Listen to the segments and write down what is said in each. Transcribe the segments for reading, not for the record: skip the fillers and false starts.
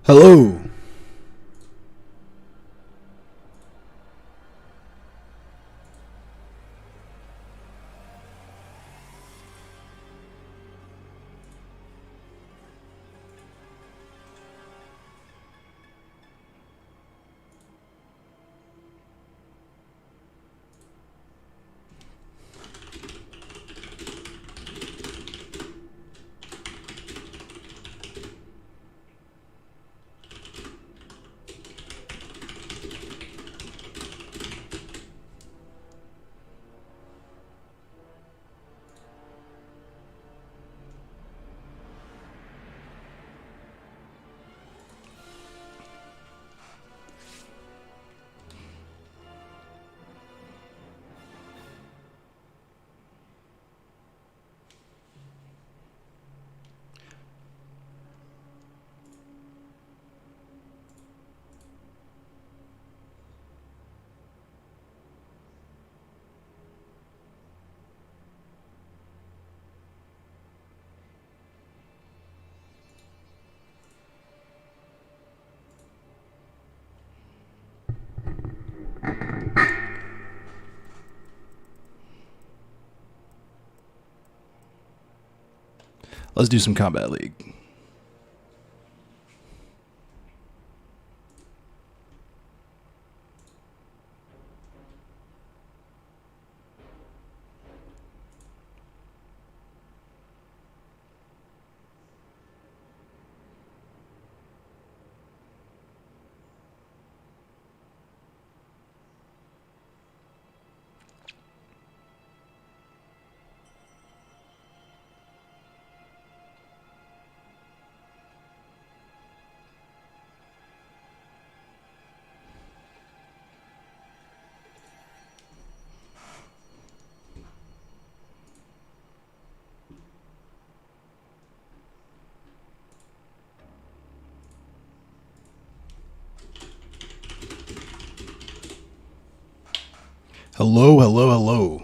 Hello. Let's do some Combat League. Hello, hello, hello.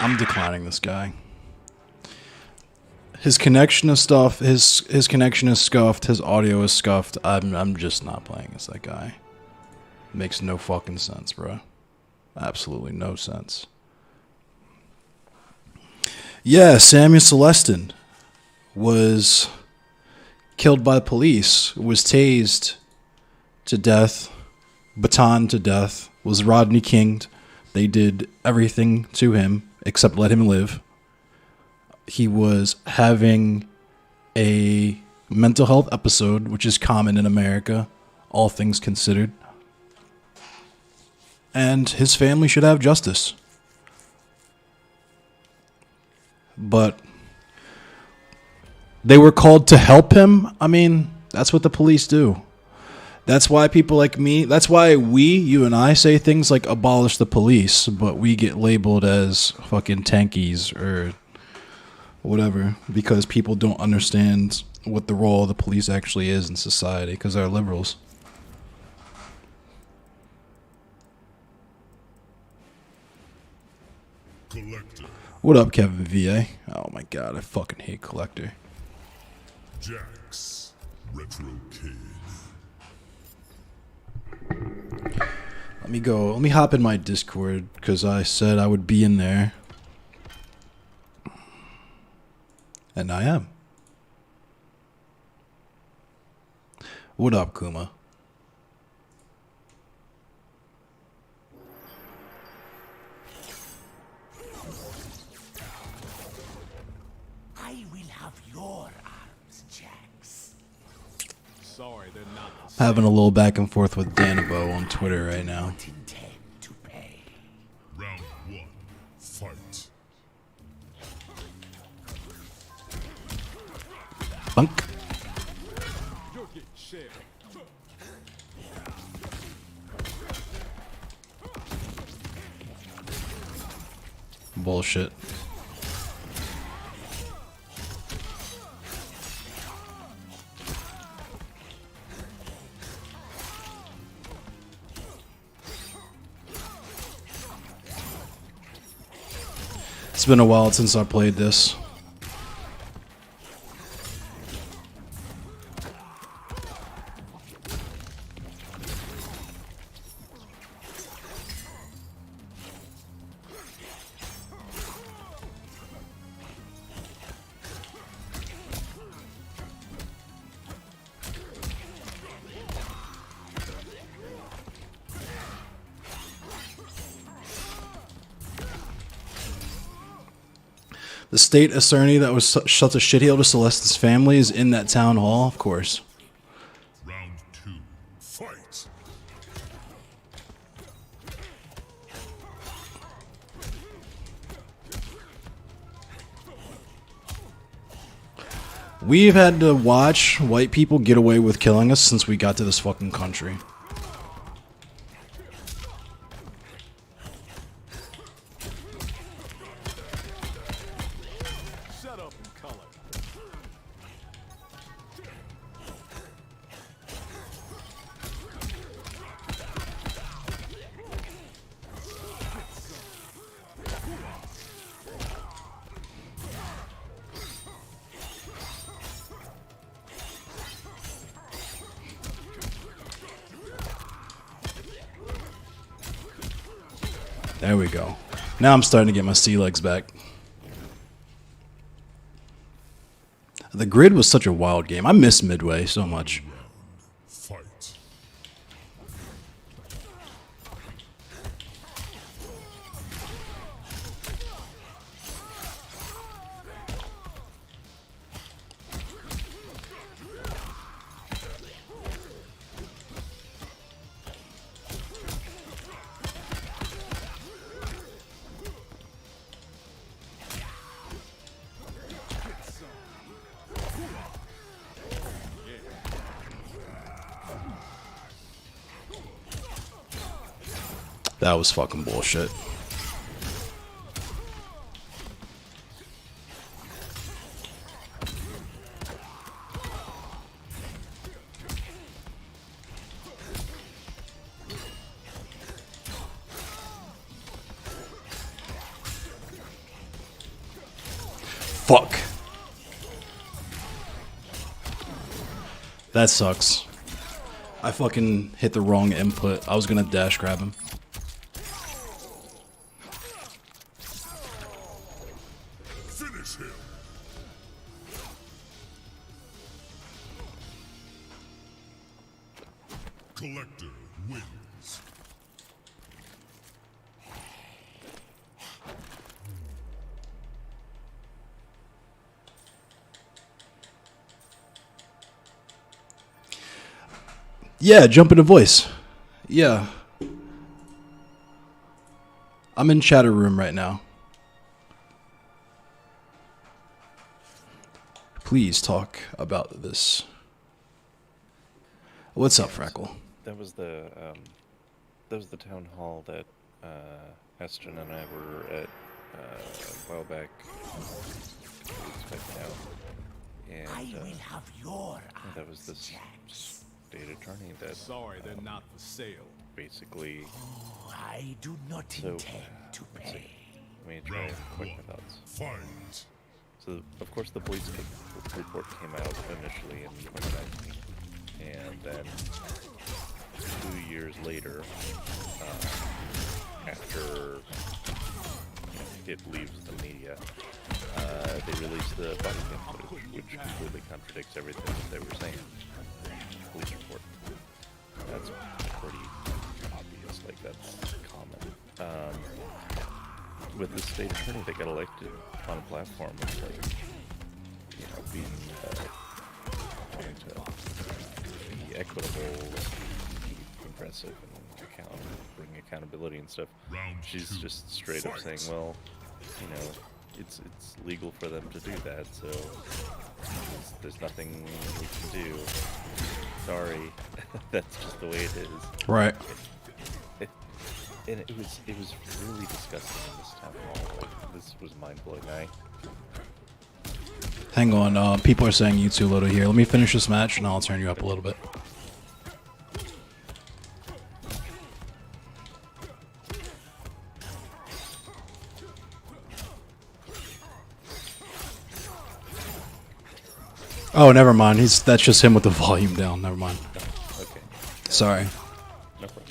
I'm declining this guy. His connection is stuffed. His connection is scuffed. His audio is scuffed. I'm just not playing as that guy. Makes no fucking sense, bro. Absolutely no sense. Yeah, Samuel Celestin was killed by police, was tased to death, batoned to death, was Rodney King'd. They did everything to him except let him live. He was having a mental health episode, which is common in America, all things considered. And his family should have justice. But they were called to help him. I mean, that's what the police do. That's why people like me, that's why you and I say things like abolish the police, but we get labeled as fucking tankies or whatever, because people don't understand what the role of the police actually is in society, because they're liberals. Collector. What up, Kevin VA? Oh my god, I fucking hate Collector. Jax. Retro Kid. Let me hop in my Discord, because I said I would be in there. And I am. What up, Kuma? I will have your arms, Jax. Sorry, they're not. Having a little back and forth with Danabo on Twitter right now. Intend to pay. Round one. Fight. Bunk. You're getting shared. Bullshit. It's been a while since I played this. The state attorney that was such a shitheel to Celestin's family is in that town hall, of course. Round 2. Fight. We've had to watch white people get away with killing us since we got to this fucking country. Shut up and color. There we go. Now I'm starting to get my sea legs back. The grid was such a wild game. I miss Midway so much. Fight. That was fucking bullshit. Fuck. That sucks. I fucking hit the wrong input. I was gonna dash grab him. Finish him. Collector wins. Yeah, jump into voice. Yeah. I'm in chatter room right now. Please talk about this. What's up, Freckle? That was the town hall that Heston and I were at a while back. Now. And I will have your that was the arms, Jax. state attorney that Sorry, they're not for sale. basically. Oh, I do not So, intend to pay. Let me try and quick my thoughts. Fight. So, of course, the police report came out initially in 2019, and then 2 years later, after it leaves the media, they released the body cam footage, which completely contradicts everything that they were saying. Police report. That's pretty obvious. Like that's common. With the state attorney that got elected on a platform of like, being trying to be equitable, be progressive, and bring accountability and stuff. She's just straight up saying, well, it's legal for them to do that, so there's nothing we can do. Sorry, that's just the way it is. Right. And it was really disgusting in this town hall. Like, this was mind blowing. Hang on. People are saying you too low to hear. Let me finish this match and I'll turn you up a little bit. Oh, never mind. That's just him with the volume down. Never mind. Okay. Sorry. No problem.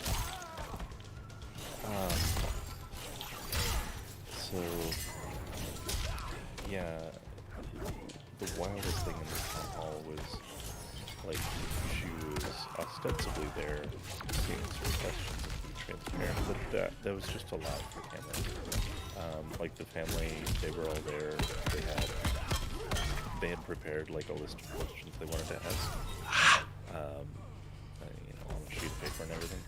So, yeah, the wildest thing in the town hall was, like, she was ostensibly there to answer questions and be transparent, but that was just a lot for Cameron. Like, the family, they were all there. They had prepared, like, a list of questions they wanted to ask. On a sheet of paper and everything.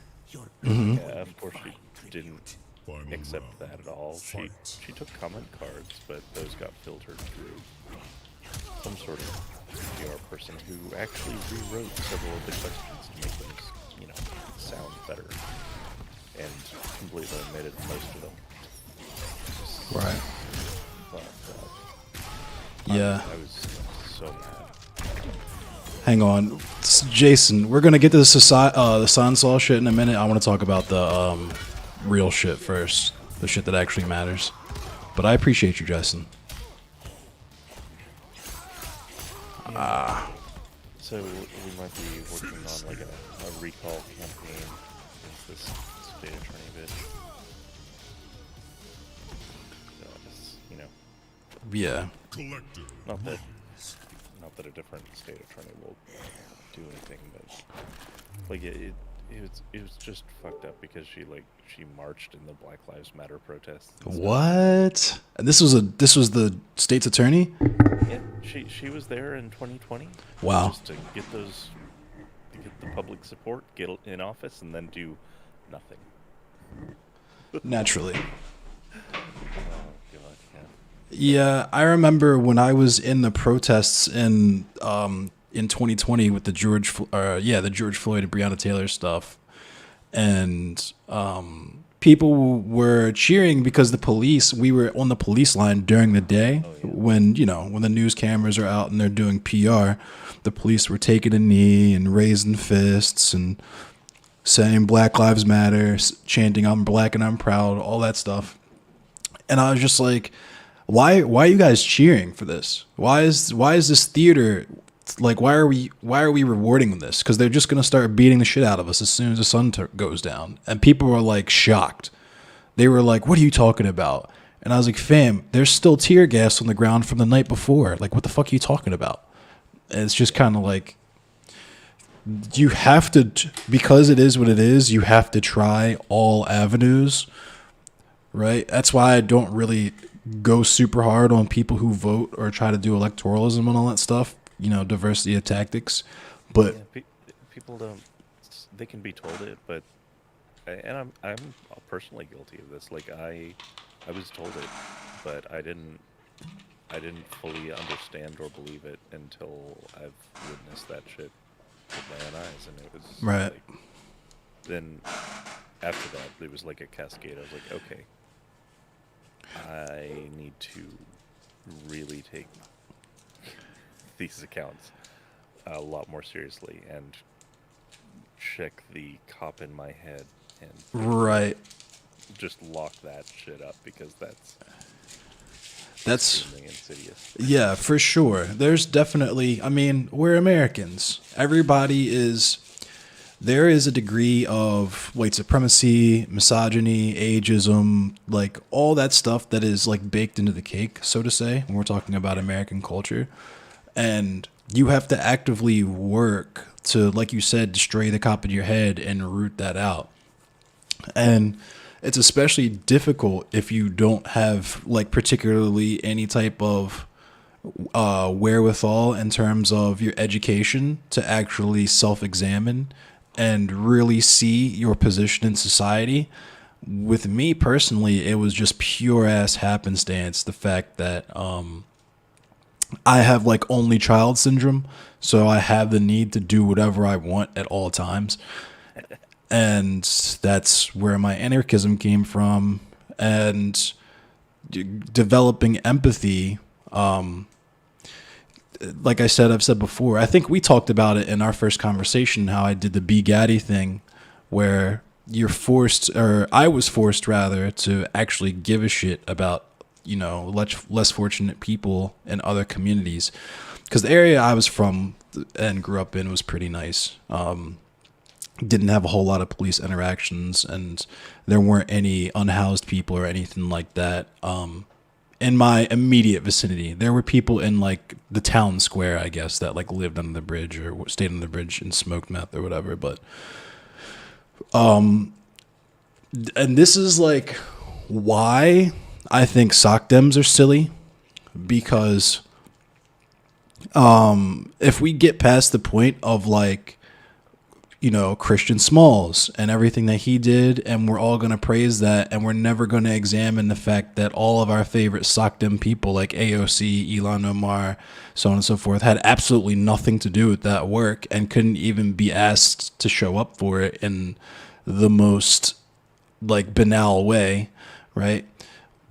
Yeah, of course she didn't accept that at all. She took comment cards, but those got filtered through some sort of PR person who actually rewrote several of the questions to make them, sound better, and completely omitted most of them. Right. But Yeah. I was so mad. Hang on, Jason. We're gonna get to the Sansaw shit in a minute. I want to talk about the real shit first, the shit that actually matters. But I appreciate you, Jason. So we might be working on like a recall campaign against this state attorney bitch. So Yeah. Collector. not that a different state attorney will do anything, but like it was just fucked up because she marched in the Black Lives Matter protests. And stuff. What? And this was the state's attorney? Yeah, she was there in 2020. Wow. Just to get the public support, get in office, and then do nothing. Naturally. Oh god, yeah. Yeah, I remember when I was in the protests in 2020 with the George Floyd and Breonna Taylor stuff, and people were cheering because we were on the police line during the day. Oh, yeah. when the news cameras are out and they're doing PR, the police were taking a knee and raising fists and saying Black Lives Matter, chanting I'm black and I'm proud, all that stuff. And I was just like, why are you guys cheering for this? Why is this theater, like, why are we rewarding this? Because they're just going to start beating the shit out of us as soon as the sun goes down. And people were like shocked. They were like, what are you talking about? And I was like, fam, there's still tear gas on the ground from the night before. Like, what the fuck are you talking about? And it's just kind of like, you have to, because it is what it is, you have to try all avenues, right? That's why I don't really go super hard on people who vote or try to do electoralism and all that stuff, diversity of tactics. But Yeah, people don't. They can be told it, but and I'm personally guilty of this. Like I was told it, but I didn't fully understand or believe it until I've witnessed that shit with my own eyes, and it was right. Like, then after that, it was like a cascade. I was like, okay, I need to really take these accounts a lot more seriously and check the cop in my head and Right. just lock that shit up because that's extremely insidious. Yeah, for sure. There's definitely, we're Americans. There is a degree of white supremacy, misogyny, ageism, like all that stuff that is like baked into the cake, so to say, when we're talking about American culture. And you have to actively work to, like you said, destroy the cop in your head and root that out. And it's especially difficult if you don't have like particularly any type of wherewithal in terms of your education to actually self-examine and really see your position in society. With me personally, it was just pure ass happenstance. The fact that I have like only child syndrome, so I have the need to do whatever I want at all times. And that's where my anarchism came from. And developing empathy, like I've said before, I think we talked about it in our first conversation, how I did the B. Gaddy thing, where I was forced rather, to actually give a shit about, less fortunate people in other communities. because the area I was from and grew up in was pretty nice. Didn't have a whole lot of police interactions, and there weren't any unhoused people or anything like that. In my immediate vicinity, there were people in like the town square, I guess, that like lived under the bridge or stayed under the bridge and smoked meth or whatever. But, and this is like why I think sock dems are silly, because, if we get past the point of like, you know, Christian Smalls and everything that he did, and we're all going to praise that, and we're never going to examine the fact that all of our favorite sockdom people like AOC, Elon Omar, so on and so forth, had absolutely nothing to do with that work and couldn't even be asked to show up for it in the most like banal way, right?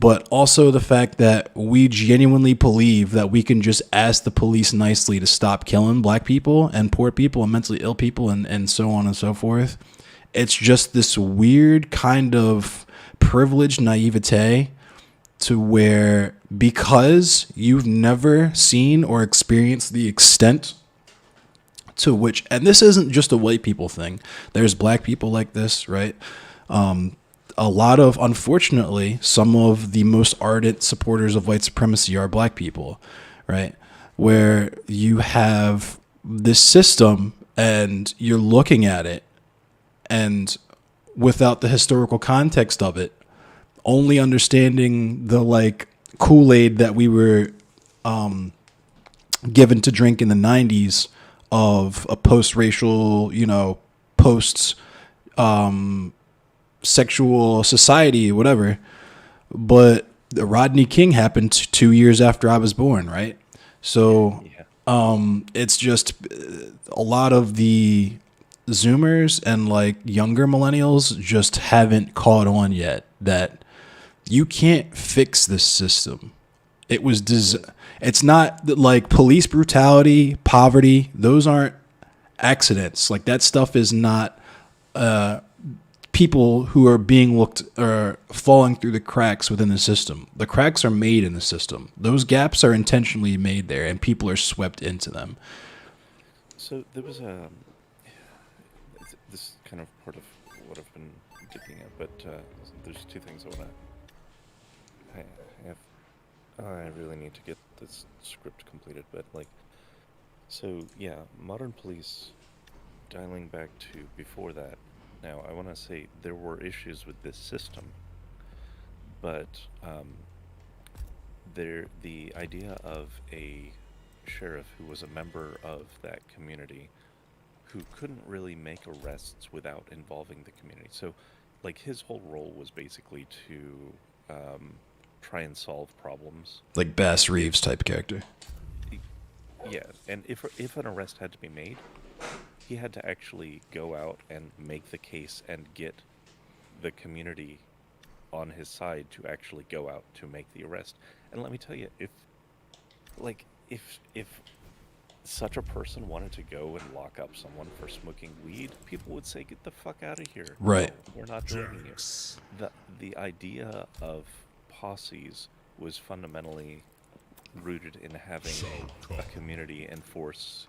But also the fact that we genuinely believe that we can just ask the police nicely to stop killing black people and poor people and mentally ill people and so on and so forth. It's just this weird kind of privileged naivete to where, because you've never seen or experienced the extent to which, and this isn't just a white people thing, there's black people like this, right? A lot of, unfortunately, some of the most ardent supporters of white supremacy are black people, right? Where you have this system and you're looking at it, and without the historical context of it, only understanding the like Kool-Aid that we were given to drink in the 90s of a post-racial, you know, posts sexual society, whatever. But Rodney King happened 2 years after I was born, right? So it's just a lot of the Zoomers and like younger millennials just haven't caught on yet that you can't fix this system. It was it's not like police brutality, poverty, those aren't accidents. Like that stuff is not people who are being looked or falling through the cracks within the system. The cracks are made in the system. Those gaps are intentionally made there, and people are swept into them. So there was this is kind of part of what I've been getting at, but there's two things I really need to get this script completed, but like, so yeah, modern police, dialing back to before that. Now, I want to say there were issues with this system, but the idea of a sheriff who was a member of that community who couldn't really make arrests without involving the community. So, like, his whole role was basically to try and solve problems. Like Bass Reeves type character. Yeah, and if an arrest had to be made, he had to actually go out and make the case and get the community on his side to actually go out to make the arrest. And let me tell you, if such a person wanted to go and lock up someone for smoking weed, people would say, "Get the fuck out of here! Right? No, we're not joining you." The idea of posses was fundamentally rooted in having a community enforce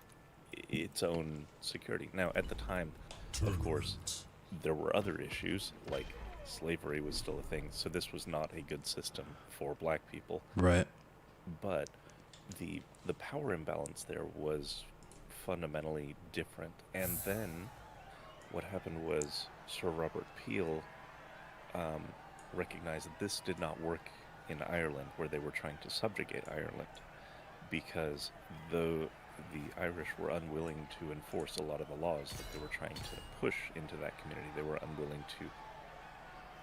its own security. Now, at the time, of course, there were other issues, like slavery was still a thing, so this was not a good system for black people. Right. But the power imbalance there was fundamentally different. And then what happened was Sir Robert Peel recognized that this did not work in Ireland, where they were trying to subjugate Ireland, because the Irish were unwilling to enforce a lot of the laws that they were trying to push into that community. They were unwilling to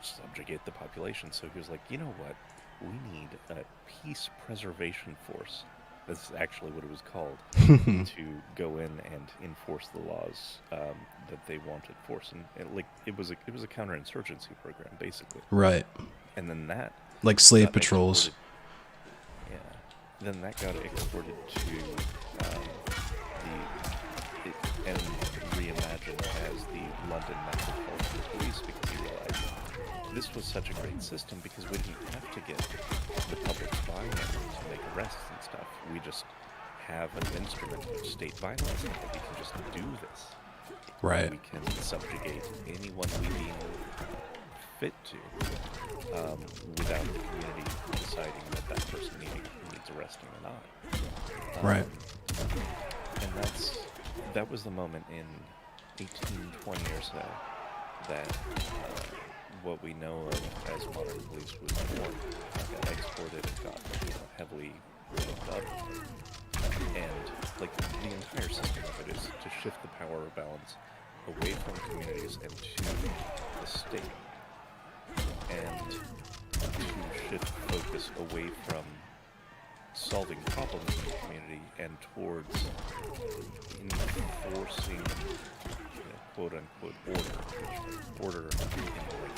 subjugate the population. So he was like, you know what? We need a peace preservation force. That's actually what it was called, to go in and enforce the laws that they wanted forced. And like it was a counterinsurgency program, basically. Right. And then that, like slave patrols. Then that got exported to and reimagined as the London Metropolitan Police, because he realized this was such a great system because we didn't have to get the public's buy-in to make arrests and stuff. We just have an instrument of state violence, that we can just do this. Right. We can subjugate anyone we deem fit to, without the community deciding that that person needs arresting or not. Right. And that was the moment in 1820 or so that what we know of as modern police was born, got exported and got heavily ramped up. And like the entire system of it is to shift the power balance away from communities and to the state, and to shift focus away from solving problems in the community and towards enforcing, quote unquote, order. Which order, in like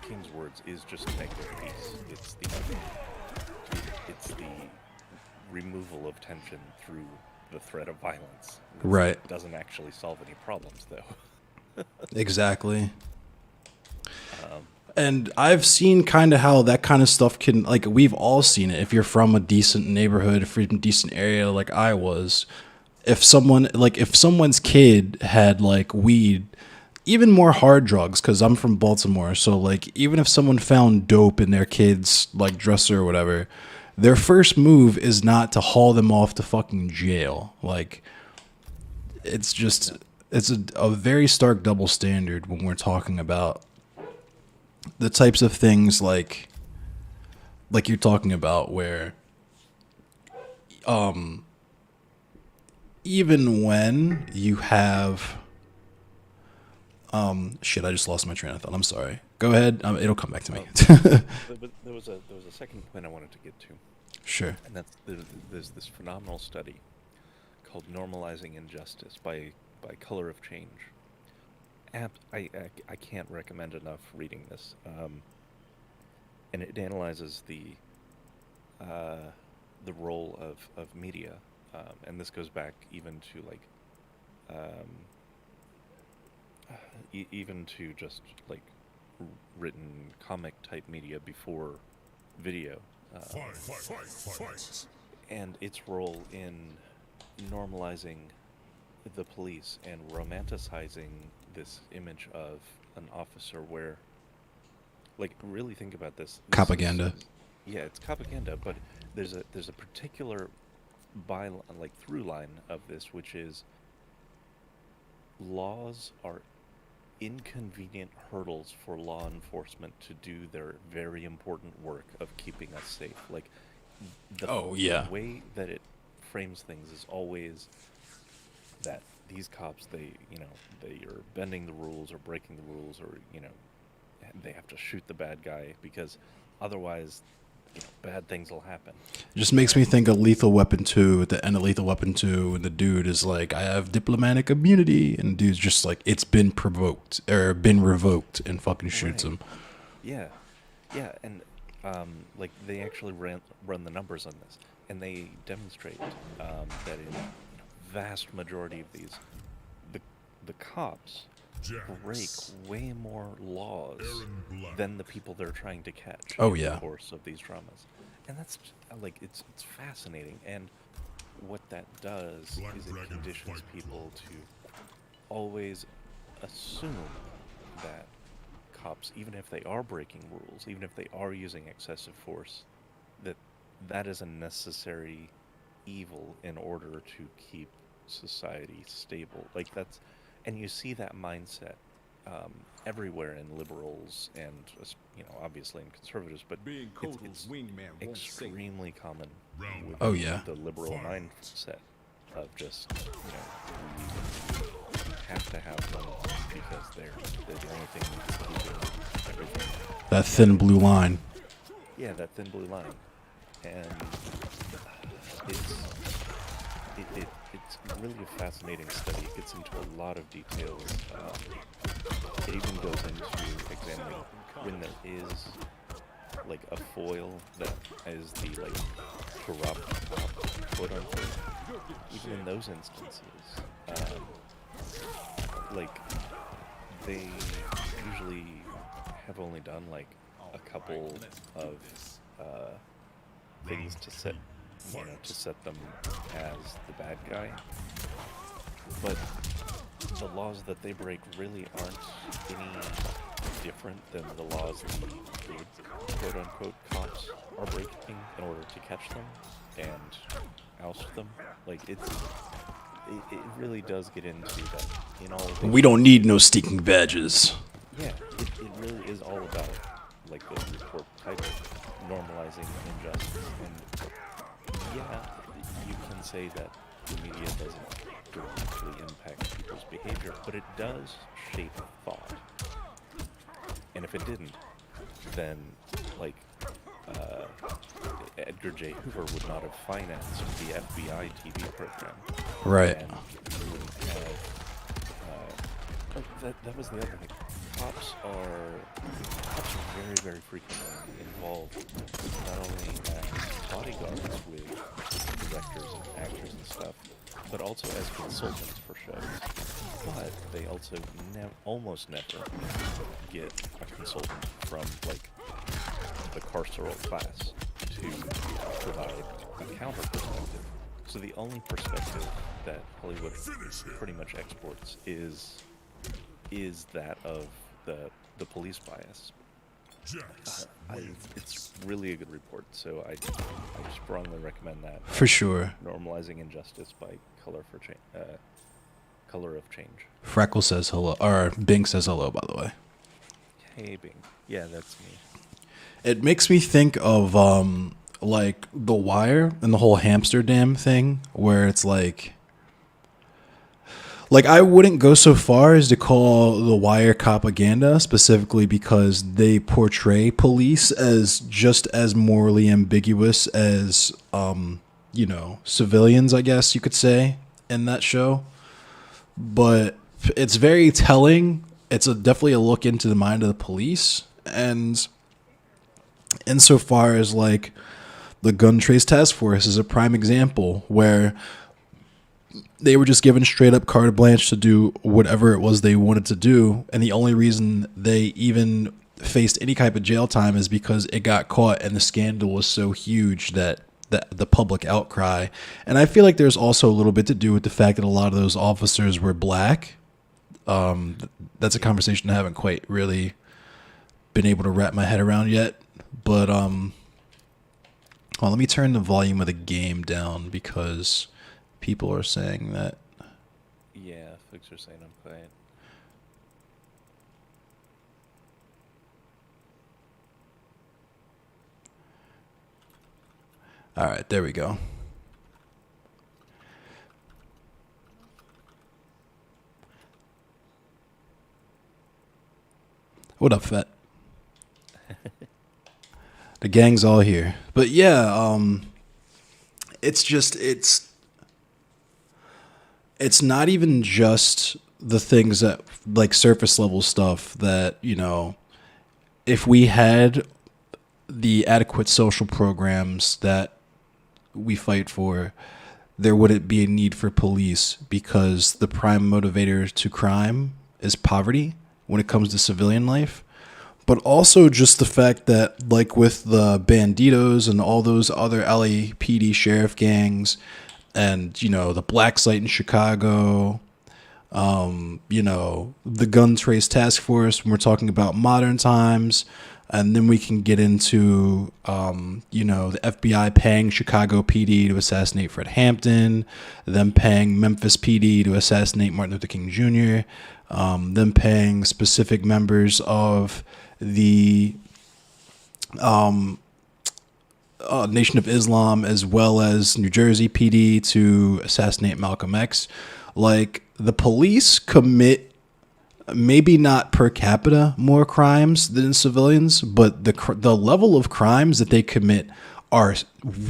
King's words, is just negative peace. It's the removal of tension through the threat of violence. Right. It doesn't actually solve any problems, though. Exactly. And I've seen kind of how that kind of stuff can, like, we've all seen it. If you're from a decent neighborhood, if you're from a decent area like I was, if someone's kid had, like, weed, even more hard drugs, because I'm from Baltimore, so, like, even if someone found dope in their kid's, like, dresser or whatever, their first move is not to haul them off to fucking jail. Like, it's just, it's a very stark double standard when we're talking about the types of things like you're talking about, where even when you have shit, I just lost my train of thought. I'm sorry. Go ahead. It'll come back to me. But there was a second point I wanted to get to, Sure. and that's there's this phenomenal study called "Normalizing Injustice" by Color of Change. I can't recommend enough reading this, and it analyzes the role of media, and this goes back even to like even to just like written comic type media before video, Fight. and its role in normalizing the police and romanticizing this image of an officer where, like, really think about this. Propaganda. Yeah, it's propaganda, but there's a particular through line of this, which is laws are inconvenient hurdles for law enforcement to do their very important work of keeping us safe. Like, the way that it frames things is always that these cops, they are bending the rules or breaking the rules, or they have to shoot the bad guy because otherwise bad things will happen. It just makes me think of Lethal Weapon 2, at the end of Lethal Weapon 2, and the dude is like, I have diplomatic immunity, and the dude's just like, it's been revoked, and fucking shoots him. Yeah, and like they actually run the numbers on this, and they demonstrate that in vast majority of these, the cops break way more laws than the people they're trying to catch in the course of these dramas. And that's like it's fascinating, and what that does is it conditions people to always assume that cops, even if they are breaking rules, even if they are using excessive force, that is a necessary evil in order to keep society stable. Like that's, and you see that mindset everywhere in liberals and obviously in conservatives, but it's extremely common with the liberal mindset of just we have to have guns because they're the only thing keeping everything. That thin blue line. Yeah, that thin blue line, and it's really a fascinating study. It gets into a lot of details. It even goes into examining when there is like a foil that is the like corrupt cop, quote unquote. Even in those instances, like they usually have only done like a couple of things to set to set them as the bad guy. But the laws that they break really aren't any different than the laws the good, quote-unquote, cops are breaking in order to catch them and oust them. Like, it really does get into that in all of We don't need no stinking badges. Yeah, it really is all about, like, the report title, normalizing injustice. And yeah, you can say that the media doesn't directly impact people's behavior, but it does shape thought. And if it didn't, then, like, Edgar J. Hoover would not have financed the FBI TV program. Right. And you wouldn't have, that was the other thing. Cops are very, very frequently involved not only as bodyguards with directors and actors and stuff, but also as consultants for shows. But they also almost never get a consultant from, like, the carceral class to provide a counter perspective. So the only perspective that Hollywood pretty much exports is that of the police bias. It's really a good report, so I strongly recommend that. For sure. Normalizing injustice by color of change. Freckle says hello, or Bing says hello, by the way. Hey, Bing. Yeah, that's me. It makes me think of like The Wire and the whole Amsterdam thing, where it's like I wouldn't go so far as to call The Wire propaganda, specifically because they portray police as just as morally ambiguous as civilians, I guess you could say, in that show. But it's very telling. It's definitely a look into the mind of the police, and insofar as, like, the Gun Trace Task Force is a prime example where they were just given straight up carte blanche to do whatever it was they wanted to do, and the only reason they even faced any type of jail time is because it got caught and the scandal was so huge that the public outcry. And I feel like there's also a little bit to do with the fact that a lot of those officers were black. That's a conversation I haven't quite really been able to wrap my head around yet. But well, let me turn the volume of the game down because people are saying that. Yeah, folks are saying I'm quiet. All right, there we go. What up, Fett? The gang's all here. But yeah, it's not even just the things that, like, surface level stuff that, if we had the adequate social programs that we fight for, there wouldn't be a need for police, because the prime motivator to crime is poverty when it comes to civilian life. But also just the fact that, like, with the Banditos and all those other LAPD sheriff gangs and, the Black Site in Chicago, the Gun Trace Task Force when we're talking about modern times, and then we can get into, the FBI paying Chicago PD to assassinate Fred Hampton, them paying Memphis PD to assassinate Martin Luther King Jr., them paying specific members of the Nation of Islam as well as New Jersey PD to assassinate Malcolm X. Like, the police commit maybe not per capita more crimes than civilians, but the level of crimes that they commit are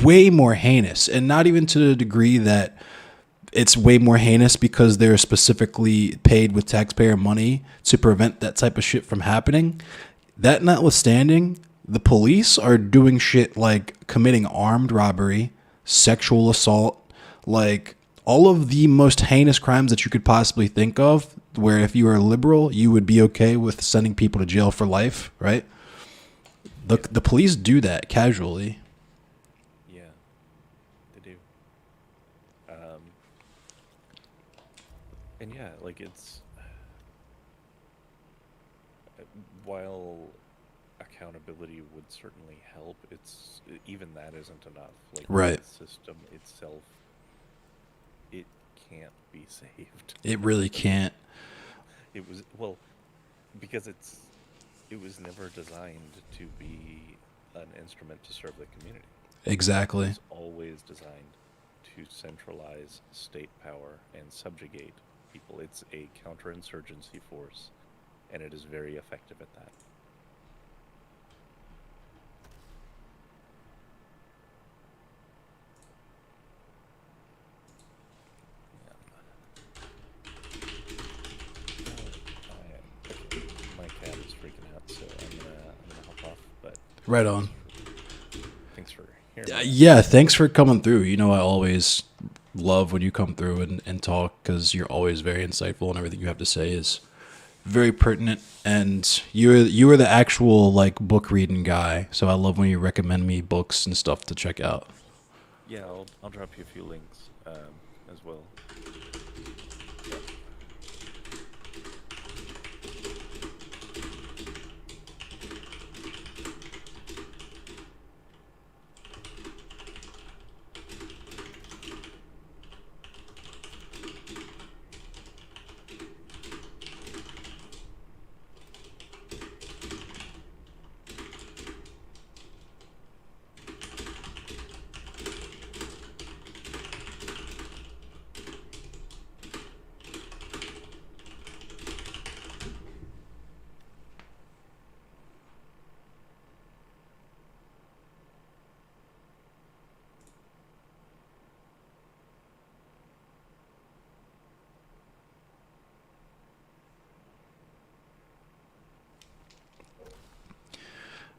way more heinous, and not even to the degree that it's way more heinous because they're specifically paid with taxpayer money to prevent that type of shit from happening. That notwithstanding, the police are doing shit like committing armed robbery, sexual assault, like all of the most heinous crimes that you could possibly think of, where if you are liberal, you would be okay with sending people to jail for life, right? The police do that casually. Yeah. And yeah, like it's while accountability would certainly help, it's even that isn't enough. Like Right. the system itself, it can't be saved. It really can't. It was well because it was never designed to be an instrument to serve the community. It Exactly. was always designed to centralize state power and subjugate people. It's a counterinsurgency force, and it is very effective at that. Okay, my cat is freaking out, so I'm gonna hop off. But Right on. thanks for hearing me out. Yeah, thanks for coming through. You know, I always love when you come through and talk because you're always very insightful and everything you have to say is very pertinent. And you are the actual like book reading guy. So I love when you recommend me books and stuff to check out. Yeah, I'll drop you a few links as well.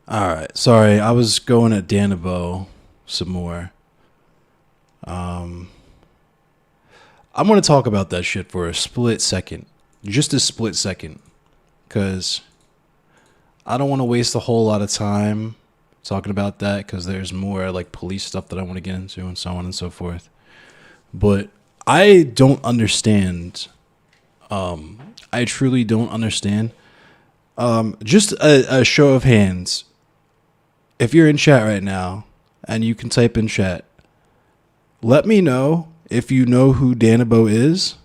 All right. Sorry, I was going at Danabo some more. I'm going to talk about that shit for a split second. Just a split second. Because I don't want to waste a whole lot of time talking about that because there's more like police stuff that I want to get into and so on and so forth. But I don't understand. I truly don't understand. Just a show of hands. If you're in chat right now and you can type in chat, let me know if you know who Danabo is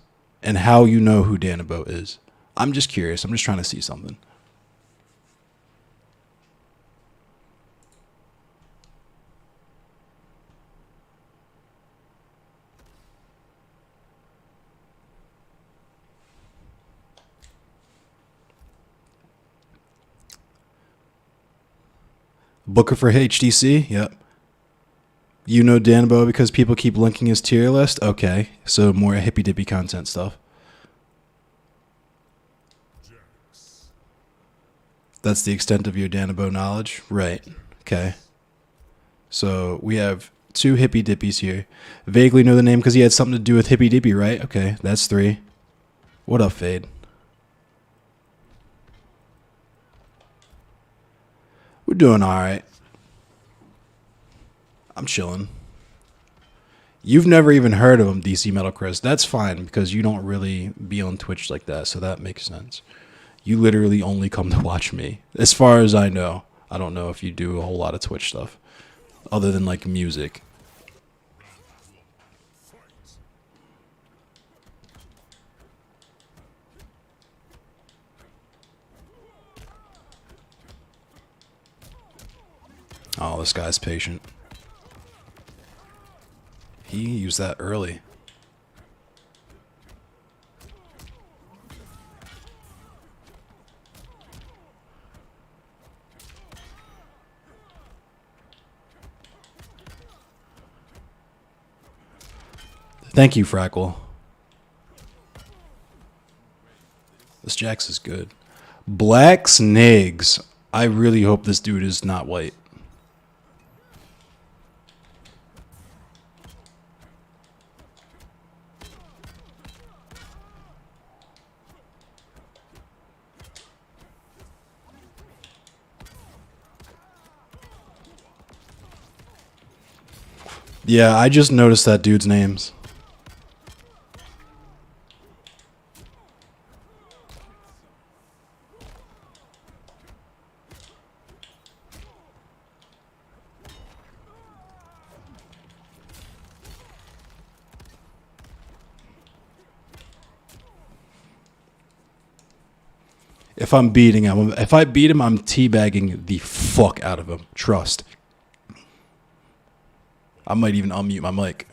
and how you know who Danabo is. I'm just curious. I'm just trying to see something. Booker for HDC? Yep. You know Danabo because people keep linking his tier list? Okay. So more hippy dippy content stuff. That's the extent of your Danabo knowledge? Right. Okay. So we have two hippy dippies here. Vaguely know the name because he had something to do with hippy dippy, right? Okay, that's three. What up, Fade? We're doing alright. I'm chilling. You've never even heard of him, DC Metal Chris. That's fine because you don't really be on Twitch like that, so that makes sense. You literally only come to watch me. As far as I know. I don't know if you do a whole lot of Twitch stuff. Other than like music. Oh, this guy's patient. He used that early. Thank you, Frackle. This Jax is good. Black Snigs. I really hope this dude is not white. Yeah, I just noticed that dude's names. If I'm beating him, if I beat him, I'm teabagging the fuck out of him. Trust. I might even unmute my mic.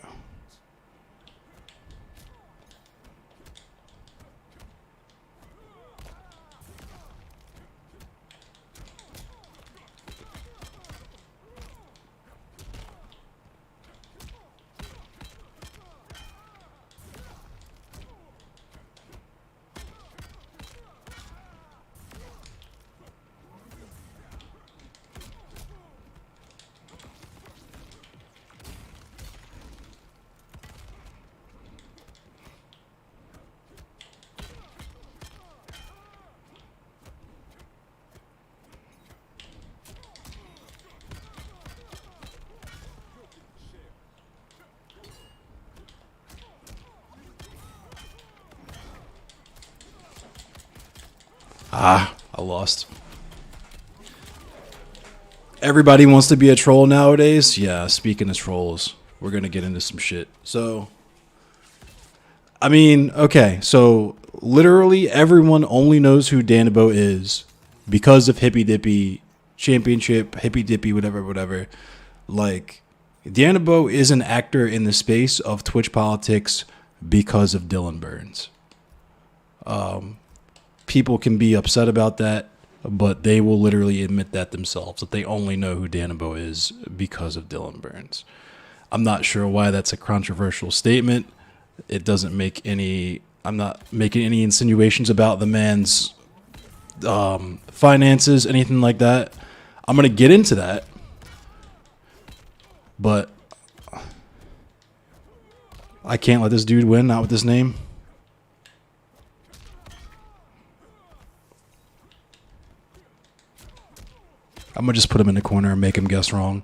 Ah, I lost. Everybody wants to be a troll nowadays. Yeah, speaking of trolls, we're going to get into some shit. So, I mean, okay. So, literally everyone only knows who Danabo is because of Hippy Dippy Championship, Hippy Dippy, whatever. Like, Danabo is an actor in the space of Twitch politics because of Dylan Burns. People can be upset about that, but they will literally admit that themselves, that they only know who Danabo is because of Dylan Burns. I'm not sure why that's a controversial statement. It doesn't make any... I'm not making any insinuations about the man's finances, anything like that. I'm going to get into that. But I can't let this dude win, not with this name. I'm going to just put him in the corner and make him guess wrong.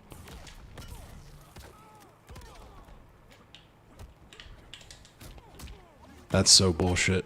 That's so bullshit.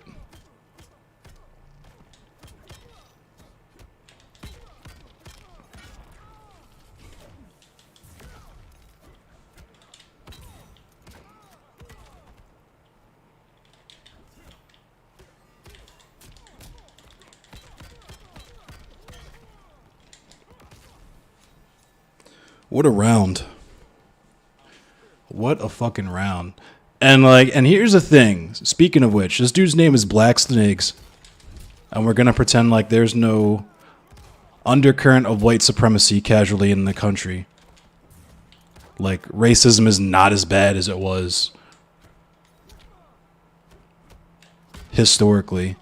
What a round. What a fucking round. And here's the thing. Speaking of which, this dude's name is Blacksniggs. And we're going to pretend like there's no undercurrent of white supremacy casually in the country. Like, racism is not as bad as it was historically.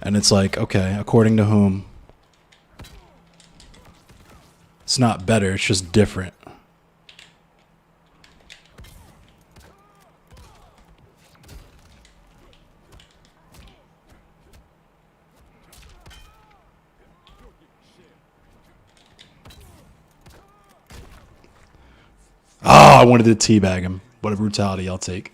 And it's like, okay, according to whom? It's not better, it's just different. I wanted to teabag him. What a brutality, I'll take.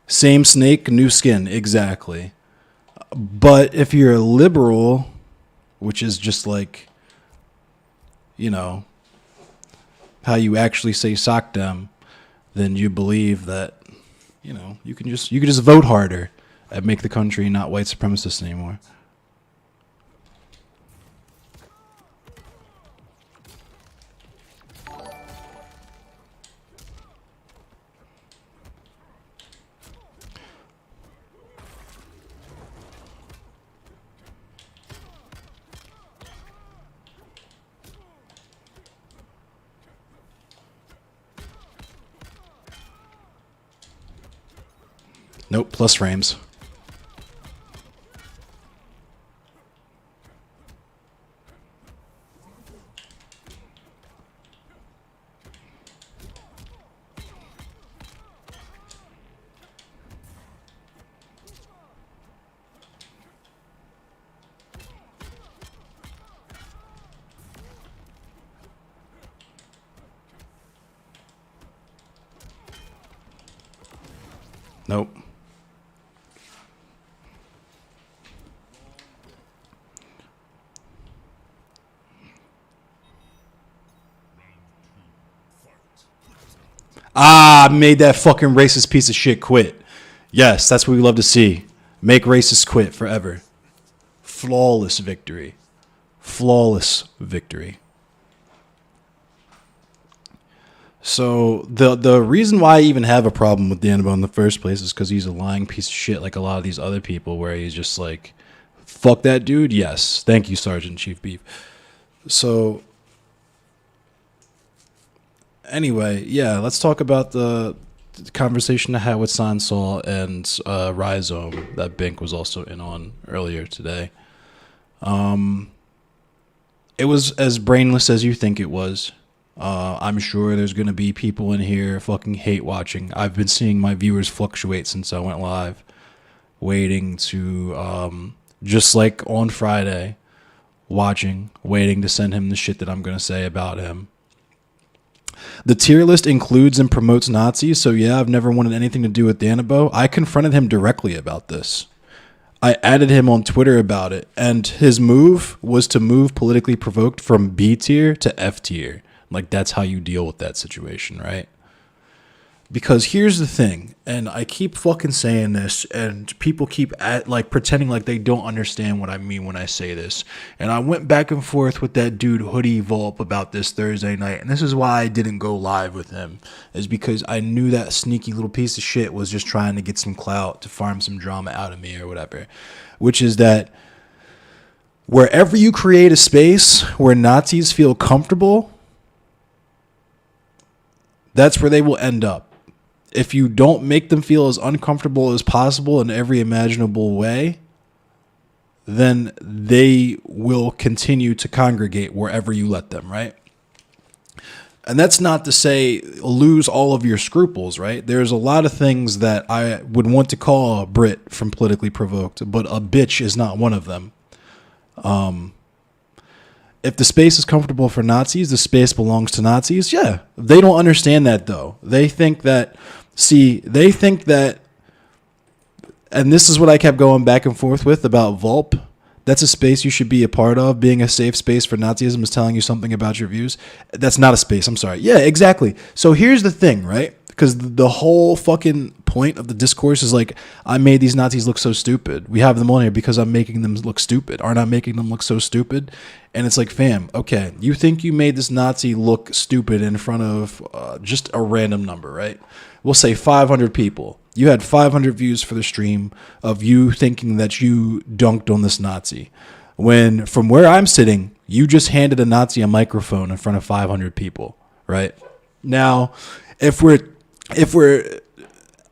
Same snake, new skin, exactly. But if you're a liberal, which is just like, you know, how you actually say sock them, then you believe that, you know, you can just vote harder and make the country not white supremacist anymore. Nope, plus frames. Nope. Made that fucking racist piece of shit quit. Yes, that's what we love to see. Make racists quit forever. Flawless victory. Flawless victory. So the reason why I even have a problem with Danabo in the first place is because he's a lying piece of shit like a lot of these other people where he's just like, fuck that dude. Yes. Thank you, Sergeant Chief Beef. So anyway, yeah, let's talk about the conversation I had with Sansol and Rhizome that Bink was also in on earlier today. It was as brainless as you think it was. I'm sure there's going to be people in here fucking hate watching. I've been seeing my viewers fluctuate since I went live, waiting to, just like on Friday, waiting to send him the shit that I'm going to say about him. The tier list includes and promotes Nazis, so yeah, I've never wanted anything to do with Danabo. I confronted him directly about this. I added him on Twitter about it, and his move was to move Politically Provoked from B tier to F tier. Like, that's how you deal with that situation, right? Because here's the thing, and I keep fucking saying this, and people keep pretending like they don't understand what I mean when I say this. And I went back and forth with that dude Hoodie Volp about this Thursday night, and this is why I didn't go live with him, is because I knew that sneaky little piece of shit was just trying to get some clout to farm some drama out of me or whatever. Which is that wherever you create a space where Nazis feel comfortable, that's where they will end up. If you don't make them feel as uncomfortable as possible in every imaginable way, then they will continue to congregate wherever you let them, right? And that's not to say lose all of your scruples, right? There's a lot of things that I would want to call a Brit from Politically Provoked, but a bitch is not one of them. If the space is comfortable for Nazis, the space belongs to Nazis. Yeah, they don't understand that, though. They think that, and this is what I kept going back and forth with about Volp. That's a space you should be a part of. Being a safe space for Nazism is telling you something about your views. That's not a space. I'm sorry. Yeah, exactly. So here's the thing, right? Because the whole fucking point of the discourse is like, I made these Nazis look so stupid. We have them on here because I'm making them look stupid. Aren't I making them look so stupid? And it's like, fam, okay, you think you made this Nazi look stupid in front of just a random number, right? We'll say 500 people. You had 500 views for the stream of you thinking that you dunked on this Nazi. When from where I'm sitting, you just handed a Nazi a microphone in front of 500 people, right? Now, if we're,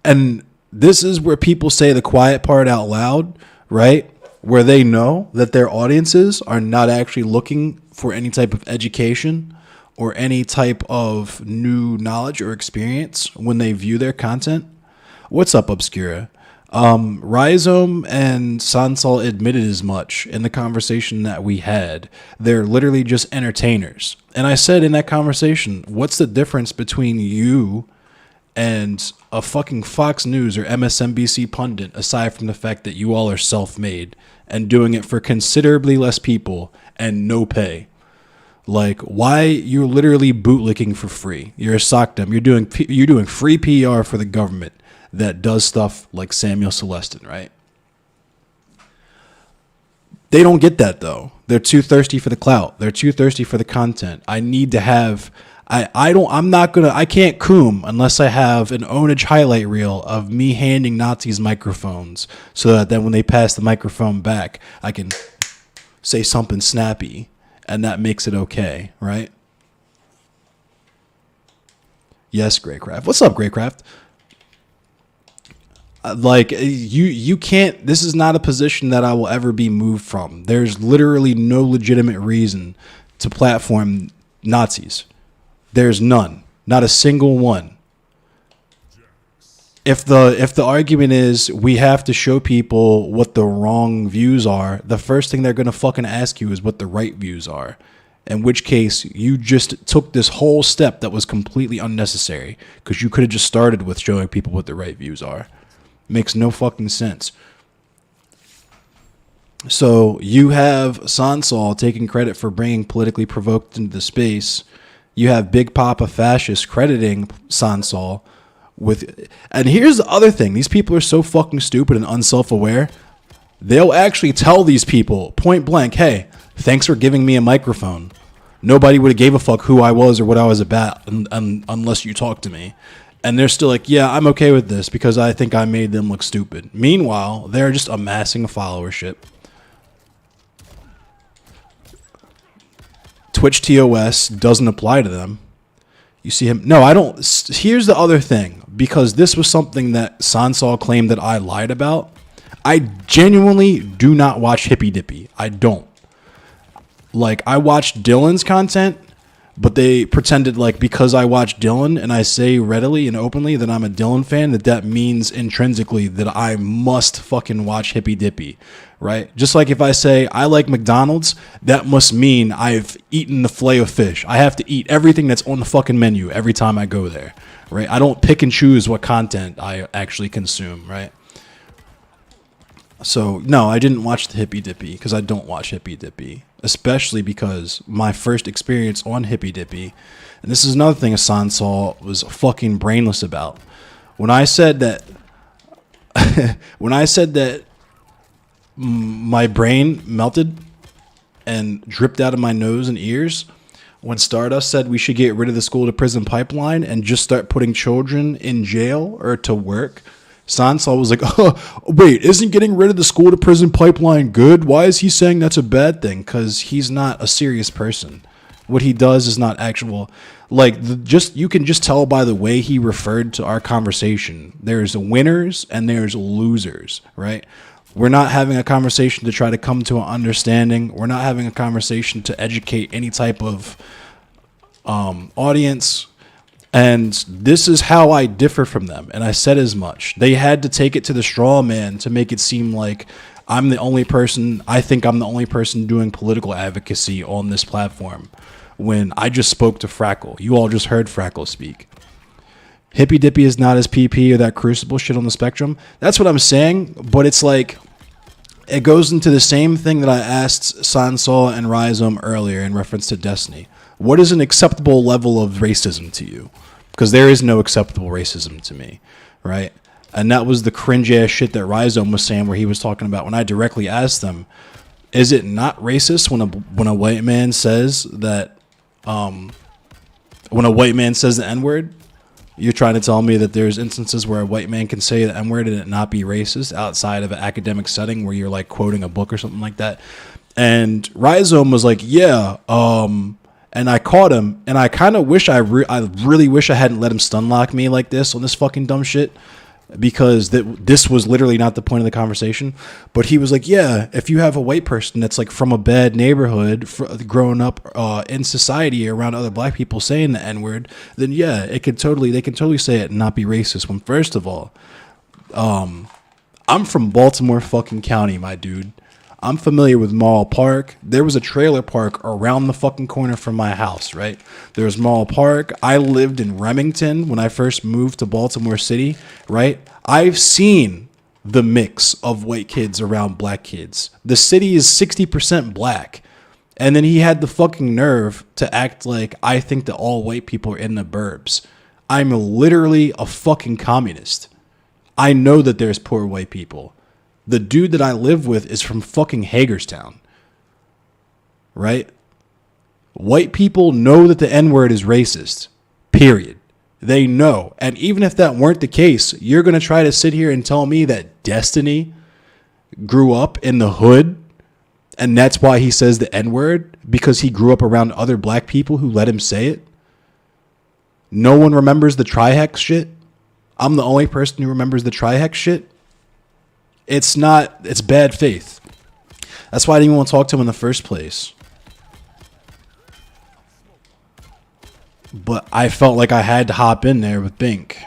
and this is where people say the quiet part out loud, right? Where they know that their audiences are not actually looking for any type of education or any type of new knowledge or experience when they view their content. What's up, Obscura? Rhizome and Sansol admitted as much in the conversation that we had. They're literally just entertainers. And I said in that conversation, what's the difference between you and a fucking Fox News or MSNBC pundit, aside from the fact that you all are self-made and doing it for considerably less people and no pay? Like, why? You're literally bootlicking for free. You're a sockdom. You're doing free PR for the government that does stuff like Samuel Celestin, right? They don't get that, though. They're too thirsty for the clout. They're too thirsty for the content. I need to have, I can't coom unless I have an ownage highlight reel of me handing Nazis microphones so that then when they pass the microphone back, I can say something snappy and that makes it okay, right? Yes, Greycraft. What's up, Greycraft? Like, you can't, this is not a position that I will ever be moved from. There's literally no legitimate reason to platform Nazis. There's none. Not a single one. If the argument is we have to show people what the wrong views are, the first thing they're going to fucking ask you is what the right views are. In which case, you just took this whole step that was completely unnecessary because you could have just started with showing people what the right views are. Makes no fucking sense. So you have Sansol taking credit for bringing Politically Provoked into the space You have Big Papa Fascist crediting Sansol with, and here's the other thing: these people are so fucking stupid and unself-aware. They'll actually tell these people point blank, "Hey, thanks for giving me a microphone. Nobody would have gave a fuck who I was or what I was about unless you talked to me." And they're still like, "Yeah, I'm okay with this because I think I made them look stupid." Meanwhile, they're just amassing a followership. Twitch TOS doesn't apply to them. You see him? No, I don't. Here's the other thing, because this was something that Sansol claimed that I lied about. I genuinely do not watch Hippy Dippy. I don't. Like, I watched Dylan's content, but they pretended like because I watch Dylan and I say readily and openly that I'm a Dylan fan, that means intrinsically that I must fucking watch Hippy Dippy, right? Just like if I say I like McDonald's, that must mean I've eaten the filet of fish. I have to eat everything that's on the fucking menu every time I go there, right? I don't pick and choose what content I actually consume, right? So, no, I didn't watch the Hippy Dippy because I don't watch Hippy Dippy, especially because my first experience on Hippy Dippy, and this is another thing Sansol was fucking brainless about. When I said that, my brain melted and dripped out of my nose and ears, when Stardust said we should get rid of the school to prison pipeline and just start putting children in jail or to work, Sansol was like, "Oh, wait, isn't getting rid of the school to prison pipeline good? Why is he saying that's a bad thing?" Because he's not a serious person. What he does is not actual. Like, you can just tell by the way he referred to our conversation. There's winners and there's losers, right? We're not having a conversation to try to come to an understanding. We're not having a conversation to educate any type of audience. And this is how I differ from them. And I said as much. They had to take it to the straw man to make it seem like I'm the only person, I think I'm the only person doing political advocacy on this platform, when I just spoke to Frackle. You all just heard Frackle speak. Hippy Dippy is not as PP or that Crucible shit on the spectrum. That's what I'm saying. But it's like, it goes into the same thing that I asked Sansol and Rhizome earlier in reference to Destiny. What is an acceptable level of racism to you? Because there is no acceptable racism to me, right? And that was the cringe-ass shit that Rhizome was saying, where he was talking about when I directly asked them, is it not racist when a white man says that, when a white man says the N-word? You're trying to tell me that there's instances where a white man can say the N-word and it not be racist outside of an academic setting where you're like quoting a book or something like that? And Rhizome was like, yeah, and I caught him, and I kind of wish I really wish I hadn't let him stunlock me like this on this fucking dumb shit, because this was literally not the point of the conversation. But he was like, yeah, if you have a white person that's like from a bad neighborhood, growing up in society around other black people saying the N-word, then yeah, they can totally say it and not be racist. When first of all, I'm from Baltimore fucking County, my dude. I'm familiar with Mall Park. There was a trailer park around the fucking corner from my house, right? There's Mall Park. I lived in Remington when I first moved to Baltimore City, right? I've seen the mix of white kids around black kids. The city is 60% black. And then he had the fucking nerve to act like I think that all white people are in the burbs. I'm literally a fucking communist. I know that there's poor white people. The dude that I live with is from fucking Hagerstown, right? White people know that the N-word is racist, period. They know. And even if that weren't the case, you're going to try to sit here and tell me that Destiny grew up in the hood and that's why he says the N-word, because he grew up around other black people who let him say it? No one remembers the Trihex shit? I'm the only person who remembers the Trihex shit? It's bad faith. That's why I didn't even want to talk to him in the first place. But I felt like I had to hop in there with Bink.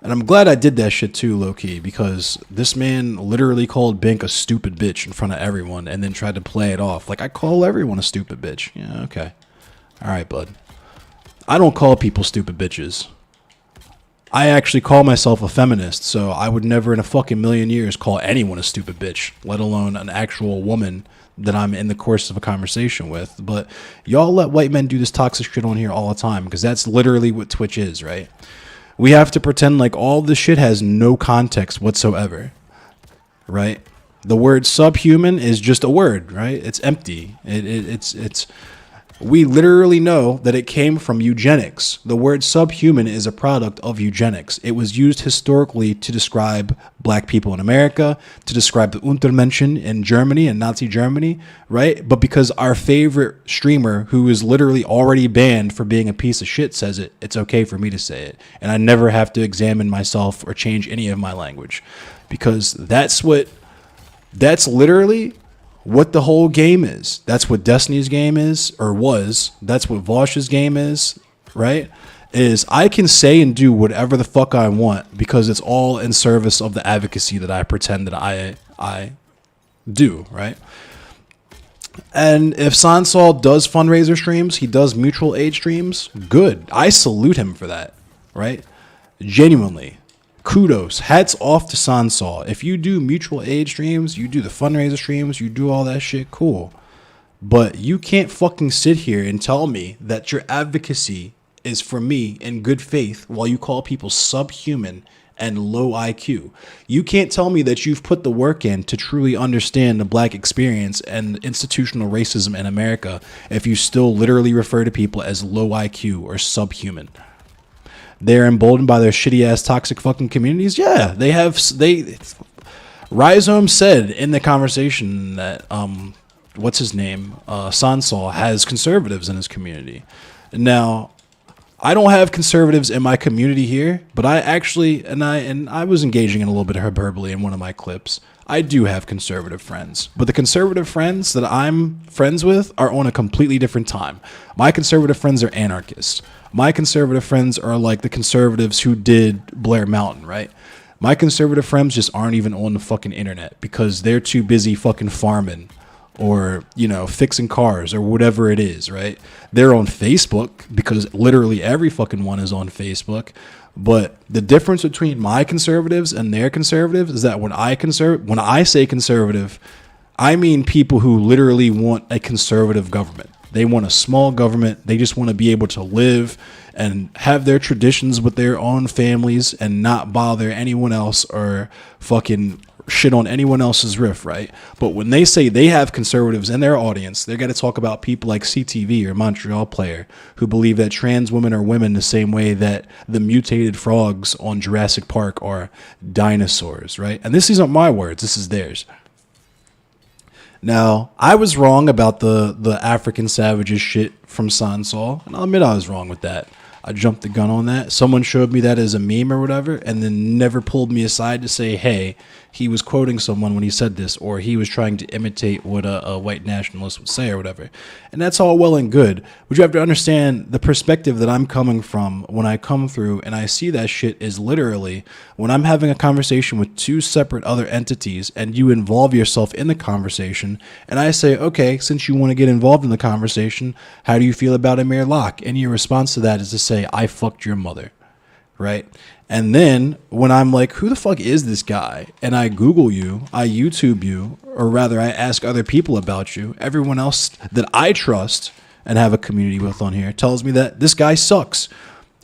And I'm glad I did that shit too, low-key, because this man literally called Bink a stupid bitch in front of everyone and then tried to play it off. Like, I call everyone a stupid bitch. Yeah, okay. All right, bud. I don't call people stupid bitches. I actually call myself a feminist, so I would never in a fucking million years call anyone a stupid bitch, let alone an actual woman that I'm in the course of a conversation with. But y'all let white men do this toxic shit on here all the time, because that's literally what Twitch is, right? We have to pretend like all this shit has no context whatsoever, right? The word subhuman is just a word, right? It's empty. It's we literally know that it came from eugenics. The word subhuman is a product of eugenics. It was used historically to describe black people in America, to describe the Untermenschen in Germany and Nazi Germany, right? But because our favorite streamer, who is literally already banned for being a piece of shit, says it, it's okay for me to say it. And I never have to examine myself or change any of my language, because that's literally what the whole game is. That's what Destiny's game is, or was. That's what Vosh's game is, right? Is I can say and do whatever the fuck I want, because it's all in service of the advocacy that I pretend that I do, right? And if Sansol does fundraiser streams, he does mutual aid streams, good. I salute him for that, right? Genuinely. Kudos, hats off to Sansol. If you do mutual aid streams, you do the fundraiser streams, you do all that shit, cool. But you can't fucking sit here and tell me that your advocacy is for me in good faith while you call people subhuman and low IQ. You can't tell me that you've put the work in to truly understand the black experience and institutional racism in America if you still literally refer to people as low IQ or subhuman. They're emboldened by their shitty ass toxic fucking communities. Yeah, Rhizome said in the conversation that what's his name, Sansol has conservatives in his community. Now, I don't have conservatives in my community here, but I actually, and I was engaging in a little bit of hyperbole in one of my clips. I do have conservative friends, but the conservative friends that I'm friends with are on a completely different time. My conservative friends are anarchists. My conservative friends are like the conservatives who did Blair Mountain, right? My conservative friends just aren't even on the fucking internet because they're too busy fucking farming or, you know, fixing cars or whatever it is, right? They're on Facebook because literally every fucking one is on Facebook. But the difference between my conservatives and their conservatives is that when I say conservative, I mean people who literally want a conservative government. They want a small government. They just want to be able to live and have their traditions with their own families and not bother anyone else or fucking shit on anyone else's riff, right? But when they say they have conservatives in their audience, they're going to talk about people like CTV or Montreal Player who believe that trans women are women the same way that the mutated frogs on Jurassic Park are dinosaurs, right? And this isn't my words. This is theirs. Now, I was wrong about the African savages shit from Sansol, and I'll admit I was wrong with that. I jumped the gun on that. Someone showed me that as a meme or whatever, and then never pulled me aside to say, hey, he was quoting someone when he said this, or he was trying to imitate what a white nationalist would say or whatever. And that's all well and good. But you have to understand the perspective that I'm coming from when I come through and I see that shit is literally when I'm having a conversation with two separate other entities and you involve yourself in the conversation. And I say, okay, since you want to get involved in the conversation, how do you feel about Amir Locke? And your response to that is to say, I fucked your mother. Right? And then when I'm like, who the fuck is this guy? And I Google you, I YouTube you, or rather I ask other people about you. Everyone else that I trust and have a community with on here tells me that this guy sucks.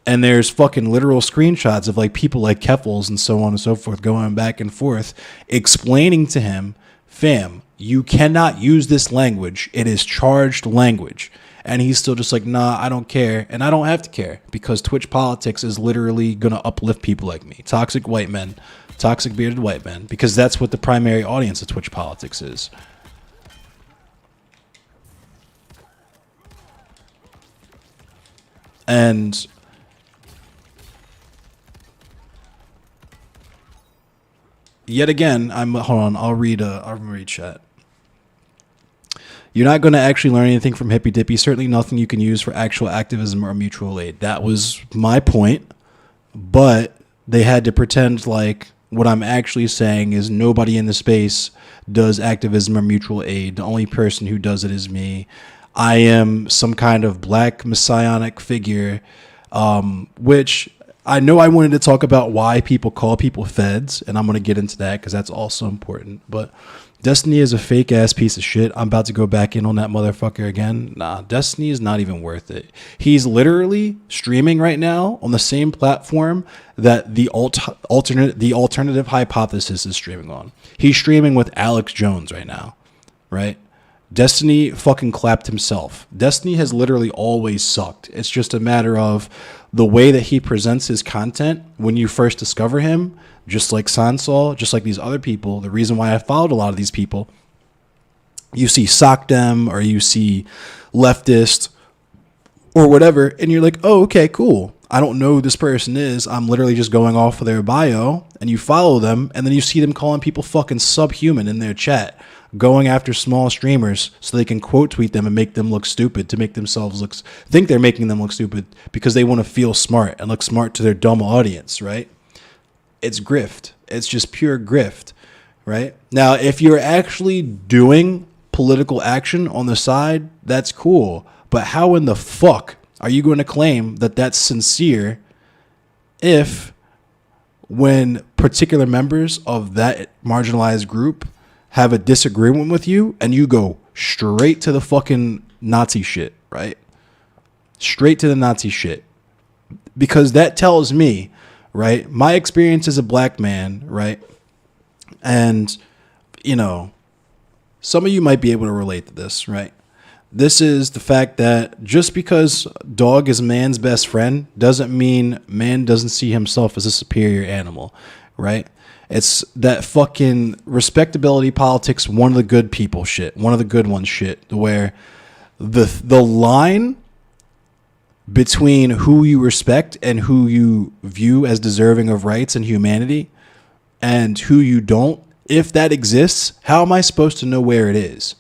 And there's fucking literal screenshots of like people like Keffels and so on and so forth going back and forth explaining to him, fam, you cannot use this language. It is charged language. And he's still just like, nah, I don't care. And I don't have to care because Twitch politics is literally going to uplift people like me. Toxic white men, toxic bearded white men, because that's what the primary audience of Twitch politics is. And yet again, hold on, I'll read chat. You're not going to actually learn anything from Hippy Dippy. Certainly nothing you can use for actual activism or mutual aid. That was my point. But they had to pretend like what I'm actually saying is nobody in the space does activism or mutual aid. The only person who does it is me. I am some kind of black messianic figure, which I know I wanted to talk about why people call people feds, and I'm going to get into that because that's also important. But Destiny is a fake ass piece of shit. I'm about to go back in on that motherfucker again. Nah, Destiny is not even worth it. He's literally streaming right now on the same platform that the alternative hypothesis is streaming on. He's streaming with Alex Jones right now, right? Destiny fucking clapped himself. Destiny has literally always sucked. It's just a matter of the way that he presents his content when you first discover him, just like Sansol, just like these other people. The reason why I followed a lot of these people, you see Sockdem or you see Leftist or whatever, and you're like, oh, okay, cool. I don't know who this person is. I'm literally just going off of their bio, and you follow them, and then you see them calling people fucking subhuman in their chat, going after small streamers so they can quote tweet them and make them look stupid, to make themselves think they're making them look stupid because they want to feel smart and look smart to their dumb audience, right? It's grift. It's just pure grift, right? Now, if you're actually doing political action on the side, that's cool. But how in the fuck are you going to claim that that's sincere if when particular members of that marginalized group have a disagreement with you and you go straight to the fucking Nazi shit, right? Straight to the Nazi shit. Because that tells me, right, my experience as a black man, right? And, you know, some of you might be able to relate to this, right? This is the fact that just because dog is man's best friend doesn't mean man doesn't see himself as a superior animal, right? It's that fucking respectability politics, one of the good people shit, one of the good ones shit, where the line between who you respect and who you view as deserving of rights and humanity and who you don't, if that exists, how am I supposed to know where it is?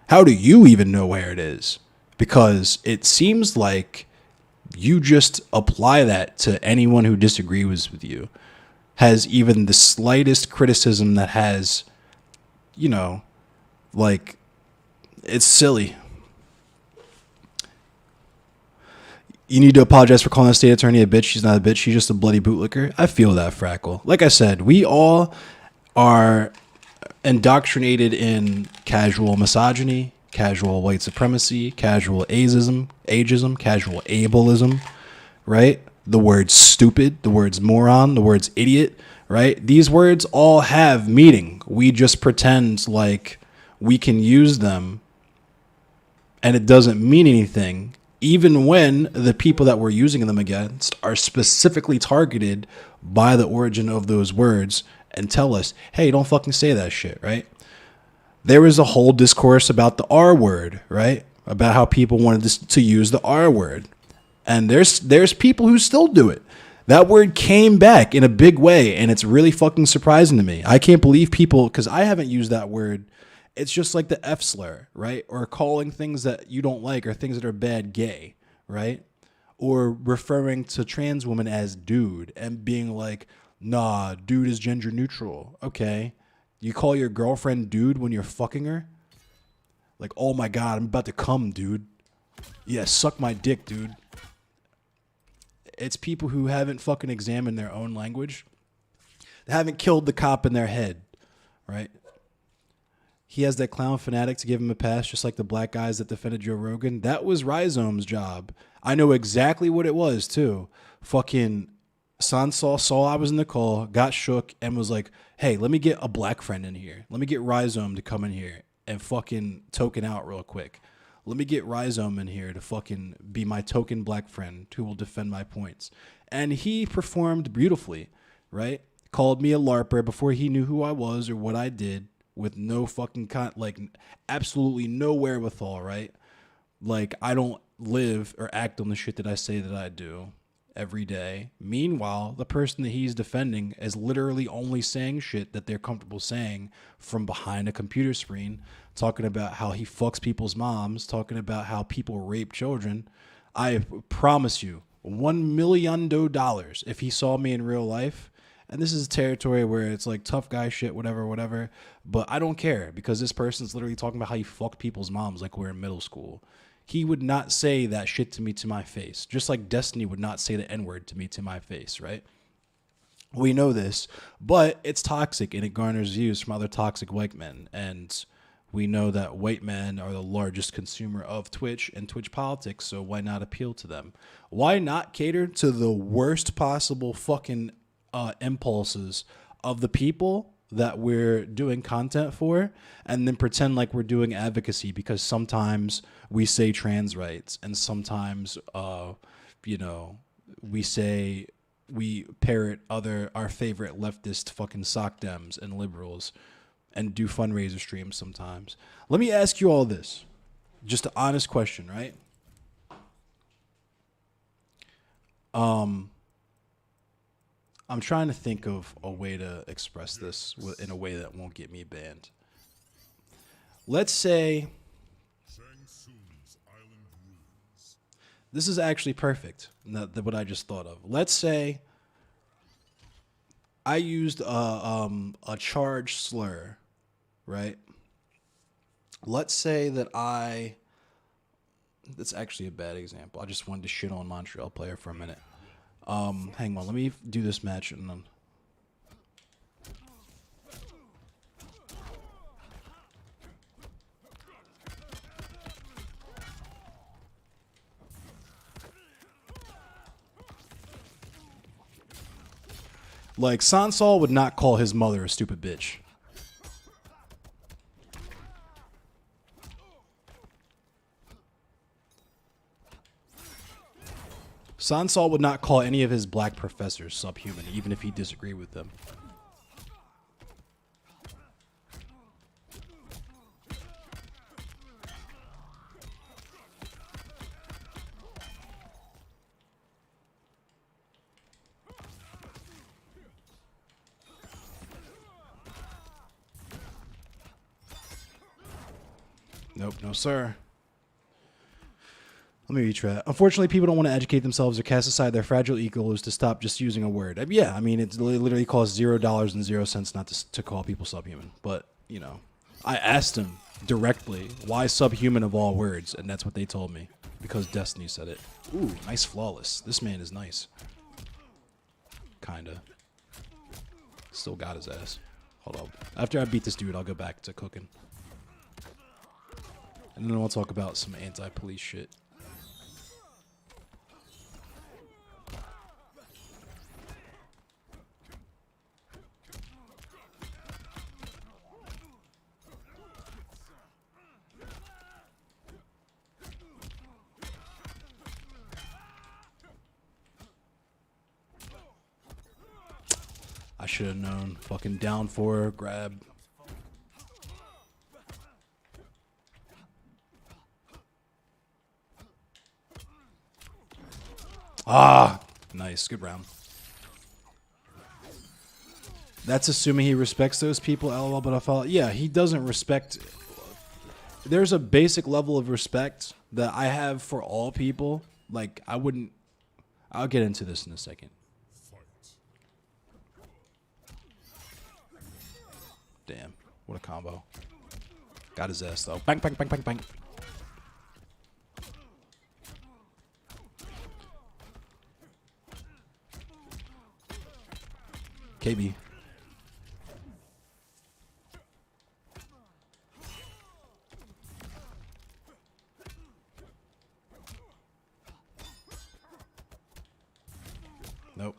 How do you even know where it is? Because it seems like you just apply that to anyone who disagrees with you, has even the slightest criticism that has, you know, like, it's silly. You need to apologize for calling the state attorney a bitch. She's not a bitch. She's just a bloody bootlicker. I feel that, Frackle. Like I said, we all are indoctrinated in casual misogyny, casual white supremacy, casual ageism, casual ableism, right? The words stupid, the words moron, the words idiot, right? These words all have meaning. We just pretend like we can use them and it doesn't mean anything, even when the people that we're using them against are specifically targeted by the origin of those words and tell us, hey, don't fucking say that shit, right? There was a whole discourse about the R word, right? About how people wanted to use the R word. And there's people who still do it. That word came back in a big way, and it's really fucking surprising to me. I can't believe people, because I haven't used that word. It's just like the F slur, right? Or calling things that you don't like or things that are bad gay, right? Or referring to trans women as dude and being like, nah, dude is gender neutral. Okay. You call your girlfriend dude when you're fucking her? Like, oh my God, I'm about to come, dude. Yeah, suck my dick, dude. It's people who haven't fucking examined their own language. They haven't killed the cop in their head, right? He has that clown fanatic to give him a pass, just like the black guys that defended Joe Rogan. That was Rhizome's job. I know exactly what it was, too. Fucking Sansol saw I was in the call, got shook, and was like, hey, let me get a black friend in here. Let me get Rhizome to come in here and fucking token out real quick. Let me get Rhizome in here to fucking be my token black friend who will defend my points. And he performed beautifully, right? Called me a LARPer before he knew who I was or what I did, with no fucking absolutely no wherewithal, right? Like, I don't live or act on the shit that I say that I do every day. Meanwhile, the person that he's defending is literally only saying shit that they're comfortable saying from behind a computer screen, talking about how he fucks people's moms, talking about how people rape children. I promise you, $1 million if he saw me in real life. And this is a territory where it's like tough guy shit, whatever. But I don't care, because this person's literally talking about how he fucked people's moms like we're in middle school. he would not say that shit to me to my face. Just like Destiny would not say the N-word to me to my face, right? We know this, but it's toxic and it garners views from other toxic white men. And we know that white men are the largest consumer of Twitch and Twitch politics, so why not appeal to them? Why not cater to the worst possible fucking impulses of the people that we're doing content for, and then pretend like we're doing advocacy because sometimes we say trans rights and sometimes, we parrot our favorite leftist fucking sock dems and liberals and do fundraiser streams sometimes. Let me ask you all this. Just an honest question, right? I'm trying to think of a way to express this in a way that won't get me banned. Let's say this is actually perfect. What I just thought of. Let's say I used a charged slur, right? Let's say that that's actually a bad example. I just wanted to shit on Montreal player for a minute. Hang on, let me do this match and then. Like, Sansol would not call his mother a stupid bitch. Sansol would not call any of his black professors subhuman, even if he disagreed with them. Nope, no sir. Let me retry. Unfortunately, people don't want to educate themselves or cast aside their fragile egos to stop just using a word. Yeah, I mean, it literally costs $0.00 not to call people subhuman. But, you know, I asked them directly, why subhuman of all words? And that's what they told me. Because Destiny said it. Ooh, nice flawless. This man is nice. Kinda. Still got his ass. Hold up. After I beat this dude, I'll go back to cooking. And then we'll talk about some anti-police shit. I should have known. Fucking down for grab. Ah, nice. Good round. That's assuming he respects those people, LOL, but I felt, yeah, he doesn't respect. There's a basic level of respect that I have for all people. Like, I'll get into this in a second. Damn, what a combo. Got his ass, though. Bang, bang, bang, bang, bang. KB. Nope.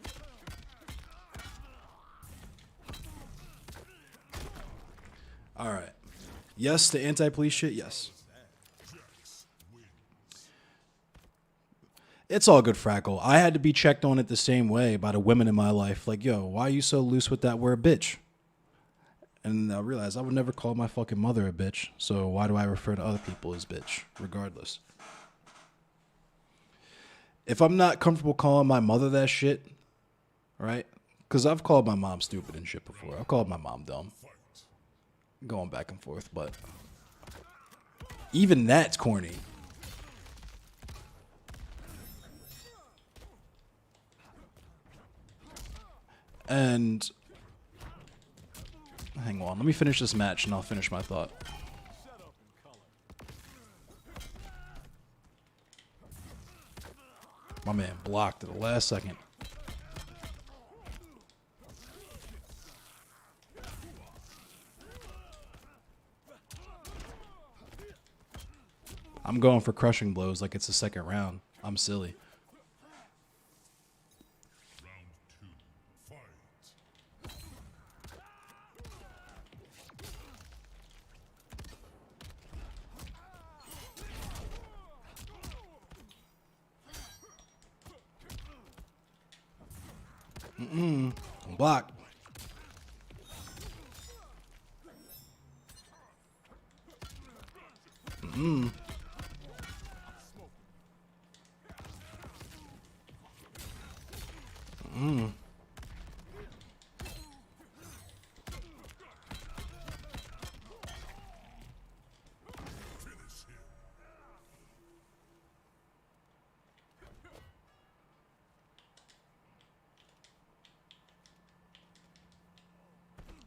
All right. Yes, the anti-police shit, yes. It's all good, Frackle. I had to be checked on it the same way by the women in my life. Like, yo, why are you so loose with that word bitch? And I realized I would never call my fucking mother a bitch. So why do I refer to other people as bitch, regardless? If I'm not comfortable calling my mother that shit, right? Because I've called my mom stupid and shit before. I've called my mom dumb. Going back and forth, but even that's corny. And hang on, let me finish this match and I'll finish my thought. My man blocked at the last second. I'm going for crushing blows like it's the second round. I'm silly. Block.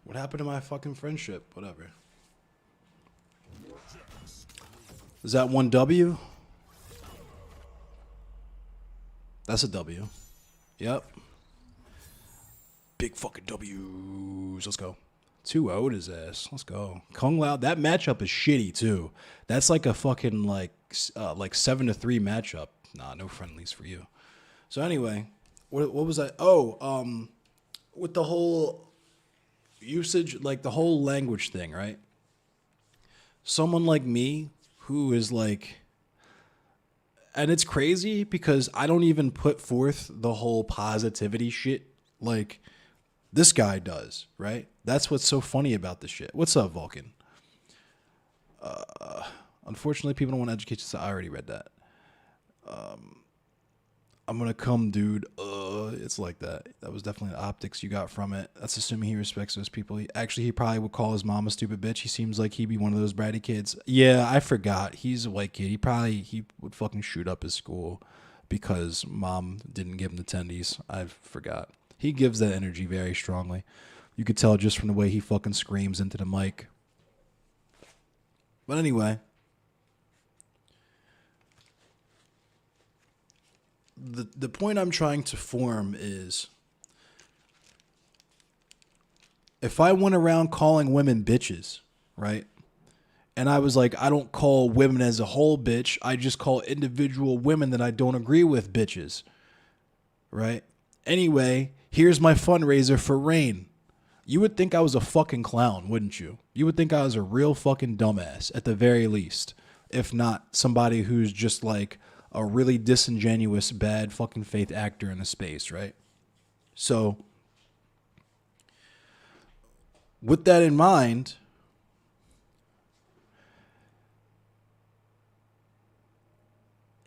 What happened to my fucking friendship? Whatever. Is that one W? That's a W. Yep. Big fucking W's. Let's go. 2-0 his ass. Let's go. Kung Lao. That matchup is shitty too. That's like a fucking like 7-3 matchup. Nah, no friendlies for you. So anyway, what was that? Oh, with the whole usage, like the whole language thing, right? Someone like me who is like, and it's crazy because I don't even put forth the whole positivity shit like this guy does, right? That's what's so funny about this shit. What's up, Vulcan? Unfortunately, people don't want to educate you, so I already read that. I'm gonna come, dude. It's like that. That was definitely the optics you got from it. That's assuming he respects those people. He probably would call his mom a stupid bitch. He seems like he'd be one of those bratty kids. Yeah, I forgot. He's a white kid. He would fucking shoot up his school because mom didn't give him the tendies. I forgot. He gives that energy very strongly. You could tell just from the way he fucking screams into the mic. But anyway. The point I'm trying to form is if I went around calling women bitches, right? And I was like, I don't call women as a whole bitch. I just call individual women that I don't agree with bitches, right? Anyway, here's my fundraiser for Rain. You would think I was a fucking clown, wouldn't you? You would think I was a real fucking dumbass at the very least, if not somebody who's just like a really disingenuous, bad fucking faith actor in a space, right? So, with that in mind,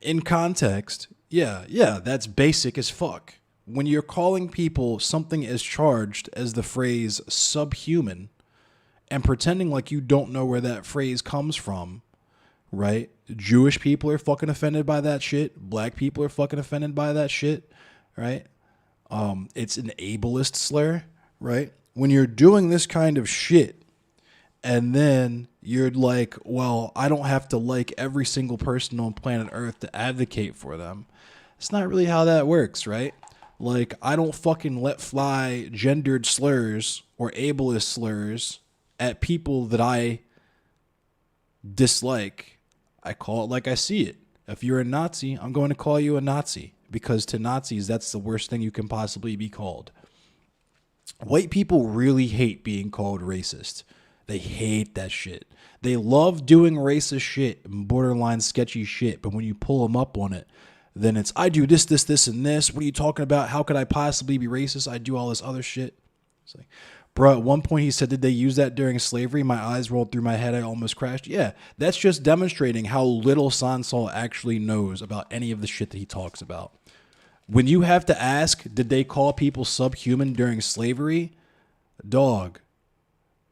in context, yeah, that's basic as fuck. When you're calling people something as charged as the phrase subhuman and pretending like you don't know where that phrase comes from, right? Jewish people are fucking offended by that shit. Black people are fucking offended by that shit, right? It's an ableist slur, right? When you're doing this kind of shit and then you're like, well, I don't have to like every single person on planet Earth to advocate for them. It's not really how that works, right? Like, I don't fucking let fly gendered slurs or ableist slurs at people that I dislike. I call it like I see it. If you're a Nazi, I'm going to call you a Nazi because to Nazis, that's the worst thing you can possibly be called. White people really hate being called racist. They hate that shit. They love doing racist shit and borderline sketchy shit, but when you pull them up on it, then it's, I do this, this, this, and this. What are you talking about? How could I possibly be racist? I do all this other shit. It's like, bro, at one point he said, did they use that during slavery? My eyes rolled through my head. I almost crashed. Yeah, that's just demonstrating how little Sansol actually knows about any of the shit that he talks about. When you have to ask, did they call people subhuman during slavery? Dog,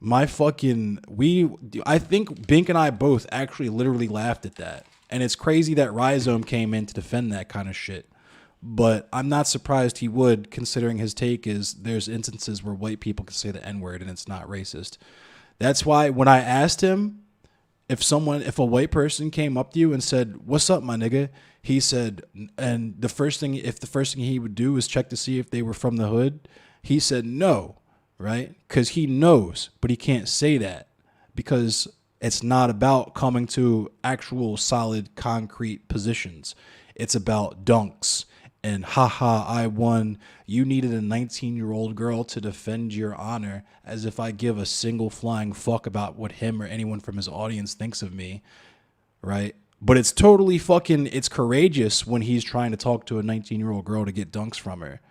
I think Bink and I both actually literally laughed at that. And it's crazy that Rhizome came in to defend that kind of shit. But I'm not surprised he would, considering his take is there's instances where white people can say the N-word and it's not racist. That's why when I asked him, if a white person came up to you and said, "What's up, my nigga?" He said, and the first thing he would do is check to see if they were from the hood. He said no, right? Because he knows, but he can't say that because it's not about coming to actual solid concrete positions. It's about dunks and haha, I won. You needed a 19-year-old girl to defend your honor, as if I give a single flying fuck about what him or anyone from his audience thinks of me, right? But it's totally fucking, it's courageous when he's trying to talk to a 19-year-old girl to get dunks from her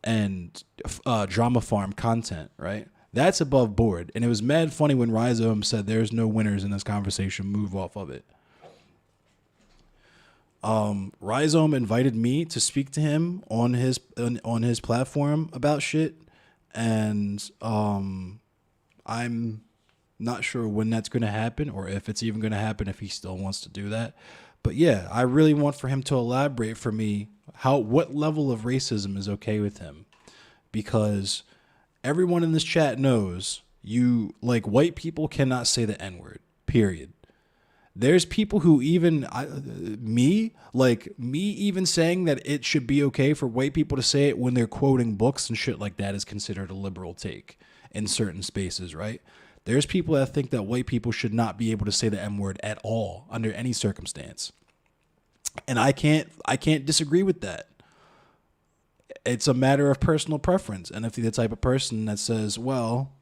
and drama farm content, right? That's above board. And it was mad funny when Rhizome said there's no winners in this conversation, move off of it. Rhizome invited me to speak to him on his platform about shit, and I'm not sure when that's going to happen or if it's even going to happen, if he still wants to do that. But yeah, I really want for him to elaborate for me what level of racism is okay with him, because everyone in this chat knows white people cannot say the N-word, period. There's people who even me even saying that it should be okay for white people to say it when they're quoting books and shit like that is considered a liberal take in certain spaces, right? There's people that think that white people should not be able to say the M-word at all under any circumstance. And I can't disagree with that. It's a matter of personal preference. And if you're the type of person that says, well,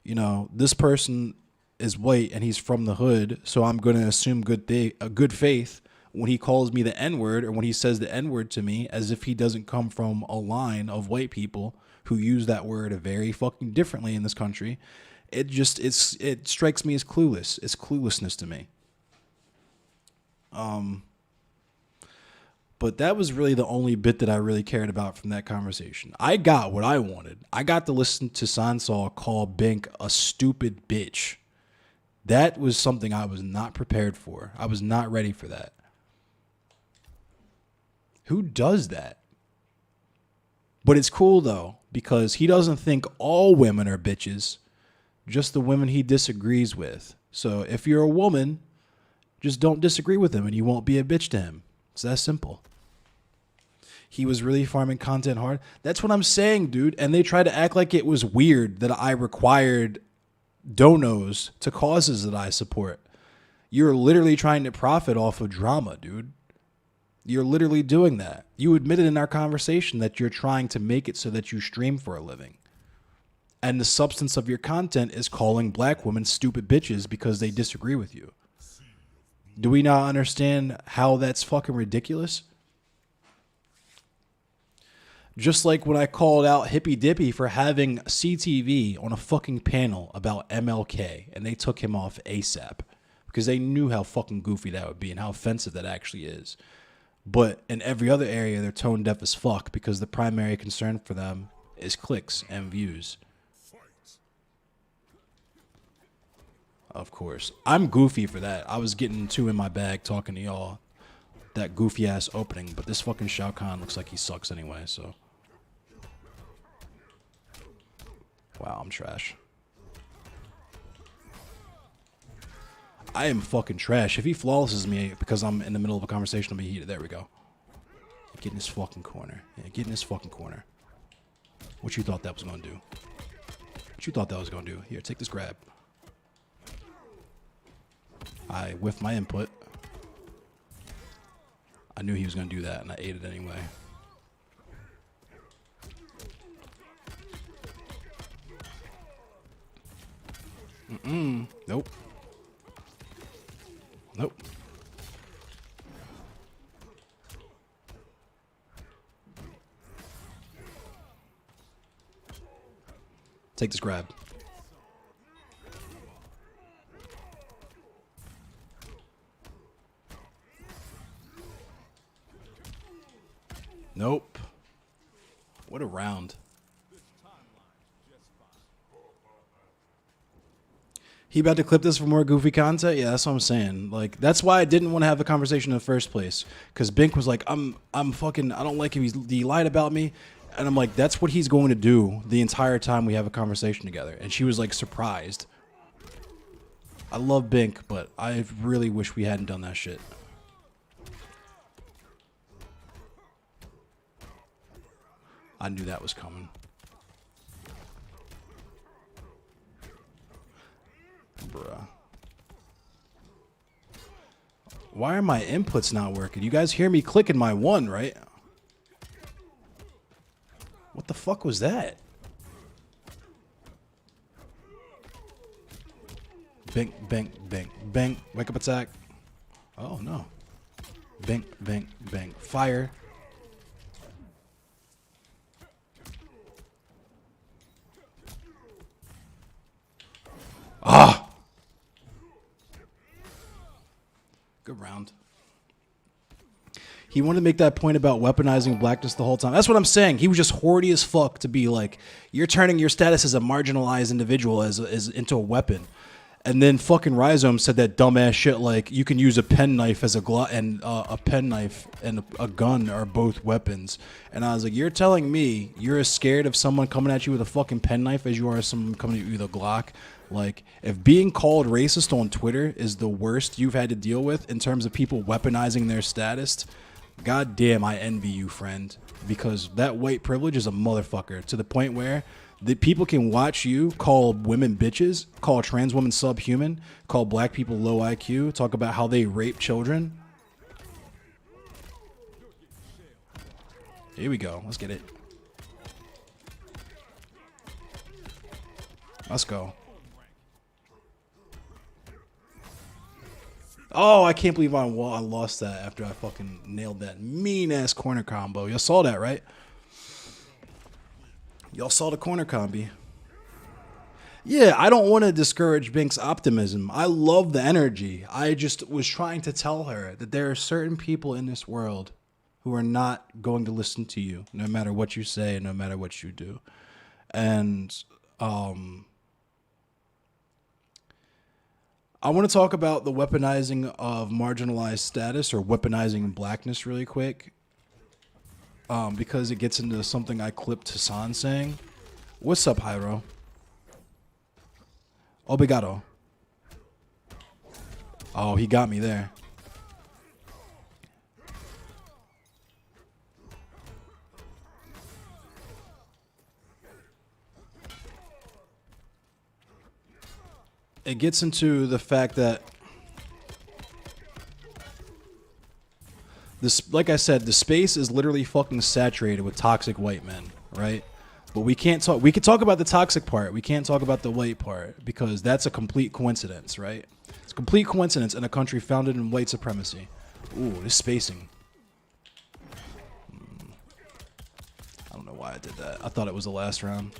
you know, this person is white and he's from the hood, so I'm going to assume good faith when he calls me the N-word or when he says the N-word to me, as if he doesn't come from a line of white people who use that word very fucking differently in this country. It strikes me as clueless. It's cluelessness to me. But that was really the only bit that I really cared about from that conversation. I got what I wanted. I got to listen to Sansol call Bink a stupid bitch. That was something I was not prepared for. I was not ready for that. Who does that? But it's cool though, because he doesn't think all women are bitches, just the women he disagrees with. So if you're a woman, just don't disagree with him and you won't be a bitch to him. It's that simple. He was really farming content hard. That's what I'm saying, dude. And they tried to act like it was weird that I required donos to causes that I support. You're literally trying to profit off of drama, dude. You're literally doing that. You admitted in our conversation that you're trying to make it so that you stream for a living. And the substance of your content is calling black women stupid bitches because they disagree with you. Do we not understand how that's fucking ridiculous? Just like when I called out Hippy Dippy for having CTV on a fucking panel about MLK, and they took him off ASAP because they knew how fucking goofy that would be and how offensive that actually is. But in every other area, they're tone deaf as fuck because the primary concern for them is clicks and views. Of course. I'm goofy for that. I was getting too in my bag talking to y'all. That goofy ass opening, but this fucking Shao Kahn looks like he sucks anyway, so. Wow, I'm trash. I am fucking trash. If he flawlesses me because I'm in the middle of a conversation, I'll be heated. There we go. Get in this fucking corner. Yeah, get in this fucking corner. What you thought that was gonna do? What you thought that was gonna do? Here, take this grab. I whiffed my input. I knew he was going to do that, and I ate it anyway. Nope. Nope. Take this grab. Nope. What a round. He about to clip this for more goofy content? Yeah, that's what I'm saying. Like, that's why I didn't want to have the conversation in the first place. Because Bink was like, I'm fucking, I don't like him. He lied about me. And I'm like, that's what he's going to do the entire time we have a conversation together. And she was like surprised. I love Bink, but I really wish we hadn't done that shit. I knew that was coming. Bruh. Why are my inputs not working? You guys hear me clicking my 1, right? What the fuck was that? Bink, bink, bink, bink. Wake up attack. Oh, no. Bink, bink, bink. Fire. Ah! Good round. He wanted to make that point about weaponizing blackness the whole time. That's what I'm saying. He was just horny as fuck to be like, you're turning your status as a marginalized individual as into a weapon. And then fucking Rhizome said that dumbass shit like you can use a penknife as a a penknife and a gun are both weapons. And I was like, you're telling me you're as scared of someone coming at you with a fucking penknife as you are someone coming at you with a Glock? Like, if being called racist on Twitter is the worst you've had to deal with in terms of people weaponizing their status, god damn, I envy you, friend. Because that white privilege is a motherfucker to the point where the people can watch you call women bitches, call trans women subhuman, call black people low IQ, talk about how they rape children. Here we go. Let's get it. Let's go. Oh, I can't believe I lost that after I fucking nailed that mean-ass corner combo. Y'all saw that, right? Y'all saw the corner combi. Yeah, I don't want to discourage Bink's optimism. I love the energy. I just was trying to tell her that there are certain people in this world who are not going to listen to you, no matter what you say, no matter what you do. And I want to talk about the weaponizing of marginalized status or weaponizing blackness really quick. Because it gets into something I clipped Hassan saying. What's up, Hyro? Obrigado. Oh, he got me there. It gets into the fact that this, like I said, the space is literally fucking saturated with toxic white men, right? But we can't talk. We can talk about the toxic part. We can't talk about the white part because that's a complete coincidence, right? It's a complete coincidence in a country founded in white supremacy. Ooh, this spacing. I don't know why I did that. I thought it was the last round.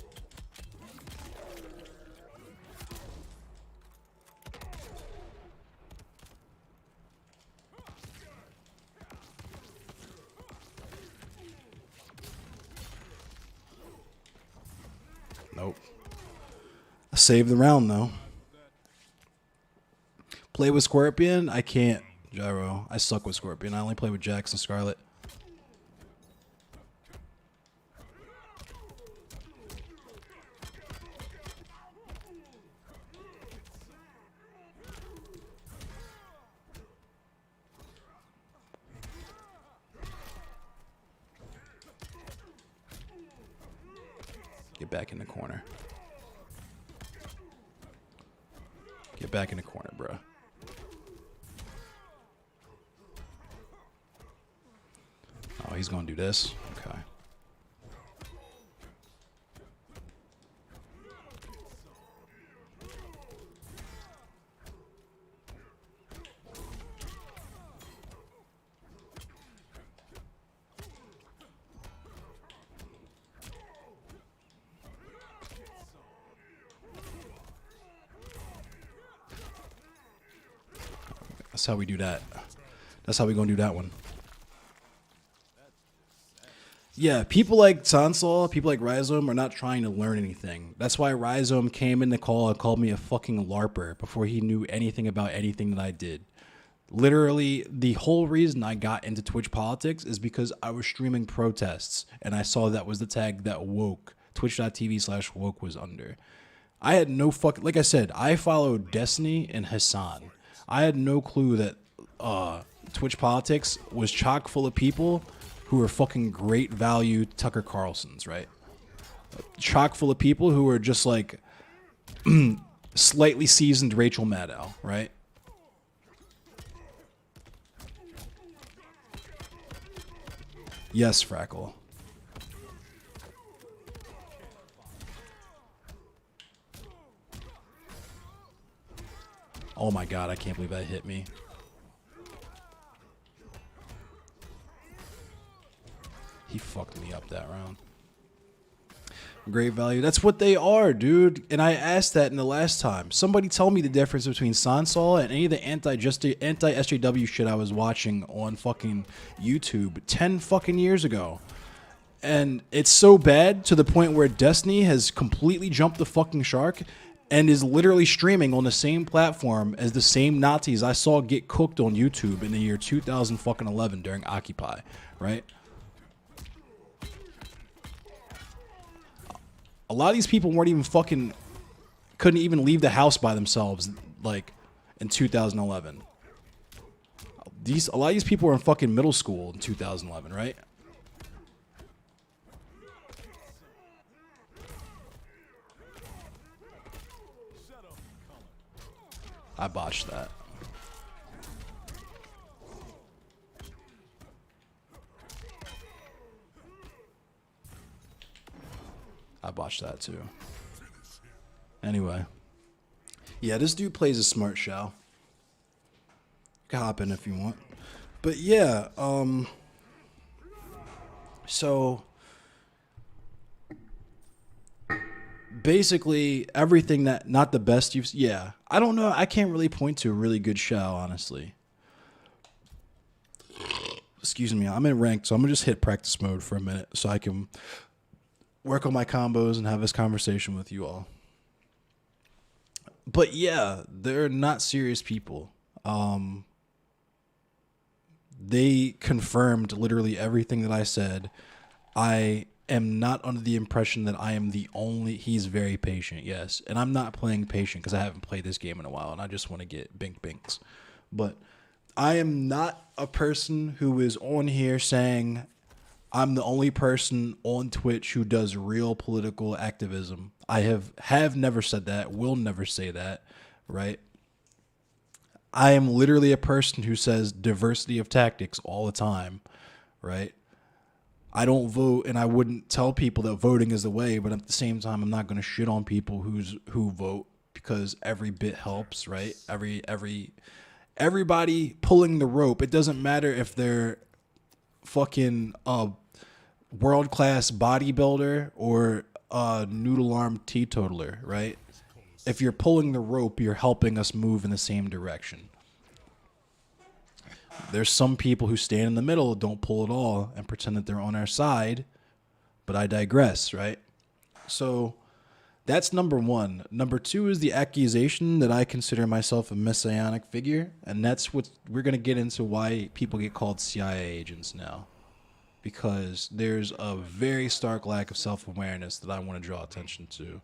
Nope. I saved the round, though. Play with Scorpion? I can't, Gyro. I suck with Scorpion. I only play with Jax and Scarlet. Get back in the corner. Get back in the corner, bro. Oh, he's gonna do this? Okay. That's how we do that. That's how we gonna do that one. Yeah, people like Sansol, people like Rhizome are not trying to learn anything. That's why Rhizome came in the call and called me a fucking LARPer before he knew anything about anything that I did. Literally, the whole reason I got into Twitch politics is because I was streaming protests and I saw that was the tag that woke, twitch.tv/woke was under. I had no fucking, like I said, I followed Destiny and Hassan. I had no clue that Twitch politics was chock full of people who were fucking great value Tucker Carlsons, right? Chock full of people who were just like slightly seasoned Rachel Maddow, right? Yes, Frackle. Oh my god, I can't believe that hit me. He fucked me up that round. Great value. That's what they are, dude. And I asked that in the last time. Somebody tell me the difference between Sansol and any of the anti-SJW shit I was watching on fucking YouTube 10 fucking years ago. And it's so bad to the point where Destiny has completely jumped the fucking shark and is literally streaming on the same platform as the same Nazis I saw get cooked on YouTube in the year 2011 during Occupy, right? A lot of these people weren't even fucking, couldn't even leave the house by themselves, like, in 2011. A lot of these people were in fucking middle school in 2011, right? I botched that. I botched that too. Anyway. Yeah, this dude plays a smart shell. You can hop in if you want. But yeah, so basically everything that, not the best you've, yeah. I don't know, I can't really point to a really good shell, honestly. Excuse me, I'm in ranked, so I'm gonna just hit practice mode for a minute so I can work on my combos and have this conversation with you all. But yeah, they're not serious people. They confirmed literally everything that I said. I am not under the impression that I am the only... He's very patient, yes. And I'm not playing patient because I haven't played this game in a while and I just want to get bink binks. But I am not a person who is on here saying I'm the only person on Twitch who does real political activism. I have never said that, will never say that, right? I am literally a person who says diversity of tactics all the time, right? I don't vote, and I wouldn't tell people that voting is the way, but at the same time, I'm not going to shit on people who vote because every bit helps, right? Everybody pulling the rope. It doesn't matter if they're fucking world-class bodybuilder or a noodle arm teetotaler, right? If you're pulling the rope, you're helping us move in the same direction. There's some people who stand in the middle, don't pull at all, and pretend that they're on our side, but I digress, right? So that's number one. Number two is the accusation that I consider myself a messianic figure, and that's what we're going to get into why people get called CIA agents now. Because there's a very stark lack of self-awareness that I want to draw attention to.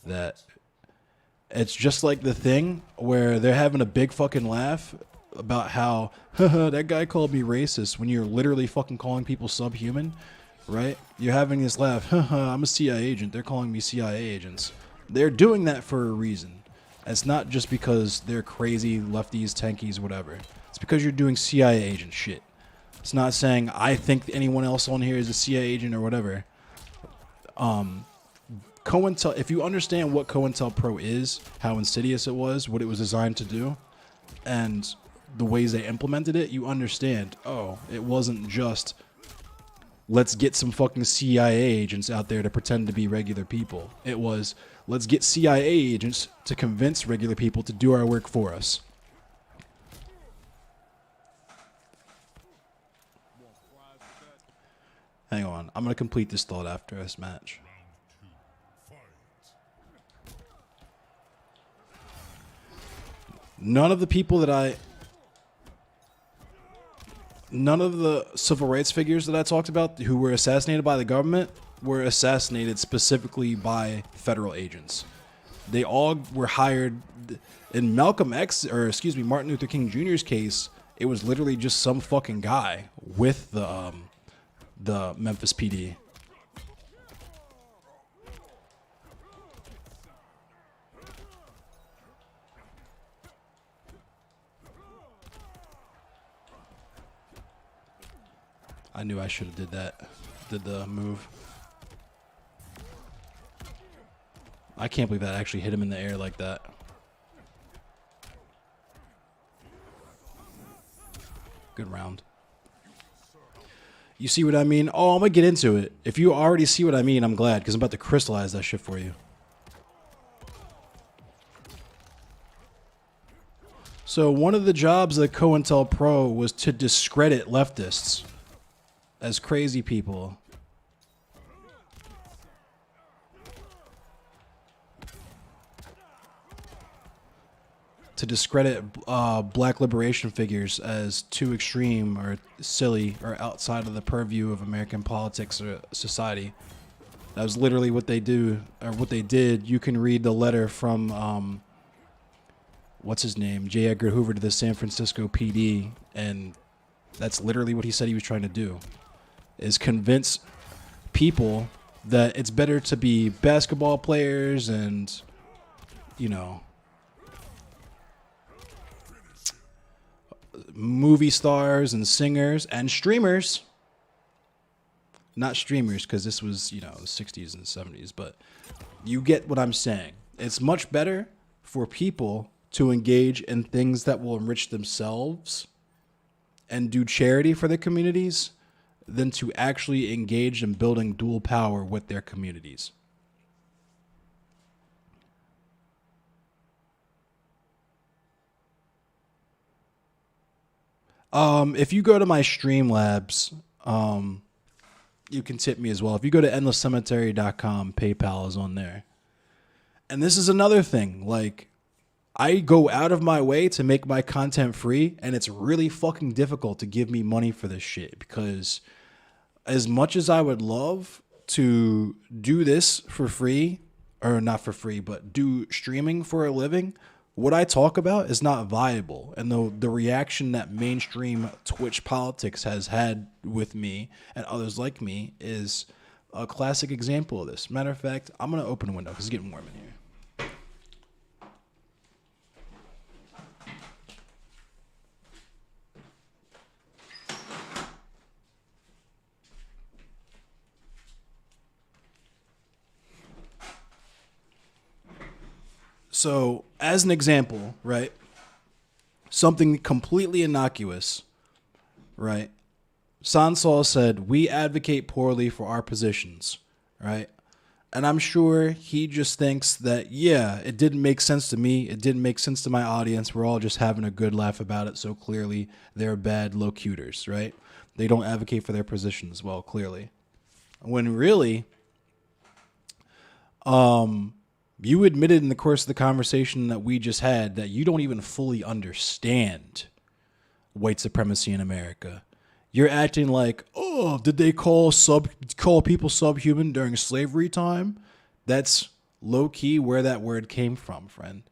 That it's just like the thing where they're having a big fucking laugh about how, that guy called me racist when you're literally fucking calling people subhuman, right? You're having this laugh, I'm a CIA agent, they're calling me CIA agents. They're doing that for a reason. It's not just because they're crazy, lefties, tankies, whatever. It's because you're doing CIA agent shit. It's not saying I think anyone else on here is a CIA agent or whatever. COINTEL, if you understand what COINTELPRO is, how insidious it was, what it was designed to do, and the ways they implemented it, you understand, oh, it wasn't just let's get some fucking CIA agents out there to pretend to be regular people. It was let's get CIA agents to convince regular people to do our work for us. Hang on, I'm going to complete this thought after this match. None of the civil rights figures that I talked about who were assassinated by the government were assassinated specifically by federal agents. They all were hired. In Martin Luther King Jr.'s case, it was literally just some fucking guy with the Memphis PD. I knew I should have did the move. I can't believe that actually hit him in the air like that. Good round. You see what I mean? Oh, I'm going to get into it. If you already see what I mean, I'm glad, because I'm about to crystallize that shit for you. So one of the jobs of COINTELPRO was to discredit leftists as crazy people. To discredit black liberation figures as too extreme or silly or outside of the purview of American politics or society. That was literally what they do, or what they did. You can read the letter from, what's his name, J. Edgar Hoover to the San Francisco PD, and that's literally what he said he was trying to do, is convince people that it's better to be basketball players and, you know, movie stars and singers and streamers. Not streamers, because this was, you know, the 60s and 70s, but you get what I'm saying. It's much better for people to engage in things that will enrich themselves and do charity for their communities than to actually engage in building dual power with their communities. If you go to my Streamlabs, you can tip me as well. If you go to endlesscemetery.com, PayPal is on there. And this is another thing. Like, I go out of my way to make my content free, and it's really fucking difficult to give me money for this shit, because as much as I would love to do this for free, or not for free, but do streaming for a living, what I talk about is not viable. And the reaction that mainstream Twitch politics has had with me and others like me is a classic example of this. Matter of fact, I'm going to open a window because it's getting warm in here. So, as an example, right, something completely innocuous, right, Sansol said, we advocate poorly for our positions, right? And I'm sure he just thinks that, yeah, it didn't make sense to me. It didn't make sense to my audience. We're all just having a good laugh about it. So clearly they're bad locutors, right? They don't advocate for their positions well, clearly. When really, you admitted in the course of the conversation that we just had that you don't even fully understand white supremacy in America. You're acting like, oh, did they call people subhuman during slavery time? That's low key where that word came from, friend.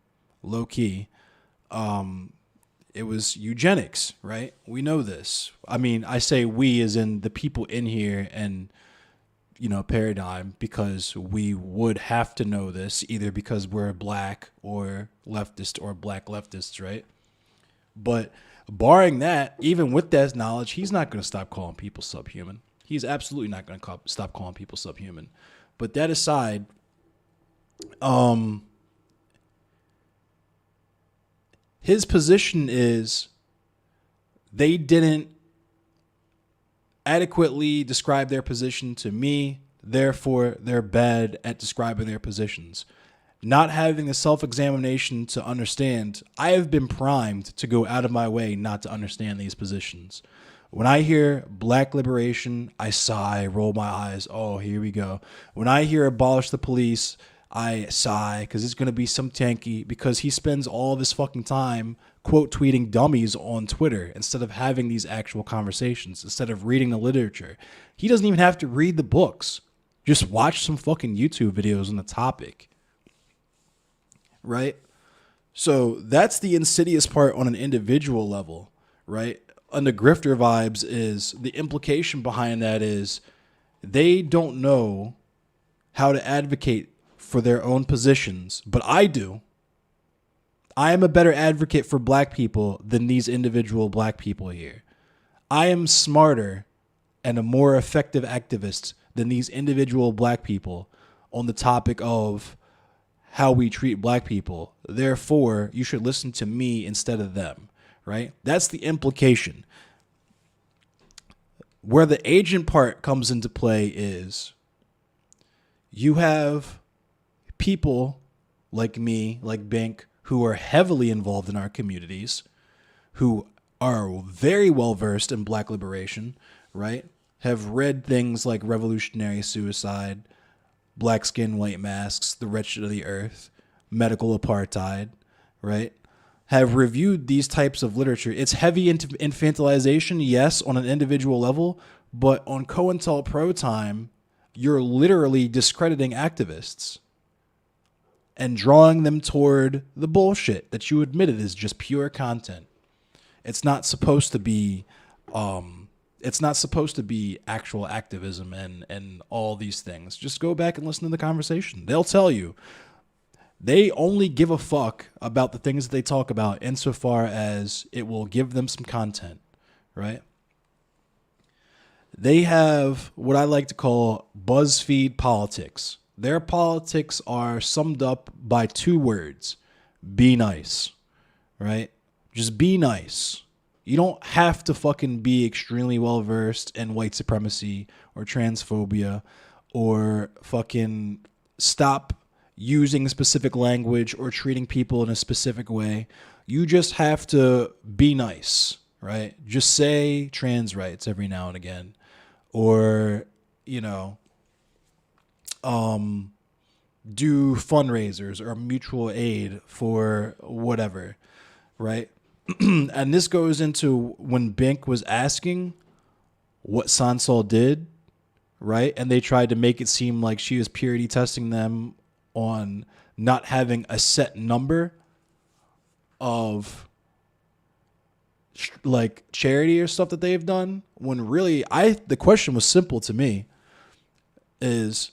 Low key. It was eugenics, right? We know this. I mean, I say we as in the people in here and, you know, paradigm, because we would have to know this either because we're black or leftist or black leftists, right? But barring that, even with that knowledge, he's not going to stop calling people subhuman. He's absolutely not going to stop calling people subhuman. But that aside, his position is they didn't adequately describe their position to me, therefore they're bad at describing their positions. Not having the self-examination to understand, I have been primed to go out of my way not to understand these positions. When I hear black liberation, I sigh, roll my eyes. Oh, here we go. When I hear abolish the police, I sigh because it's going to be some tanky, because he spends all of his fucking time quote tweeting dummies on Twitter instead of having these actual conversations, instead of reading the literature. He doesn't even have to read the books. Just watch some fucking YouTube videos on the topic. right? So that's the insidious part on an individual level, right? On the grifter vibes is the implication behind that is they don't know how to advocate for their own positions, but I do. I am a better advocate for black people than these individual black people here. I am smarter and a more effective activist than these individual black people on the topic of how we treat black people. Therefore, you should listen to me instead of them, right? That's the implication. Where the agent part comes into play is you have people like me, like Bink, who are heavily involved in our communities, who are very well versed in black liberation, right? Have read things like Revolutionary Suicide, Black Skin, White Masks, The Wretched of the Earth, Medical Apartheid, right? Have reviewed these types of literature. It's heavy into infantilization, yes, on an individual level, but on COINTELPRO time, you're literally discrediting activists and drawing them toward the bullshit that you admitted is just pure content. It's not supposed to be actual activism and all these things. Just go back and listen to the conversation. They'll tell you. They only give a fuck about the things that they talk about insofar as it will give them some content, right? They have what I like to call BuzzFeed politics. Their politics are summed up by two words: be nice, right? Just be nice. You don't have to fucking be extremely well versed in white supremacy or transphobia or fucking stop using specific language or treating people in a specific way. You just have to be nice, right? Just say trans rights every now and again, or, you know, do fundraisers or mutual aid for whatever, right? And this goes into when Bink was asking what Sansol did, right? And they tried to make it seem like she was purity testing them on not having a set number of like charity or stuff that they've done, when really the question was simple to me is,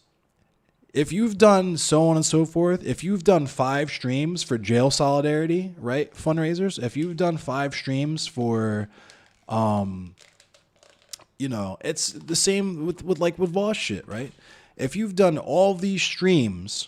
if you've done so on and so forth, if you've done 5 streams for jail solidarity, right, fundraisers, if you've done 5 streams for you know, it's the same with Voss shit, right? If you've done all these streams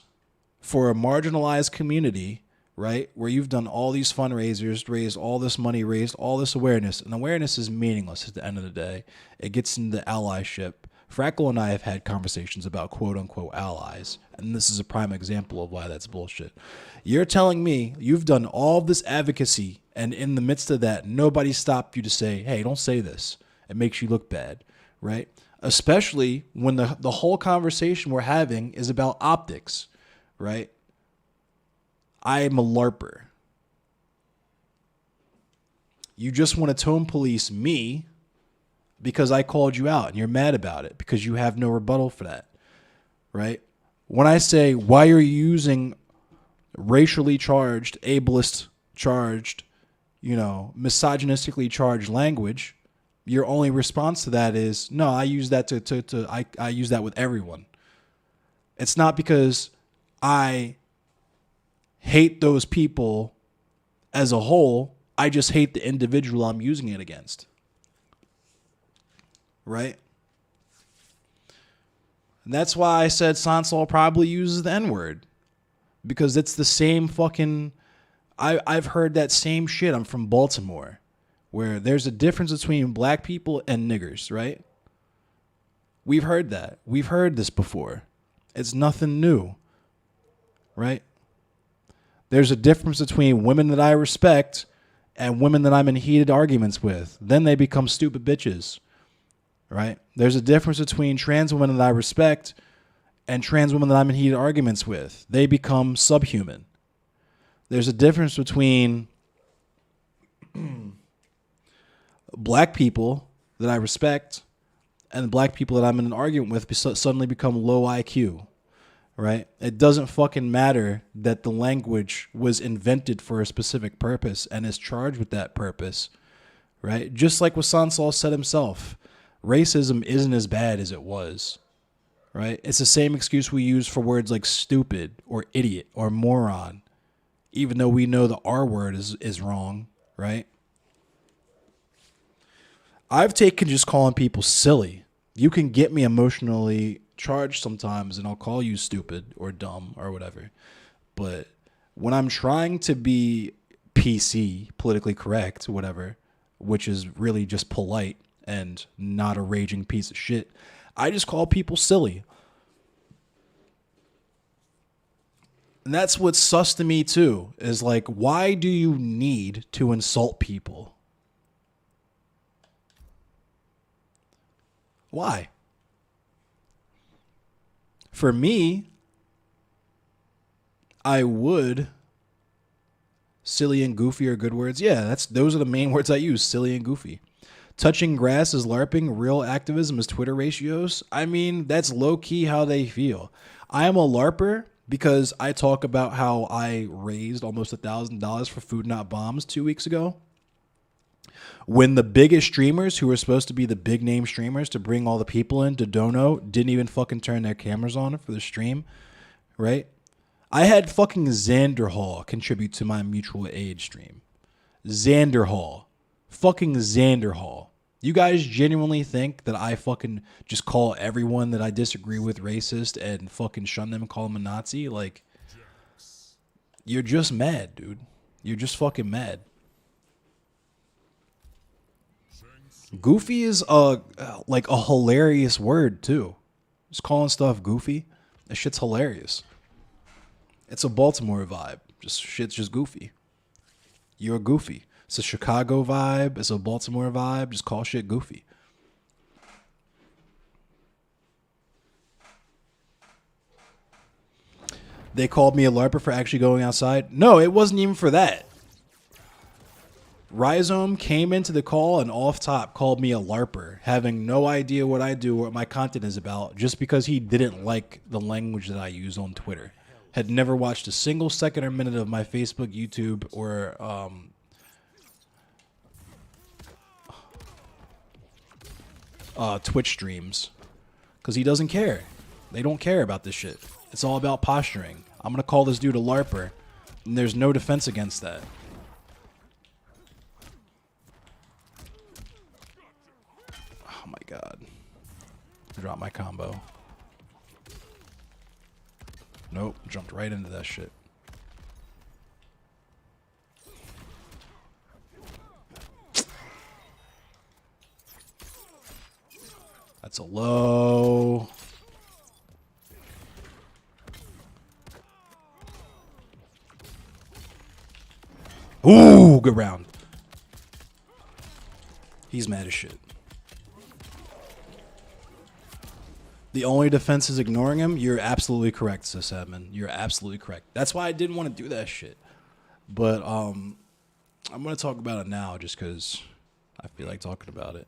for a marginalized community, right, where you've done all these fundraisers, raised all this money, raised all this awareness, and awareness is meaningless at the end of the day. It gets into allyship. Frackle and I have had conversations about quote-unquote allies, and this is a prime example of why that's bullshit. You're telling me you've done all this advocacy, and in the midst of that, nobody stopped you to say, hey, don't say this. It makes you look bad, right? Especially when the whole conversation we're having is about optics, right? I am a LARPer. You just want to tone police me because I called you out and you're mad about it because you have no rebuttal for that, right? When I say, why are you using racially charged, ableist charged, you know, misogynistically charged language, your only response to that is, no, I use that I use that with everyone. It's not because I hate those people as a whole. I just hate the individual I'm using it against. Right? And that's why I said Sansol probably uses the N-word. Because it's the same fucking... I've heard that same shit. I'm from Baltimore. Where there's a difference between black people and niggers, right? We've heard that. We've heard this before. It's nothing new. Right? There's a difference between women that I respect and women that I'm in heated arguments with. Then they become stupid bitches. Right? There's a difference between trans women that I respect and trans women that I'm in heated arguments with. They become subhuman. There's a difference between black people that I respect and black people that I'm in an argument with suddenly become low IQ. right? It doesn't fucking matter that the language was invented for a specific purpose and is charged with that purpose, right? Just like what Sansal said himself, racism isn't as bad as it was, right? It's the same excuse we use for words like stupid or idiot or moron, even though we know the R word is wrong, right? I've taken just calling people silly. You can get me emotionally charged sometimes and I'll call you stupid or dumb or whatever. But when I'm trying to be PC, politically correct, whatever, which is really just polite and not a raging piece of shit, I just call people silly. And that's what's sus to me too, is like, why do you need to insult people? Why? For me, I would. Silly and goofy are good words. Yeah, those are the main words I use, silly and goofy. Touching grass is LARPing. Real activism is Twitter ratios. I mean, that's low-key how they feel. I am a LARPer because I talk about how I raised almost $1,000 for Food Not Bombs 2 weeks ago. When the biggest streamers, who were supposed to be the big name streamers to bring all the people in to dono, didn't even fucking turn their cameras on for the stream, right? I had fucking Xander Hall contribute to my mutual aid stream. Xander Hall. Fucking Xander Hall. You guys genuinely think that I fucking just call everyone that I disagree with racist and fucking shun them and call them a Nazi? Like, you're just mad, dude. You're just fucking mad. Goofy is like a hilarious word too. Just calling stuff goofy, that shit's hilarious. It's a Baltimore vibe. Just shit's just goofy. You're goofy. It's a Chicago vibe. It's a Baltimore vibe. Just call shit goofy. They called me a LARPer for actually going outside. No, it wasn't even for that. Rhizome came into the call and off top called me a LARPer, having no idea what I do or what my content is about, just because he didn't like the language that I use on Twitter. Had never watched a single second or minute of my Facebook, YouTube, or Twitch streams, because he doesn't care. They don't care about this shit. It's all about posturing. I'm gonna call this dude a LARPer, and there's no defense against that. Oh my god. Drop my combo. Nope, jumped right into that shit. That's a low. Ooh, good round. He's mad as shit. The only defense is ignoring him. You're absolutely correct, Sis Admin. You're absolutely correct. That's why I didn't want to do that shit. But I'm going to talk about it now just because I feel like talking about it.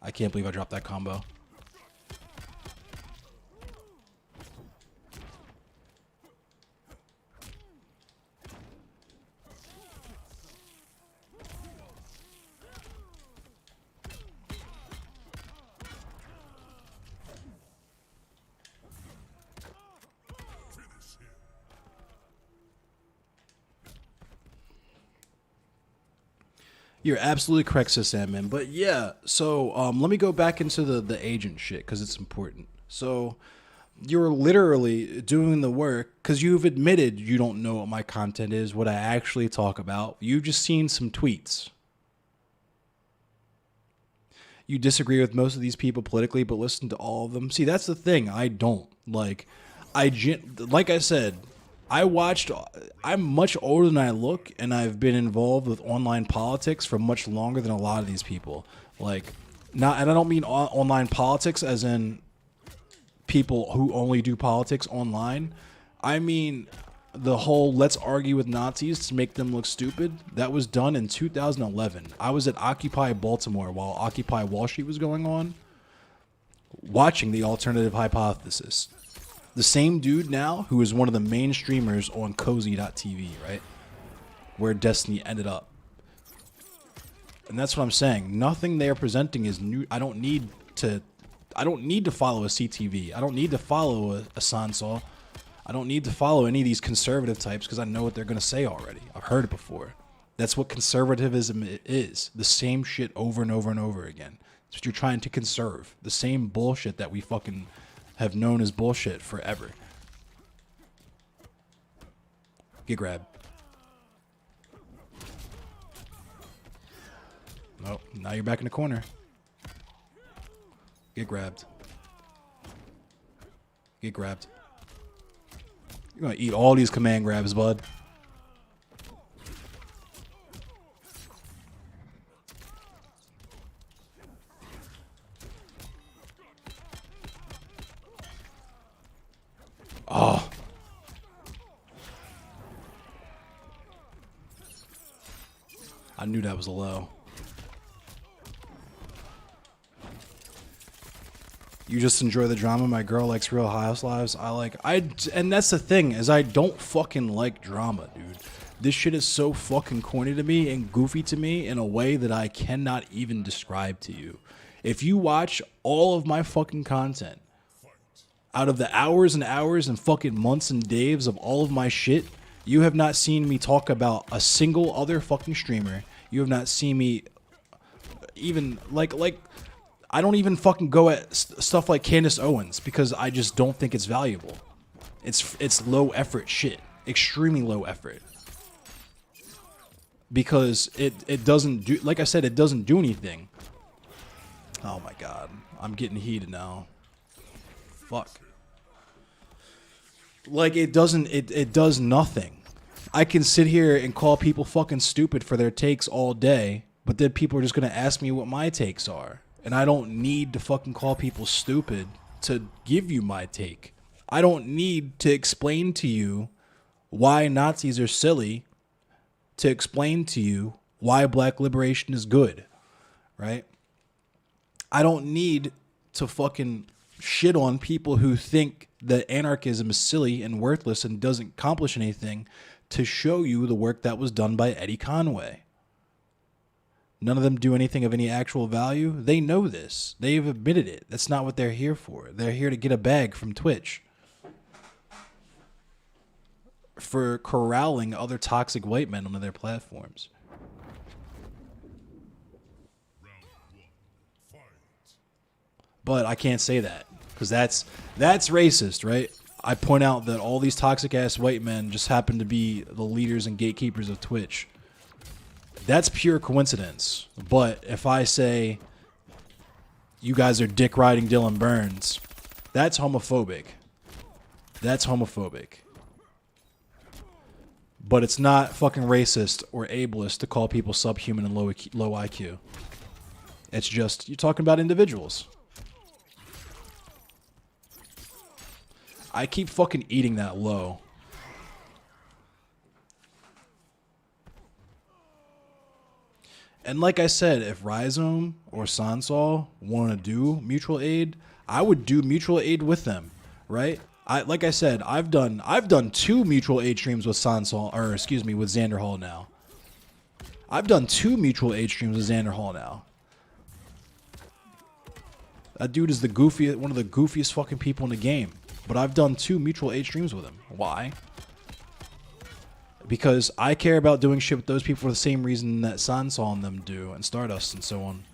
I can't believe I dropped that combo. You're absolutely correct, Sis Admin. But yeah, so let me go back into the agent shit because it's important. So you're literally doing the work because you've admitted you don't know what my content is, what I actually talk about. You've just seen some tweets. You disagree with most of these people politically, but listen to all of them. See, that's the thing. I don't. Like I said, I'm much older than I look, and I've been involved with online politics for much longer than a lot of these people. And I don't mean online politics as in people who only do politics online. I mean the whole let's argue with Nazis to make them look stupid, that was done in 2011. I was at Occupy Baltimore while Occupy Wall Street was going on, watching the alternative hypothesis. The same dude now who is one of the main streamers on cozy.tv, right? Where Destiny ended up. And that's what I'm saying. Nothing they're presenting is new. I don't need to follow a CTV. I don't need to follow a Sansa. I don't need to follow any of these conservative types because I know what they're going to say already. I've heard it before. That's what conservatism is. The same shit over and over and over again. It's what you're trying to conserve. The same bullshit that we fucking have known as bullshit forever. Get grabbed. Nope. Now you're back in the corner. Get grabbed. Get grabbed. You're gonna eat all these command grabs, bud. Oh. I knew that was a low. You just enjoy the drama. My girl likes Real Housewives. And that's the thing, is I don't fucking like drama, dude. This shit is so fucking corny to me and goofy to me in a way that I cannot even describe to you. If you watch all of my fucking content, out of the hours and hours and fucking months and days of all of my shit, you have not seen me talk about a single other fucking streamer. You have not seen me even, like, I don't even fucking go at stuff like Candace Owens because I just don't think it's valuable. It's low effort shit. Extremely low effort. Because it doesn't do, like I said, it doesn't do anything. Oh my god. I'm getting heated now. Fuck. Like it does nothing. I can sit here and call people fucking stupid for their takes all day, but then people are just gonna ask me what my takes are. And I don't need to fucking call people stupid to give you my take. I don't need to explain to you why Nazis are silly to explain to you why black liberation is good, right? I don't need to fucking shit on people who think that anarchism is silly and worthless and doesn't accomplish anything to show you the work that was done by Eddie Conway. None of them do anything of any actual value. They know this. They've admitted it. That's not what they're here for. They're here to get a bag from Twitch. For corralling other toxic white men onto their platforms. But I can't say that. Because that's racist, right? I point out that all these toxic ass white men just happen to be the leaders and gatekeepers of Twitch. That's pure coincidence. But if I say you guys are dick riding Dylan Burns, that's homophobic. That's homophobic. But it's not fucking racist or ableist to call people subhuman and low IQ. It's just, you're talking about individuals. I keep fucking eating that low. And like I said, if Rhizome or Sansol want to do mutual aid, I would do mutual aid with them, right? Like I said, I've done 2 mutual aid streams with Sansol, or excuse me, with Xander Hall now. I've done 2 mutual aid streams with Xander Hall now. That dude is one of the goofiest fucking people in the game. But I've done 2 mutual aid streams with him. Why? Because I care about doing shit with those people for the same reason that Sansol and them do, and Stardust and so on.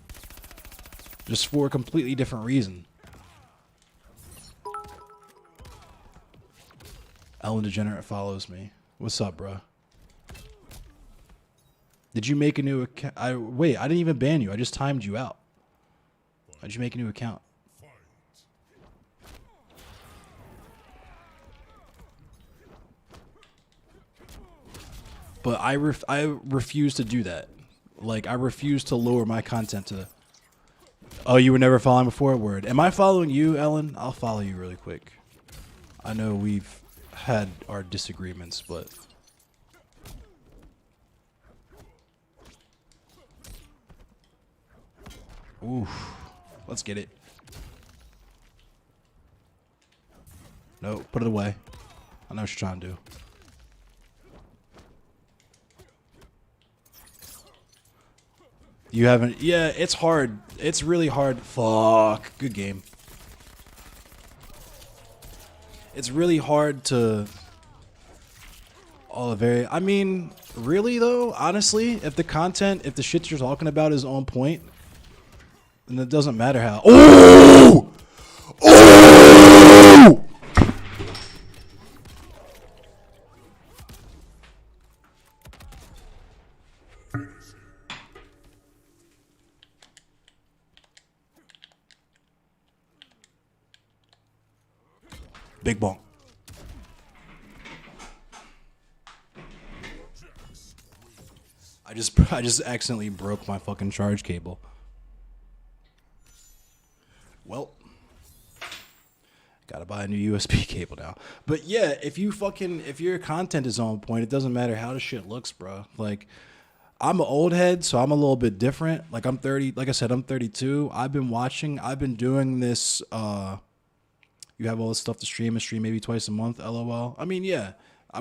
Just for a completely different reason. Ellen Degenerate follows me. What's up, bro? Did you make a new account? Wait, I didn't even ban you. I just timed you out. How'd you make a new account? But I refuse to do that. Like, I refuse to lower my content to... Oh, you were never following before? Word. Am I following you, Ellen? I'll follow you really quick. I know we've had our disagreements, but oof, let's get it. No, put it away. I know what you're trying to do. You haven't. Yeah, it's hard. It's really hard. Fuck. Good game. It's really hard to. I mean, really though, honestly, if the shit you're talking about is on point, then it doesn't matter how. Oh! Oh! Big bonk. I just accidentally broke my fucking charge cable. Well, gotta buy a new USB cable now. But yeah, if your content is on point, it doesn't matter how the shit looks, bro. Like, I'm an old head, so I'm a little bit different. Like, I'm 30. Like I said, I'm 32. I've been doing this. You have all this stuff to stream. I stream maybe twice a month. LOL. I mean, yeah.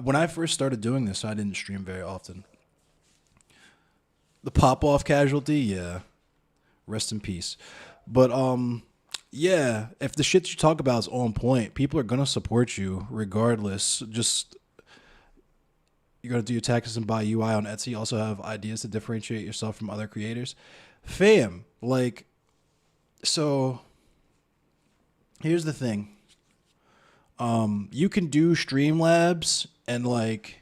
When I first started doing this, I didn't stream very often. The pop-off casualty, yeah. Rest in peace. But, yeah, if the shit you talk about is on point, people are going to support you regardless. Just, you're going to do your taxes and buy UI on Etsy. Also have ideas to differentiate yourself from other creators. Fam, like, so, here's the thing. You can do Streamlabs and, like,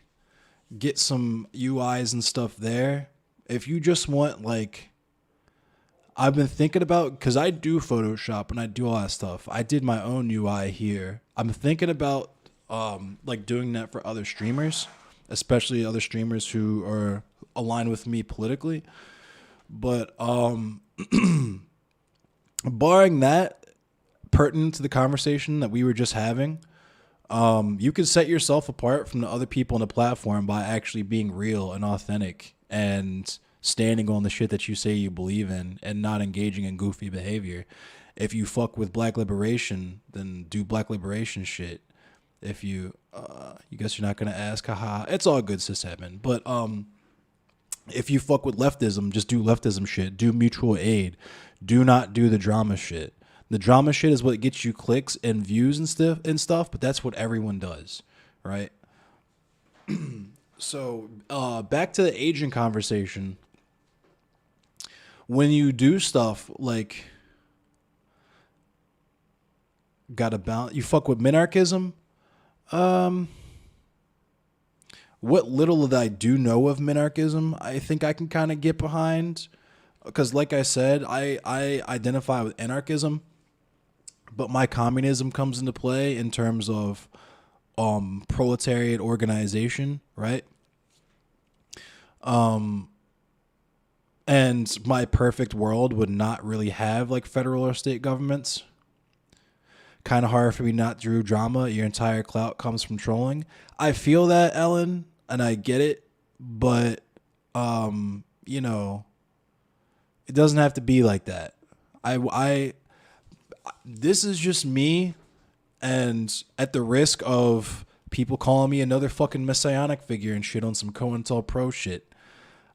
get some UIs and stuff there. If you just want, like, I've been thinking about, because I do Photoshop and I do all that stuff. I did my own UI here. I'm thinking about, like, doing that for other streamers, especially other streamers who are aligned with me politically. But, barring that, pertinent to the conversation that we were just having, you can set yourself apart from the other people on the platform by actually being real and authentic and standing on the shit that you say you believe in and not engaging in goofy behavior. If you fuck with black liberation, then do black liberation shit. If you guess you're not gonna ask, haha, it's all good, sis admin. But if you fuck with leftism, just do leftism shit. Do mutual aid. Do not do the drama shit. The drama shit is what gets you clicks and views and stuff, but that's what everyone does, right? So, back to the agent conversation. When you do stuff like you fuck with minarchism. What little that I do know of minarchism, I think I can kind of get behind, because, like I said, I identify with anarchism, but my communism comes into play in terms of proletariat organization, right? And my perfect world would not really have, like, federal or state governments. Kind of hard for me not to do drama. Your entire clout comes from trolling. I feel that, Ellen, and I get it, but you know, it doesn't have to be like that. This is just me, and at the risk of people calling me another fucking messianic figure and shit on some COINTELPRO shit,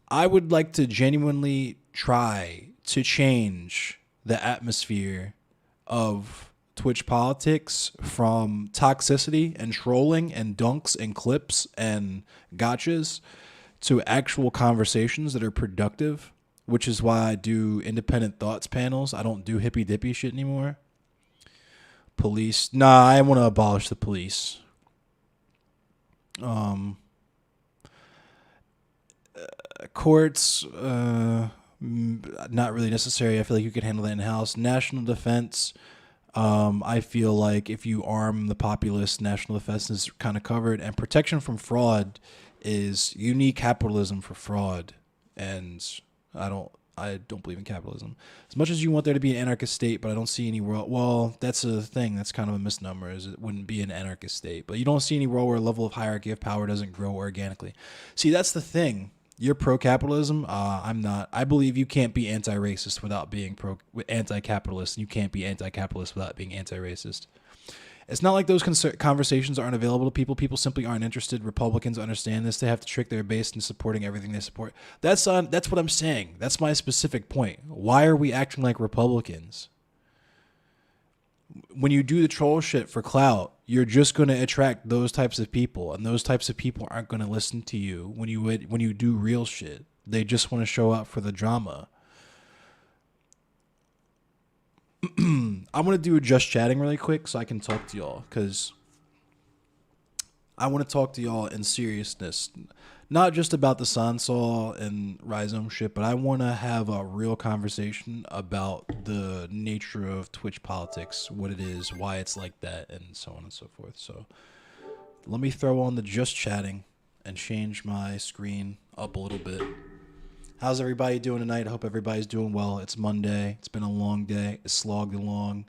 I would like to genuinely try to change the atmosphere of Twitch politics from toxicity and trolling and dunks and clips and gotchas to actual conversations that are productive, which is why I do independent thoughts panels. I don't do hippy dippy shit anymore. Police. Nah, I want to abolish the police. Courts, not really necessary. I feel like you can handle that in-house. National defense, I feel like if you arm the populace, national defense is kind of covered. And protection from fraud is, you need capitalism for fraud. And I I don't believe in capitalism. As much as you want there to be an anarchist state, but I don't see any world. Well, that's a thing. That's kind of a misnomer. Is it wouldn't be an anarchist state, but you don't see any world where a level of hierarchy of power doesn't grow organically. See, that's the thing. You're pro-capitalism. I'm not. I believe you can't be anti-racist without being anti-capitalist, and you can't be anti-capitalist without being anti-racist. It's not like those conversations aren't available to people. People simply aren't interested. Republicans understand this. They have to trick their base into supporting everything they support. That's what I'm saying. That's my specific point. Why are we acting like Republicans? When you do the troll shit for clout, you're just going to attract those types of people, and those types of people aren't going to listen to you when you do real shit. They just want to show up for the drama. I'm going to do a just chatting really quick so I can talk to y'all, because I want to talk to y'all in seriousness. Not just about the Sansol and Rhizome shit, but I want to have a real conversation about the nature of Twitch politics, what it is, why it's like that, and so on and so forth. So let me throw on the just chatting and change my screen up a little bit. How's everybody doing tonight? I hope everybody's doing well. It's Monday. It's been a long day. It slogged along.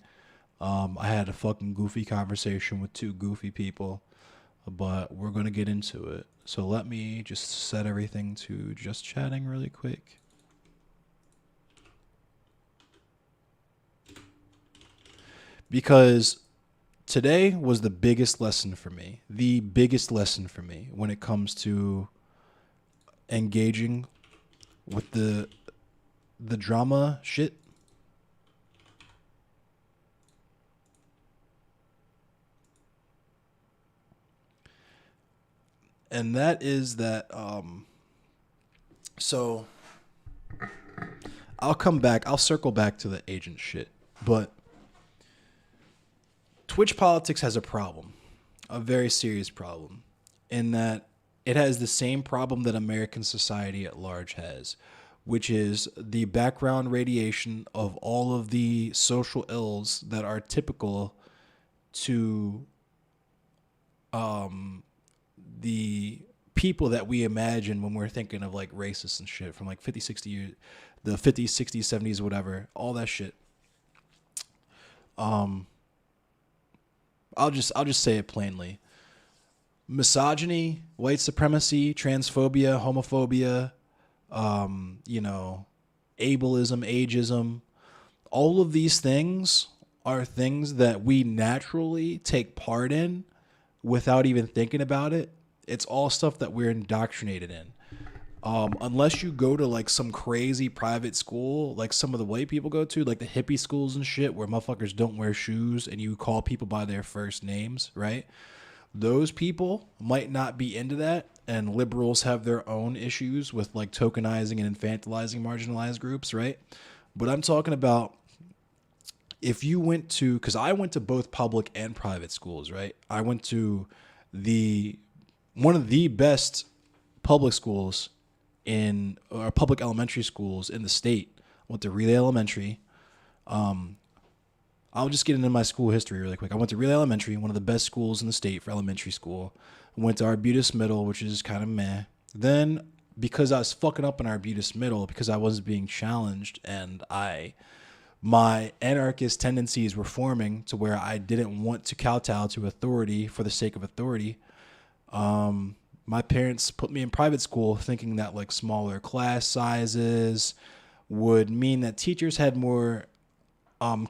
I had a fucking goofy conversation with two goofy people, but we're going to get into it. So let me just set everything to just chatting really quick. Because today was the biggest lesson for me. The biggest lesson for me when it comes to engaging with the drama shit. And that is that so I'll circle back to the agent shit, but Twitch politics has a problem, a very serious problem, in that it has the same problem that American society at large has, which is the background radiation of all of the social ills that are typical to the people that we imagine when we're thinking of like racists and shit from like 50, 60 years, the 50s, 60s, 70s, whatever, all that shit. I'll just say it plainly. Misogyny, white supremacy, transphobia, homophobia, ableism, ageism, all of these things are things that we naturally take part in without even thinking about it. It's all stuff that we're indoctrinated in. Unless you go to like some crazy private school, like some of the white people go to, like the hippie schools and shit where motherfuckers don't wear shoes and you call people by their first names, right? Those people might not be into that, and liberals have their own issues with like tokenizing and infantilizing marginalized groups, right? But I'm talking about if you went to, because I went to both public and private schools, right? I went to one of the best public schools or public elementary schools in the state. I went to Relay Elementary. I'll just get into my school history really quick. I went to Relay Elementary, one of the best schools in the state for elementary school. I went to Arbutus Middle, which is kind of meh. Then, because I was fucking up in Arbutus Middle, because I wasn't being challenged, and my anarchist tendencies were forming to where I didn't want to kowtow to authority for the sake of authority. My parents put me in private school thinking that like smaller class sizes would mean that teachers had more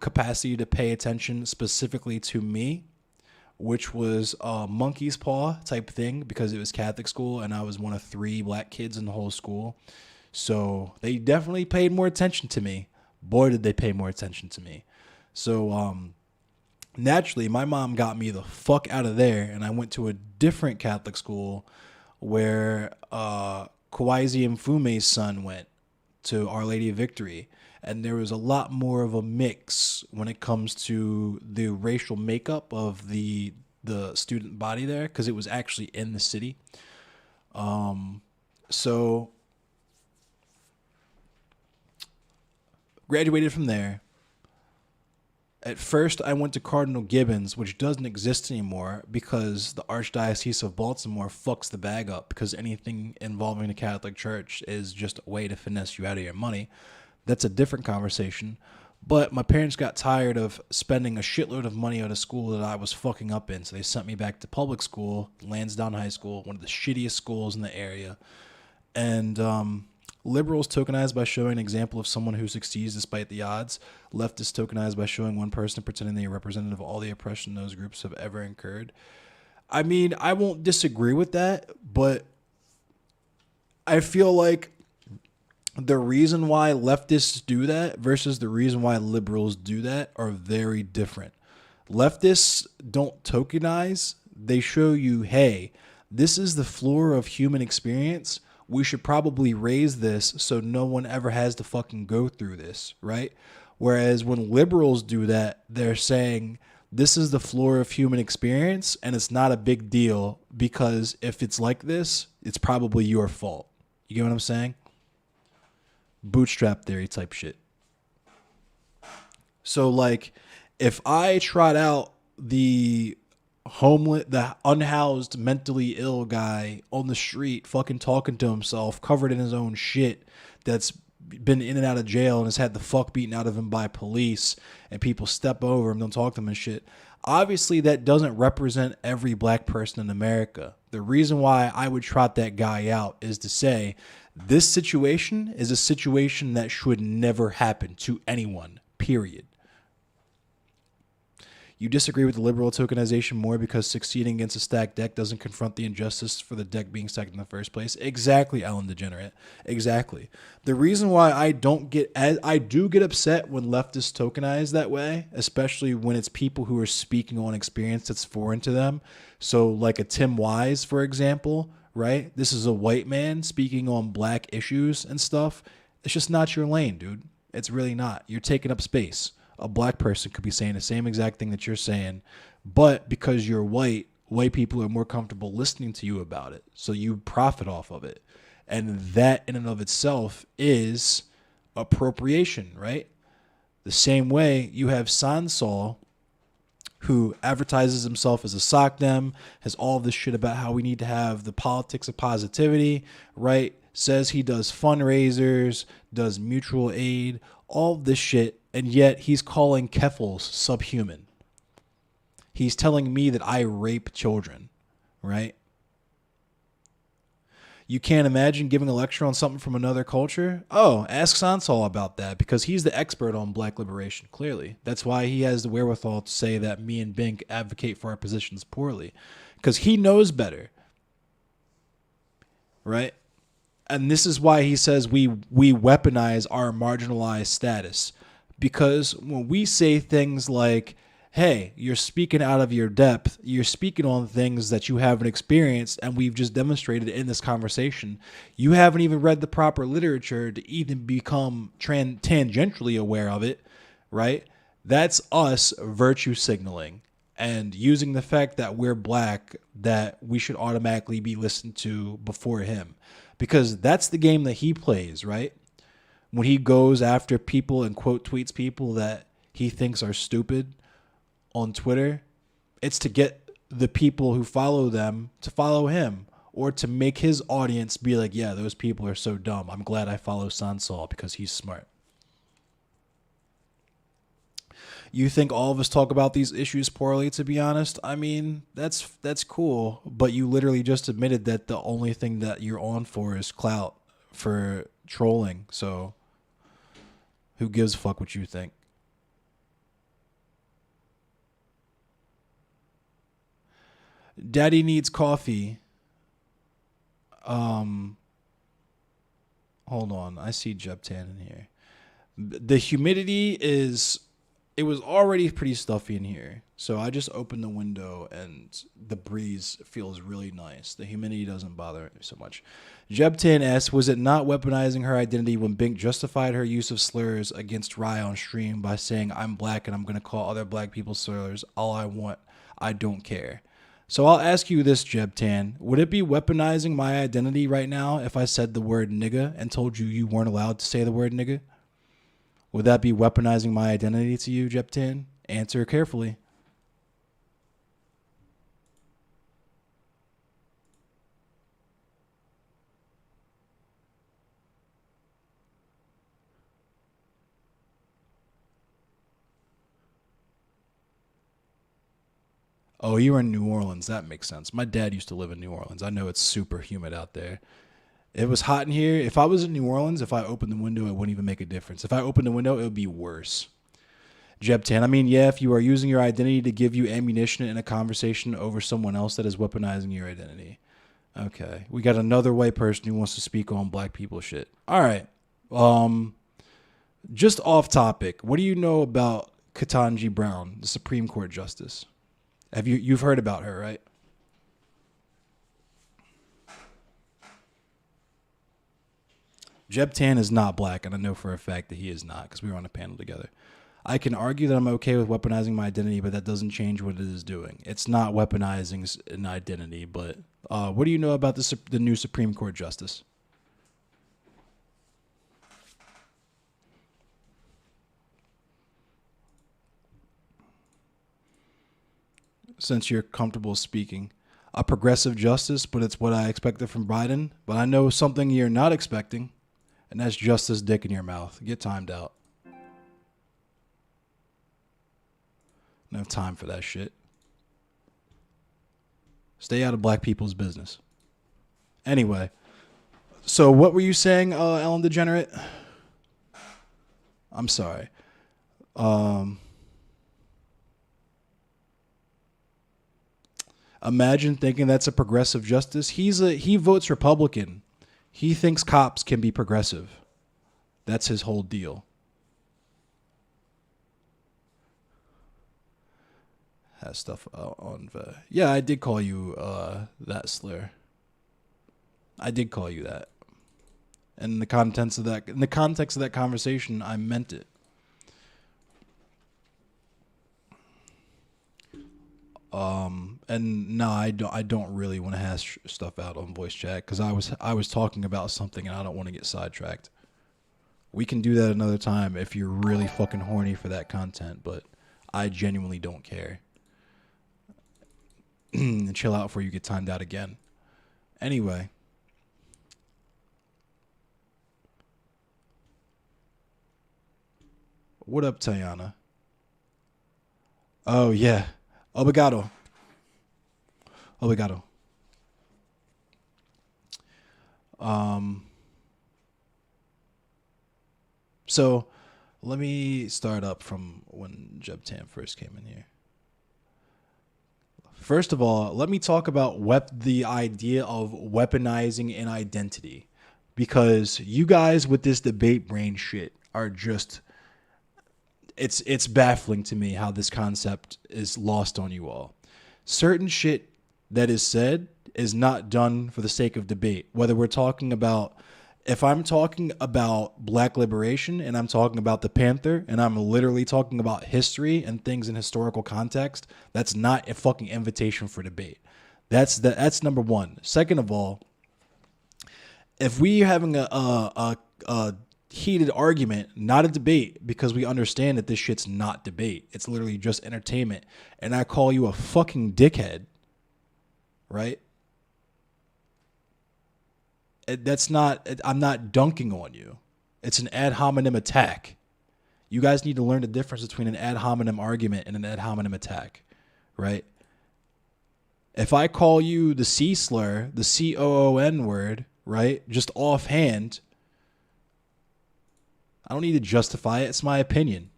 capacity to pay attention specifically to me, which was a monkey's paw type thing because it was Catholic school and I was one of 3 black kids in the whole school. So they definitely paid more attention to me. Boy, did they pay more attention to me. So naturally, my mom got me the fuck out of there, and I went to a different Catholic school where Kawaizi Mfume's son went to Our Lady of Victory. And there was a lot more of a mix when it comes to the racial makeup of the student body there, because it was actually in the city. So graduated from there. At first, I went to Cardinal Gibbons, which doesn't exist anymore because the Archdiocese of Baltimore fucks the bag up, because anything involving the Catholic Church is just a way to finesse you out of your money. That's a different conversation. But my parents got tired of spending a shitload of money on a school that I was fucking up in. So they sent me back to public school, Lansdowne High School, one of the shittiest schools in the area. And liberals tokenized by showing an example of someone who succeeds despite the odds. Leftists tokenized by showing one person pretending they are representative of all the oppression those groups have ever incurred. I mean, I won't disagree with that, but I feel like the reason why leftists do that versus the reason why liberals do that are very different. Leftists don't tokenize. They show you, hey, this is the floor of human experience. We should probably raise this so no one ever has to fucking go through this, right? Whereas when liberals do that, they're saying this is the floor of human experience and it's not a big deal because if it's like this, it's probably your fault. You get what I'm saying? Bootstrap theory type shit. So like if I trot out the unhoused, mentally ill guy on the street fucking talking to himself, covered in his own shit, that's been in and out of jail and has had the fuck beaten out of him by police, and people step over him, don't talk to him and shit. Obviously, that doesn't represent every black person in America. The reason why I would trot that guy out is to say this situation is a situation that should never happen to anyone, period. You disagree with the liberal tokenization more because succeeding against a stacked deck doesn't confront the injustice for the deck being stacked in the first place. Exactly, Ellen Degenerate. Exactly. The reason why I do get upset when leftists tokenize that way, especially when it's people who are speaking on experience that's foreign to them. So like a Tim Wise, for example, right? This is a white man speaking on black issues and stuff. It's just not your lane, dude. It's really not. You're taking up space. A black person could be saying the same exact thing that you're saying, but because you're white people are more comfortable listening to you about it. So you profit off of it. And that in and of itself is appropriation, right? The same way you have Sansol, who advertises himself as a SOCDEM, has all this shit about how we need to have the politics of positivity, right? Says he does fundraisers, does mutual aid, all this shit. And yet he's calling Keffels subhuman. He's telling me that I rape children, right? You can't imagine giving a lecture on something from another culture? Oh, ask Sansol about that because he's the expert on black liberation, clearly. That's why he has the wherewithal to say that me and Bink advocate for our positions poorly because he knows better, right? And this is why he says we weaponize our marginalized status. Because when we say things like, hey, you're speaking out of your depth, you're speaking on things that you haven't experienced, and we've just demonstrated in this conversation, you haven't even read the proper literature to even become tangentially aware of it, right? That's us virtue signaling and using the fact that we're black that we should automatically be listened to before him. Because that's the game that he plays, right? When he goes after people and quote tweets people that he thinks are stupid on Twitter, it's to get the people who follow them to follow him or to make his audience be like, yeah, those people are so dumb. I'm glad I follow Sansol because he's smart. You think all of us talk about these issues poorly, to be honest? I mean, that's cool, but you literally just admitted that the only thing that you're on for is clout for trolling, so who gives a fuck what you think? Daddy needs coffee. Hold on. I see Jeptan in here. The humidity it was already pretty stuffy in here. So I just opened the window and the breeze feels really nice. The humidity doesn't bother me so much. Jebtan asks, was it not weaponizing her identity when Bink justified her use of slurs against Rye on stream by saying, I'm black and I'm going to call other black people slurs all I want. I don't care. So I'll ask you this, Jebtan. Would it be weaponizing my identity right now if I said the word nigga and told you you weren't allowed to say the word nigga? Would that be weaponizing my identity to you, Jeptan? Answer carefully. Oh, you were in New Orleans. That makes sense. My dad used to live in New Orleans. I know it's super humid out there. It was hot in here. If I was in New Orleans, if I opened the window, it wouldn't even make a difference. If I opened the window, it would be worse. Jeb10, I mean, yeah, if you are using your identity to give you ammunition in a conversation over someone else, that is weaponizing your identity. Okay. We got another white person who wants to speak on black people shit. All right. Just off topic, what do you know about Ketanji Brown, the Supreme Court Justice? You've heard about her, right? Jeb Tan is not black, and I know for a fact that he is not, because we were on a panel together. I can argue that I'm okay with weaponizing my identity, but that doesn't change what it is doing. It's not weaponizing an identity, but what do you know about the new Supreme Court Justice? Since you're comfortable speaking. A progressive justice, but it's what I expected from Biden. But I know something you're not expecting, and that's justice dick in your mouth. Get timed out. No time for that shit. Stay out of black people's business. Anyway, so what were you saying, Ellen Degenerate? I'm sorry. Imagine thinking that's a progressive justice. He votes Republican. He thinks cops can be progressive. That's his whole deal. Has stuff on the... Yeah, I did call you that slur. I did call you that. And in the context of that conversation, I meant it. And no, I don't really want to hash stuff out on voice chat because I was talking about something and I don't want to get sidetracked. We can do that another time if you're really fucking horny for that content, but I genuinely don't care. And chill out before you get timed out again. Anyway. What up, Tayana? Oh, yeah. Obrigado. Obrigado. So let me start up from when Jeb Tam first came in here. First of all, let me talk about the idea of weaponizing an identity, because you guys with this debate brain shit are just, it's baffling to me how this concept is lost on you all. Certain shit that is said is not done for the sake of debate. Whether we're talking about, if I'm talking about black liberation and I'm talking about the Panther and I'm literally talking about history and things in historical context, that's not a fucking invitation for debate. That's number one. Second of all, if we are having a heated argument, not a debate, because we understand that this shit's not debate, it's literally just entertainment, and I call you a fucking dickhead, right? That's not, I'm not dunking on you. It's an ad hominem attack. You guys need to learn the difference between an ad hominem argument and an ad hominem attack, right? If I call you the C slur, the COON word, right, just offhand, I don't need to justify it. It's my opinion.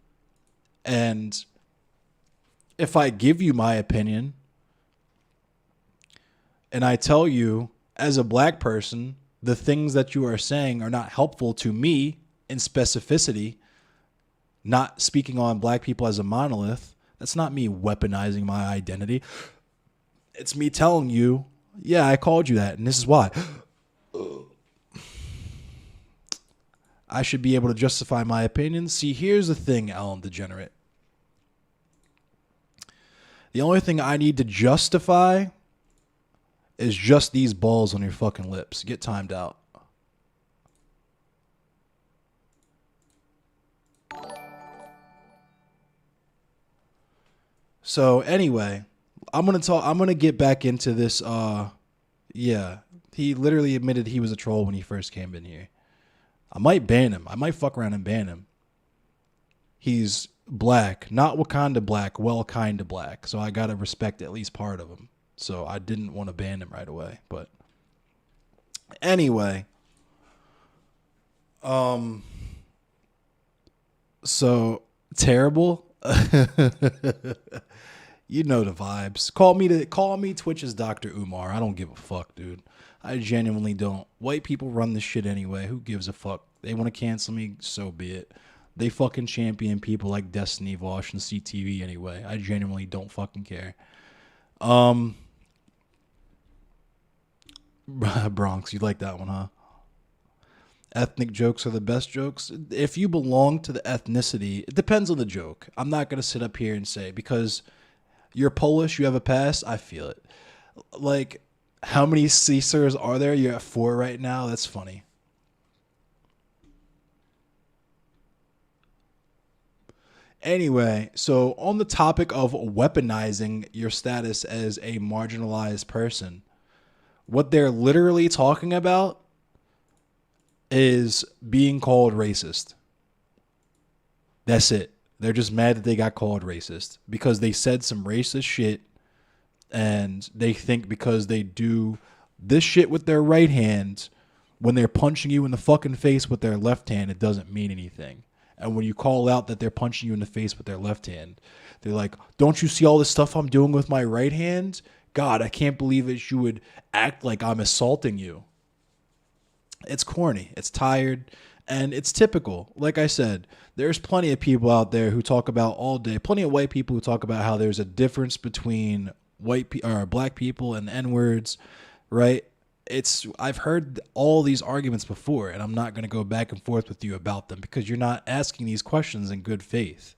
And if I give you my opinion and I tell you as a black person, the things that you are saying are not helpful to me in specificity, not speaking on black people as a monolith, that's not me weaponizing my identity. It's me telling you, yeah, I called you that, and this is why. I should be able to justify my opinion. See, here's the thing, Ellen Degenerate. The only thing I need to justify is just these balls on your fucking lips. Get timed out. So anyway, I'm gonna get back into this. Yeah, he literally admitted he was a troll when he first came in here. I might ban him. I might fuck around and ban him. he's black, not Wakanda black, well kind of black. So I gotta respect at least part of him. So I didn't want to ban him right away. But anyway, so terrible. You know the vibes. Call me Twitch's Dr. Umar. I don't give a fuck, dude. I genuinely don't. White people run this shit anyway. Who gives a fuck? They want to cancel me, so be it. They fucking champion people like Destiny, Vosh, and CTV anyway. I genuinely don't fucking care. Bronx, you like that one, huh? Ethnic jokes are the best jokes. If you belong to the ethnicity, it depends on the joke. I'm not going to sit up here and say, because you're Polish, you have a pass, I feel it. Like, how many Caesars are there? You're at 4 right now? That's funny. Anyway, so on the topic of weaponizing your status as a marginalized person, what they're literally talking about is being called racist. That's it. They're just mad that they got called racist because they said some racist shit, and they think because they do this shit with their right hand, when they're punching you in the fucking face with their left hand, it doesn't mean anything. And when you call out that they're punching you in the face with their left hand, they're like, don't you see all this stuff I'm doing with my right hand? God, I can't believe that you would act like I'm assaulting you. It's corny, it's tired, and it's typical. Like I said, there's plenty of people out there who talk about all day, plenty of white people who talk about how there's a difference between black people and N-words, right? I've heard all these arguments before, and I'm not going to go back and forth with you about them because you're not asking these questions in good faith.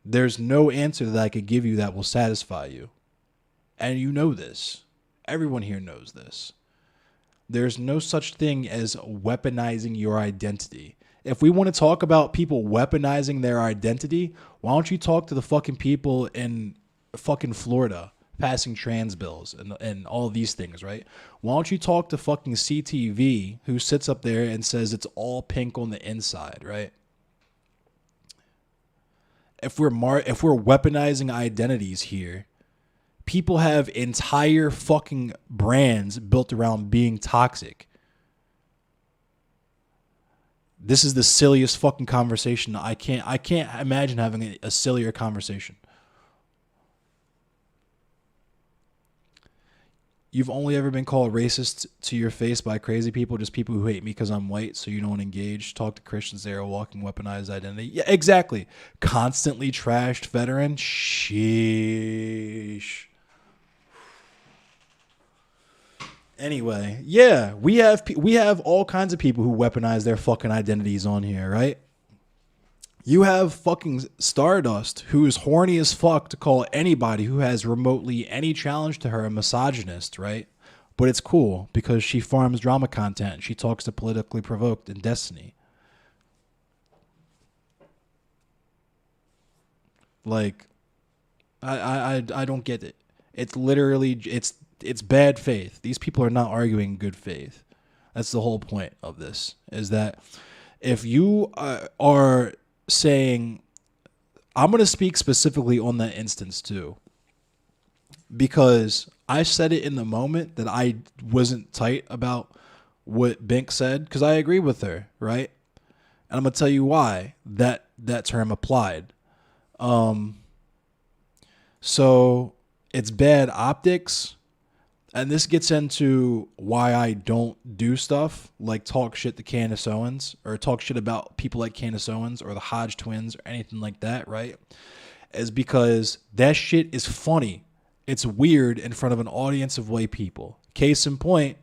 There's no answer that I could give you that will satisfy you. And you know this. Everyone here knows this. There's no such thing as weaponizing your identity. If we want to talk about people weaponizing their identity, why don't you talk to the fucking people in fucking Florida passing trans bills and all these things, right? Why don't you talk to fucking CTV who sits up there and says it's all pink on the inside, right? If we're weaponizing identities here, people have entire fucking brands built around being toxic. This is the silliest fucking conversation. I can't imagine having a sillier conversation. You've only ever been called racist to your face by crazy people, just people who hate me because I'm white, so you don't engage. Talk to Christians, they are a walking weaponized identity. Yeah, exactly. Constantly trashed veteran. Sheesh. Anyway, yeah, we have all kinds of people who weaponize their fucking identities on here, right? You have fucking Stardust, who is horny as fuck to call anybody who has remotely any challenge to her a misogynist, right? But it's cool because she farms drama content. She talks to Politically Provoked in Destiny. Like, I don't get it. It's literally, it's bad faith. These people are not arguing in good faith. That's the whole point of this, is that if you are saying, I'm going to speak specifically on that instance too, because I said it in the moment that I wasn't tight about what Bink said, because I agree with her, right? And I'm going to tell you why that term applied. So it's bad optics. And this gets into why I don't do stuff like talk shit to Candace Owens or talk shit about people like Candace Owens or the Hodge twins or anything like that, right? Is because that shit is funny. It's weird in front of an audience of white people. Case in point,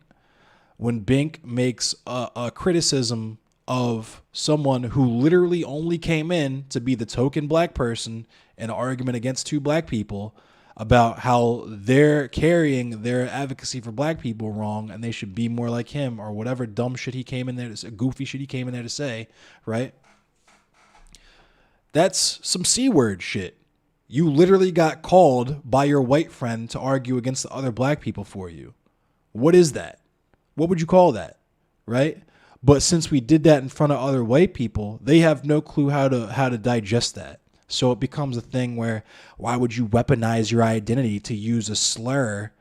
when Bink makes a criticism of someone who literally only came in to be the token black person in an argument against two black people, about how they're carrying their advocacy for black people wrong and they should be more like him or whatever dumb shit he came in there to say, goofy shit he came in there to say, right? That's some C-word shit. You literally got called by your white friend to argue against the other black people for you. What is that? What would you call that? Right? But since we did that in front of other white people, they have no clue how to digest that. So it becomes a thing where, why would you weaponize your identity to use a slur?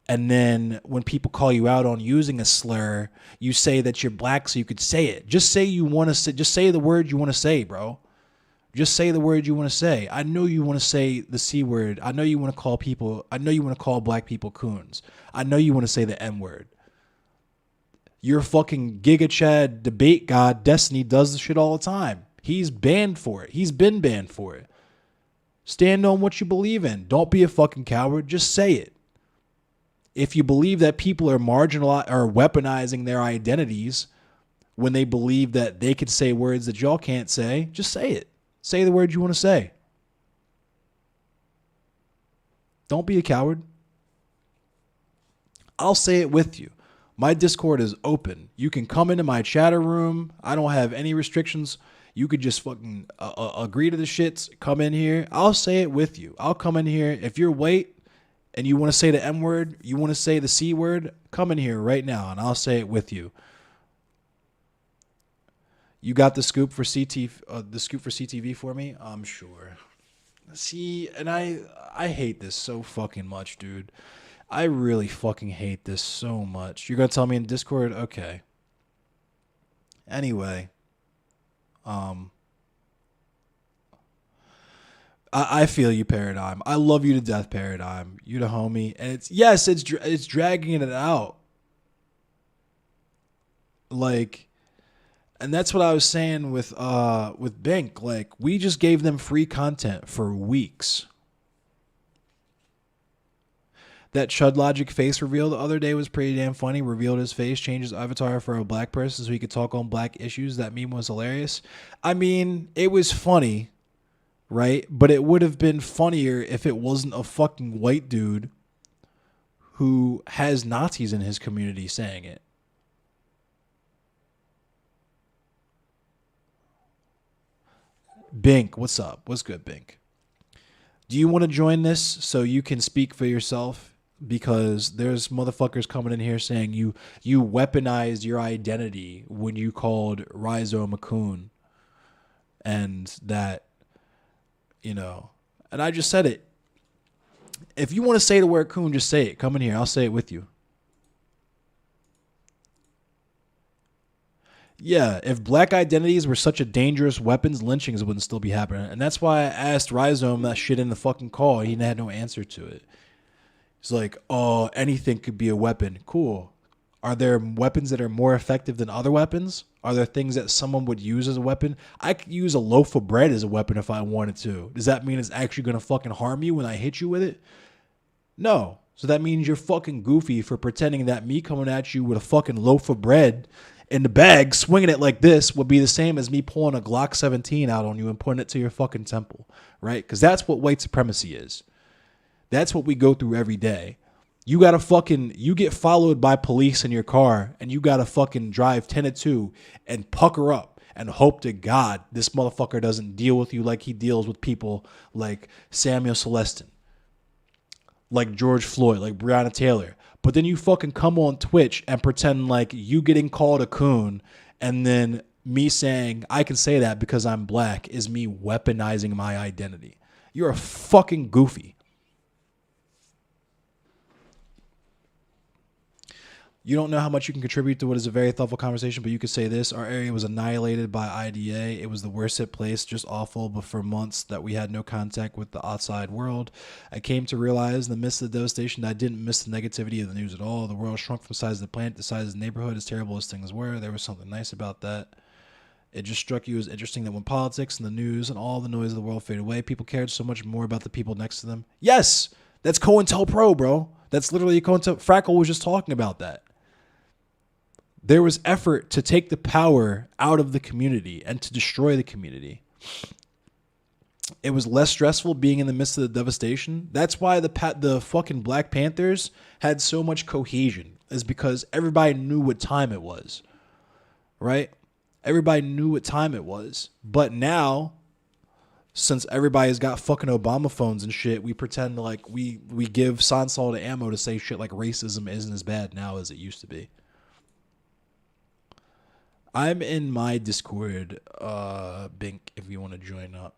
And then when people call you out on using a slur, you say that you're black so you could say it. Just say you want to say, just say the word you want to say, bro. Just say the word you want to say. I know you want to say the C word. I know you want to call people, I know you want to call black people coons. I know you want to say the N word. Your fucking Giga Chad debate god, Destiny, does this shit all the time. He's banned for it. He's been banned for it. Stand on what you believe in. Don't be a fucking coward. Just say it. If you believe that people are marginalized or weaponizing their identities when they believe that they could say words that y'all can't say, just say it. Say the word you want to say. Don't be a coward. I'll say it with you. My Discord is open. You can come into my chatter room. I don't have any restrictions. You could just fucking agree to the shits. Come in here. I'll say it with you. I'll come in here. If you're white and you want to say the M word, you want to say the C word, come in here right now and I'll say it with you. You got the scoop for CTV for me? I'm sure. See, and I hate this so fucking much, dude. I really fucking hate this so much. You're gonna tell me in Discord? Okay. Anyway, I feel you, Paradigm. I love you to death, Paradigm. You the homie, and it's dragging it out. Like, and that's what I was saying with Bink. Like, we just gave them free content for weeks. That Chud Logic face reveal the other day was pretty damn funny. Revealed his face, changed his avatar for a black person so he could talk on black issues. That meme was hilarious. I mean, it was funny, right? But it would have been funnier if it wasn't a fucking white dude who has Nazis in his community saying it. Bink, what's up? What's good, Bink? Do you want to join this so you can speak for yourself? Because there's motherfuckers coming in here saying you weaponized your identity when you called Rhizome a coon. And that, you know, and I just said it. If you want to say the word coon, just say it. Come in here. I'll say it with you. Yeah, if black identities were such a dangerous weapons, lynchings wouldn't still be happening. And that's why I asked Rhizome that shit in the fucking call. He had no answer to it. He's like, oh, anything could be a weapon. Cool. Are there weapons that are more effective than other weapons? Are there things that someone would use as a weapon? I could use a loaf of bread as a weapon if I wanted to. Does that mean it's actually going to fucking harm you when I hit you with it? No. So that means you're fucking goofy for pretending that me coming at you with a fucking loaf of bread in the bag, swinging it like this, would be the same as me pulling a Glock 17 out on you and putting it to your fucking temple, right? Because that's what white supremacy is. That's what we go through every day. You get followed by police in your car and you gotta fucking drive 10 to 2 and pucker up and hope to God this motherfucker doesn't deal with you like he deals with people like Samuel Celestin, like George Floyd, like Breonna Taylor. But then you fucking come on Twitch and pretend like you getting called a coon and then me saying I can say that because I'm black is me weaponizing my identity. You're a fucking goofy. You don't know how much you can contribute to what is a very thoughtful conversation, but you could say this. Our area was annihilated by IDA. It was the worst hit place, just awful, but for months that we had no contact with the outside world. I came to realize in the midst of the devastation that I didn't miss the negativity of the news at all. The world shrunk from the size of the planet to the size of the neighborhood. As terrible as things were, there was something nice about that. It just struck you as interesting that when politics and the news and all the noise of the world faded away, people cared so much more about the people next to them. Yes, that's COINTELPRO, bro. That's literally Frackle was just talking about that. There was effort to take the power out of the community and to destroy the community. It was less stressful being in the midst of the devastation. That's why the fucking Black Panthers had so much cohesion, is because everybody knew what time it was, right? Everybody knew what time it was. But now, since everybody's got fucking Obama phones and shit, we pretend like we give Sansal the ammo to say shit like racism isn't as bad now as it used to be. I'm in my Discord, Bink, if you want to join up.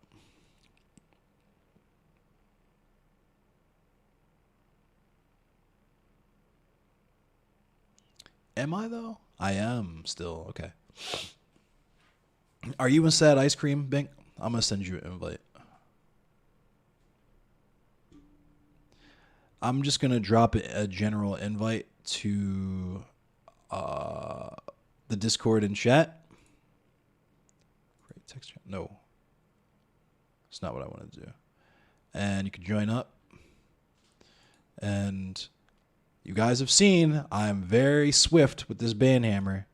Am I though? I am still. Okay. Are you in Sad Ice Cream, Bink? I'm gonna send you an invite. I'm just gonna drop a general invite to the Discord and chat. Great text chat. No, it's not what I want to do. And you can join up. And you guys have seen I'm very swift with this banhammer.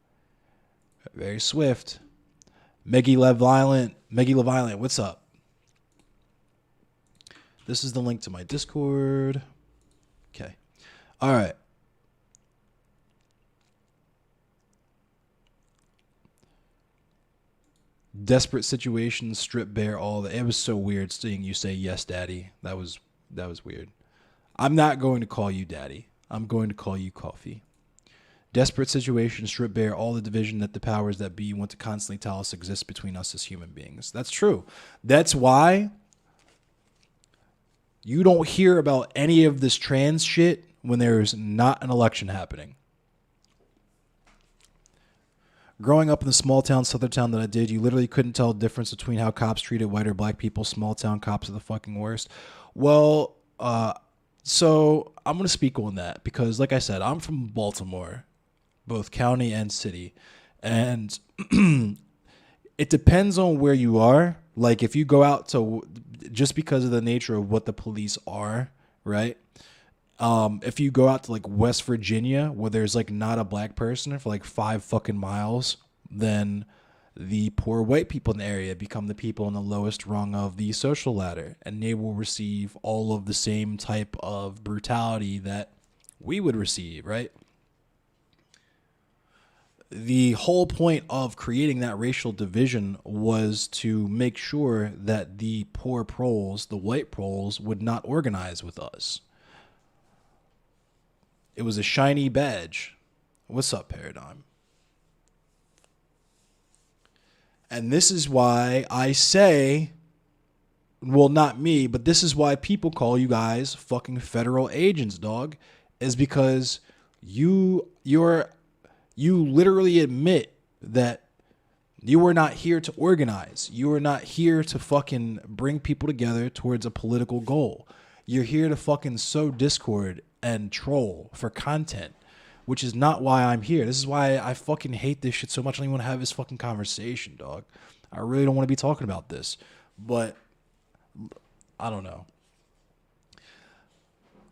Very swift. MK11, what's up? This is the link to my Discord. Okay. All right. Desperate situations, strip bare all the. It was so weird seeing you say yes, daddy. That was weird. I'm not going to call you daddy. I'm going to call you coffee. Desperate situations strip bare all the division that the powers that be want to constantly tell us exists between us as human beings. That's true. That's why you don't hear about any of this trans shit when there's not an election happening. Growing up in the small town, southern town that I did, you literally couldn't tell the difference between how cops treated white or black people. Small town cops are the fucking worst. Well, so I'm going to speak on that because, like I said, I'm from Baltimore, both county and city. And it depends on where you are. Like if you go out to, just because of the nature of what the police are, right? If you go out to like West Virginia where there's like not a black person for like 5 fucking miles, then the poor white people in the area become the people in the lowest rung of the social ladder, and they will receive all of the same type of brutality that we would receive, right? The whole point of creating that racial division was to make sure that the poor proles, the white proles, would not organize with us. It was a shiny badge. What's up, Paradigm? And this is why I say, well, not me, but this is why people call you guys fucking federal agents, dog, is because you literally admit that you are not here to organize. You are not here to fucking bring people together towards a political goal. You're here to fucking sow discord and troll for content, which is not why I'm here. This is why I fucking hate this shit so much. I don't even want to have this fucking conversation, dog. I really don't want to be talking about this, but I don't know.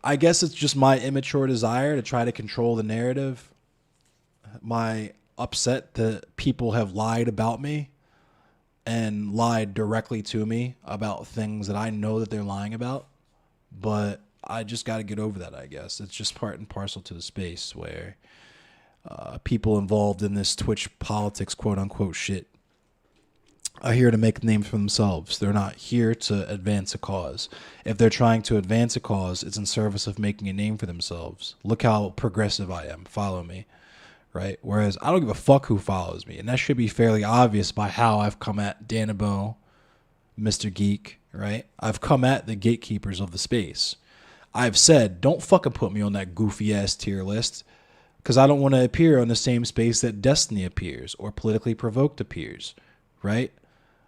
I guess it's just my immature desire to try to control the narrative. My upset that people have lied about me and lied directly to me about things that I know that they're lying about. But I just got to get over that, I guess. It's just part and parcel to the space where people involved in this Twitch politics, quote unquote, shit are here to make names for themselves. They're not here to advance a cause. If they're trying to advance a cause, it's in service of making a name for themselves. Look how progressive I am. Follow me. Right? Whereas I don't give a fuck who follows me. And that should be fairly obvious by how I've come at Danabo, Mr. Geek, right? I've come at the gatekeepers of the space. I've said, don't fucking put me on that goofy ass tier list because I don't want to appear on the same space that Destiny appears or Politically Provoked appears, right?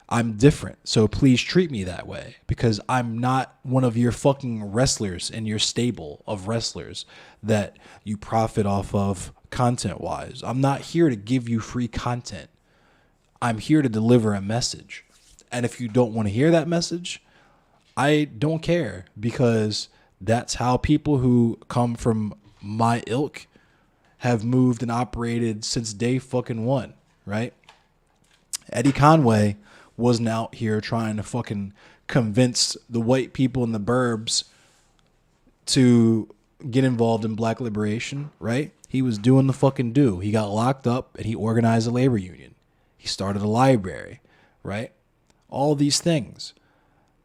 I'm different, so please treat me that way because I'm not one of your fucking wrestlers in your stable of wrestlers that you profit off of content-wise. I'm not here to give you free content. I'm here to deliver a message. And if you don't want to hear that message, I don't care because that's how people who come from my ilk have moved and operated since day fucking one, right? Eddie Conway wasn't out here trying to fucking convince the white people in the burbs to get involved in black liberation, right? He was doing the fucking do. He got locked up and he organized a labor union. He started a library, right? All these things.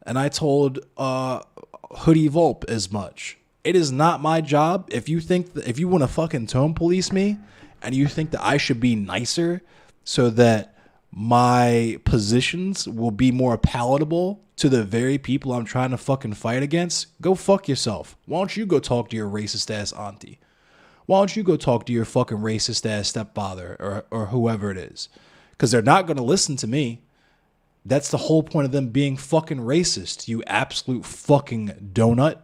And I told Hoodie Volp as much. It is not my job. If you think that, if you want to fucking tone police me and you think that I should be nicer so that my positions will be more palatable to the very people I'm trying to fucking fight against, go fuck yourself. Why don't you go talk to your racist ass auntie? Why don't you go talk to your fucking racist ass stepfather or whoever it is? Because they're not going to listen to me. That's the whole point of them being fucking racist, you absolute fucking donut.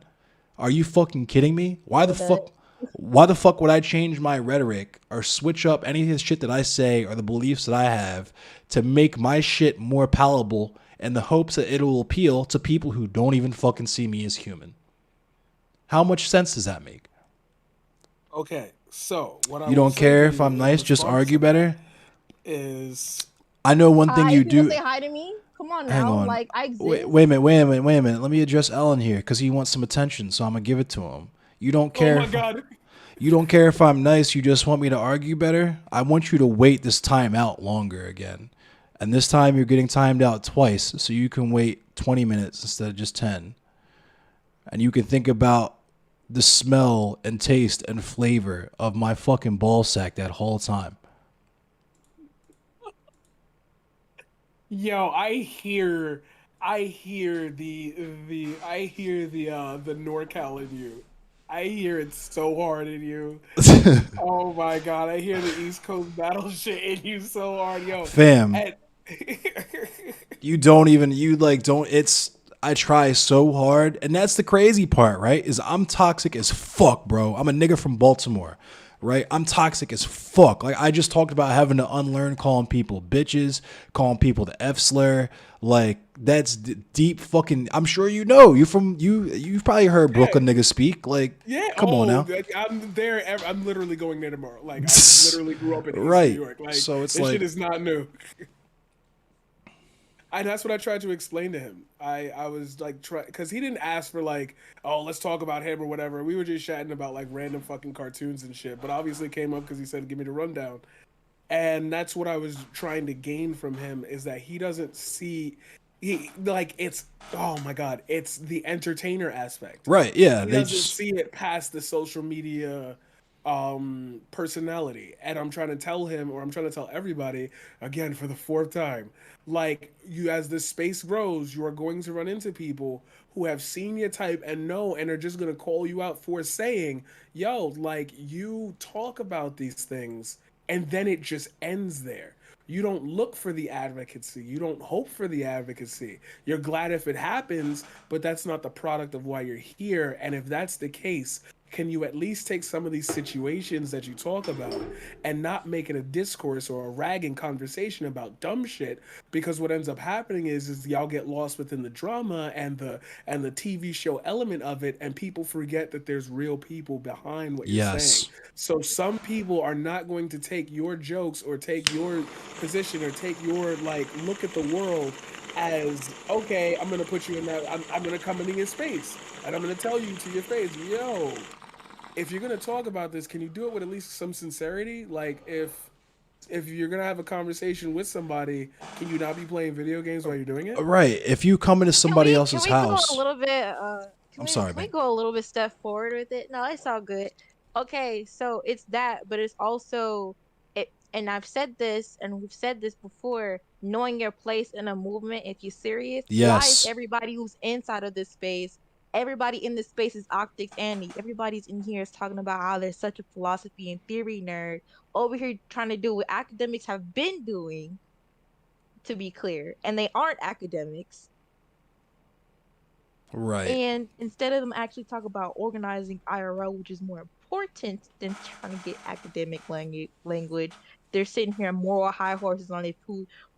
Are you fucking kidding me? Why the fuck would I change my rhetoric or switch up any of the shit that I say or the beliefs that I have to make my shit more palatable in the hopes that it will appeal to people who don't even fucking see me as human? How much sense does that make? Okay, so what I You don't care if I'm nice, just argue better? Is I know one thing you people do. say hi to me. Come on Hang now, on. like I exist. Wait a minute. Let me address Ellen here because he wants some attention, so I'm gonna give it to him. You don't care. oh my god. You don't care if I'm nice. You just want me to argue better. I want you to wait this time out longer again, and this time you're getting timed out twice, so you can wait 20 minutes instead of just 10, and you can think about the smell and taste and flavor of my fucking ball sack that whole time. Yo, I hear the NorCal in you. I hear it so hard in you. Oh my god, I hear the East Coast battle shit in you so hard, yo. Fam, And- I try so hard, and that's the crazy part, right? Is I'm toxic as fuck, bro. I'm a nigga from Baltimore, right? I'm toxic as fuck. Like, I just talked about having to unlearn calling people bitches, calling people the F slur. Like, that's deep fucking. I'm sure you know. You've probably heard Brooklyn niggas speak. Like, yeah, come on now. I'm there. I'm literally going there tomorrow. Like, I literally grew up in East Right. New York. Like, So it's this like- shit is not new. And that's what I tried to explain to him. I was like, because he didn't ask for like, oh, let's talk about him or whatever. We were just chatting about like random fucking cartoons and shit. But obviously it came up because he said, give me the rundown. And that's what I was trying to gain from him, is that he doesn't see, it's, oh my God, it's the entertainer aspect. Right, yeah. He doesn't see it past the social media personality. And I'm trying to tell him, or I'm trying to tell everybody, again for the fourth time, like, you, as this space grows, you are going to run into people who have seen your type and know, and are just going to call you out for saying, yo, like, you talk about these things and then it just ends there. You don't look for the advocacy. You don't hope for the advocacy. You're glad if it happens, but that's not the product of why you're here. And if that's the case, can you at least take some of these situations that you talk about and not make it a discourse or a ragging conversation about dumb shit? Because what ends up happening is y'all get lost within the drama and the TV show element of it, and people forget that there's real people behind what you're saying. So some people are not going to take your jokes or take your position or take your, like, look at the world as, okay, I'm gonna put you in that, I'm gonna come into your space and I'm gonna tell you to your face, yo, if you're gonna talk about this, can you do it with at least some sincerity? Like, if you're gonna have a conversation with somebody, can you not be playing video games while you're doing it? Right. If you come into somebody else's house. Go a little bit, I'm sorry, can we man. go a little bit step forward with it? No, it's all good. Okay, so it's that, but it's also it, and I've said this, and we've said this before, knowing your place in a movement, if you're serious. Why Yes. is everybody who's inside of this space, everybody in this space is optics Andy? Everybody's in here is talking about how there's such a philosophy and theory nerd over here trying to do what academics have been doing, to be clear, and they aren't academics. Right. And instead of them actually talk about organizing IRL, which is more important than trying to get academic language, they're sitting here on moral high horses on if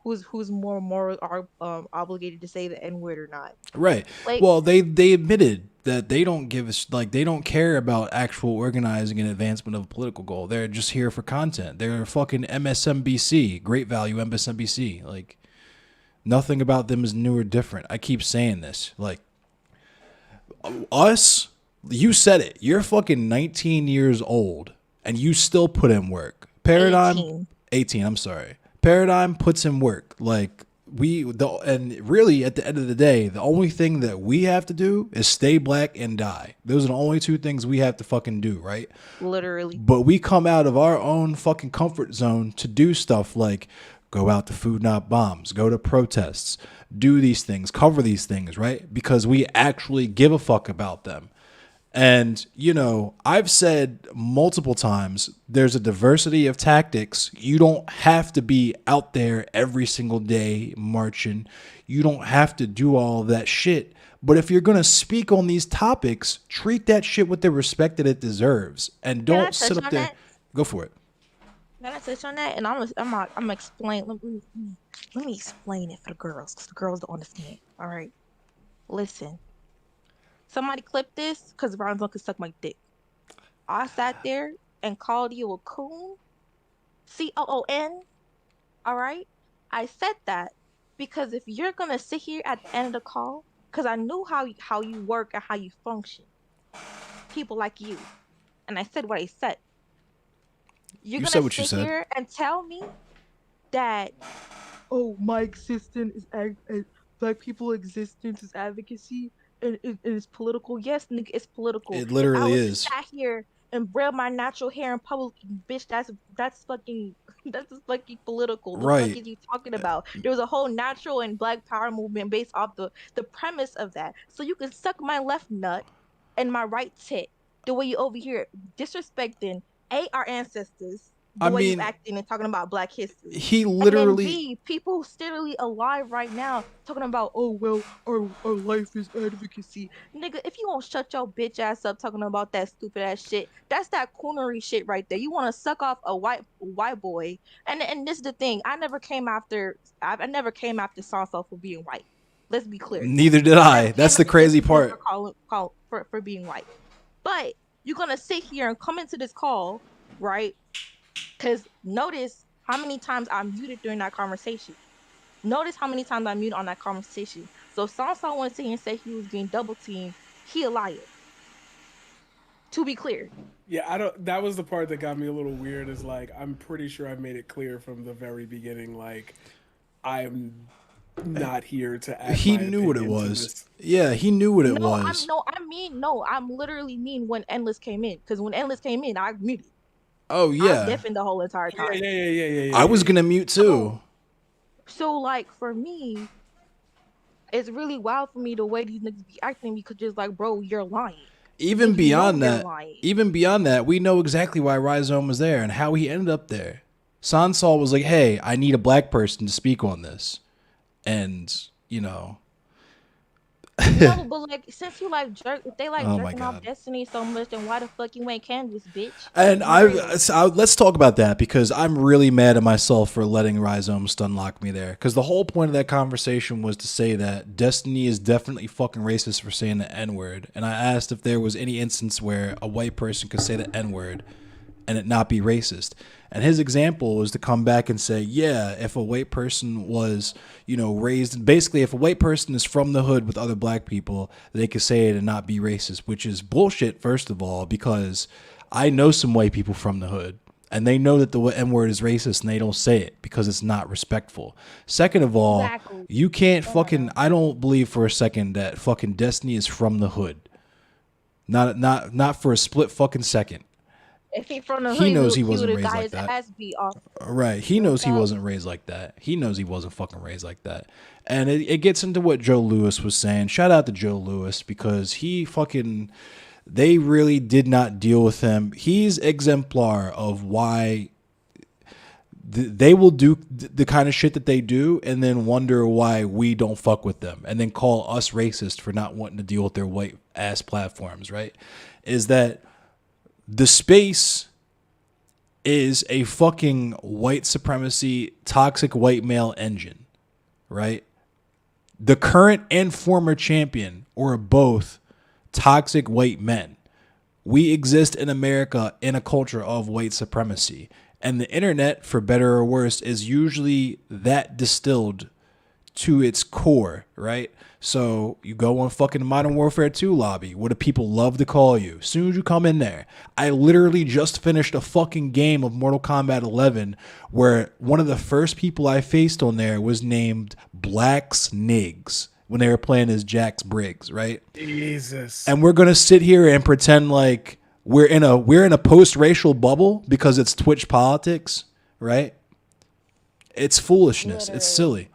who's more moral are obligated to say the N-word or not. Right. Like, well, they admitted that they don't give us, like, they don't care about actual organizing and advancement of a political goal. They're just here for content. They're fucking MSNBC, great value MSNBC. Like, nothing about them is new or different. I keep saying this. Like, us, you said it. You're fucking 19 years old and you still put in work. Paradigm 18, I'm sorry. Paradigm puts in work. Like, and really at the end of the day, the only thing that we have to do is stay black and die. Those are the only two things we have to fucking do, right? Literally. But we come out of our own fucking comfort zone to do stuff like go out to Food Not Bombs, go to protests, do these things, cover these things, right? Because we actually give a fuck about them. And, you know, I've said multiple times, there's a diversity of tactics. You don't have to be out there every single day marching. You don't have to do all of that shit. But if you're going to speak on these topics, treat that shit with the respect that it deserves. And Can I don't sit touch up on there. that? Go for it. Can I touch on that? And I'm explain. Let me explain it for the girls, because the girls don't understand. All right, listen. Somebody clip this, because Ronzo could suck my dick. I sat there and called you a coon, COON. All right, I said that because if you're gonna sit here at the end of the call, because I knew how you work and how you function, people like you, and I said what I said. You're You gonna said what you sit said. here and tell me that, oh, my existence is black people existence is advocacy and it's political. Yes, nigga, it's political. It literally if I was is. to sat here and braid my natural hair in public, bitch, that's fucking that's fucking political. The fuck Right. is you talking about? There was a whole natural and black power movement based off the premise of that. So you can suck my left nut and my right tit the way you over here disrespecting our ancestors, the I way you mean, acting and talking about Black history. he And then literally. B, people still alive right now talking about, oh well, our life is advocacy. Nigga, if you won't shut your bitch ass up talking about that stupid ass shit, that's that coonery shit right there. You want to suck off a white boy, and this is the thing. I never came after Sansa for being white. Let's be clear. Neither did I I. never That's came the after this crazy man part. for being white. But you're gonna sit here and come into this call, right? Because notice how many times I muted during that conversation. Notice how many times I muted on that conversation. So if Sansa went to sit here and say he was being double teamed, he a liar. To be clear. Yeah, I don't. That was the part that got me a little weird. Is like I'm pretty sure I made it clear from the very beginning. Like I am not here to add. He my knew what it opinion to was. this. Yeah, he knew what it No, was. I'm literally mean when Endless came in. Because when Endless came in, I muted. Oh I yeah. deafened the whole entire time. Yeah. I was gonna mute too. So like for me, it's really wild for me the way these niggas be acting, because just like, bro, you're lying. Even And you know beyond you're that, lying. we know exactly why Rhizome was there and how he ended up there. Sansal was like, "Hey, I need a black person to speak on this," and you know, No, but like, since you like if they like Oh my jerking off God. Destiny so much, then why the fuck you ain't Canvas, bitch? and Really? let's talk about that because I'm really mad at myself for letting Rhizome stunlock me there. Because the whole point of that conversation was to say that Destiny is definitely fucking racist for saying the N-word, and I asked if there was any instance where a white person could say the N-word and it not be racist. And his example was to come back and say, yeah, if a white person was, you know, raised, basically if a white person is from the hood with other black people, they could say it and not be racist, which is bullshit, first of all, because I know some white people from the hood and they know that the N-word is racist and they don't say it because it's not respectful. Second of all, Exactly. you can't fucking, I don't believe for a second that fucking Destiny is from the hood. Not for a split fucking second. If he from the He hood, knows he would wasn't have raised got like his that. ass beat off. Right. He knows he wasn't raised like that. He knows he wasn't fucking raised like that. And it gets into what Joe Lewis was saying. Shout out to Joe Lewis because they really did not deal with him. He's exemplar of why they will do the kind of shit that they do and then wonder why we don't fuck with them and then call us racist for not wanting to deal with their white ass platforms, right? Is that the space is a fucking white supremacy, toxic white male engine, right? The current and former champion are both toxic white men. We exist in America in a culture of white supremacy. And the internet, for better or worse, is usually that distilled to its core, right? So you go on fucking Modern Warfare 2 lobby. What do people love to call you? As soon as you come in there, I literally just finished a fucking game of Mortal Kombat 11 where one of the first people I faced on there was named Black's Niggs when they were playing as Jax Briggs, right? Jesus. And we're gonna sit here and pretend like we're in a post-racial bubble because it's Twitch politics, right? It's foolishness. It's silly.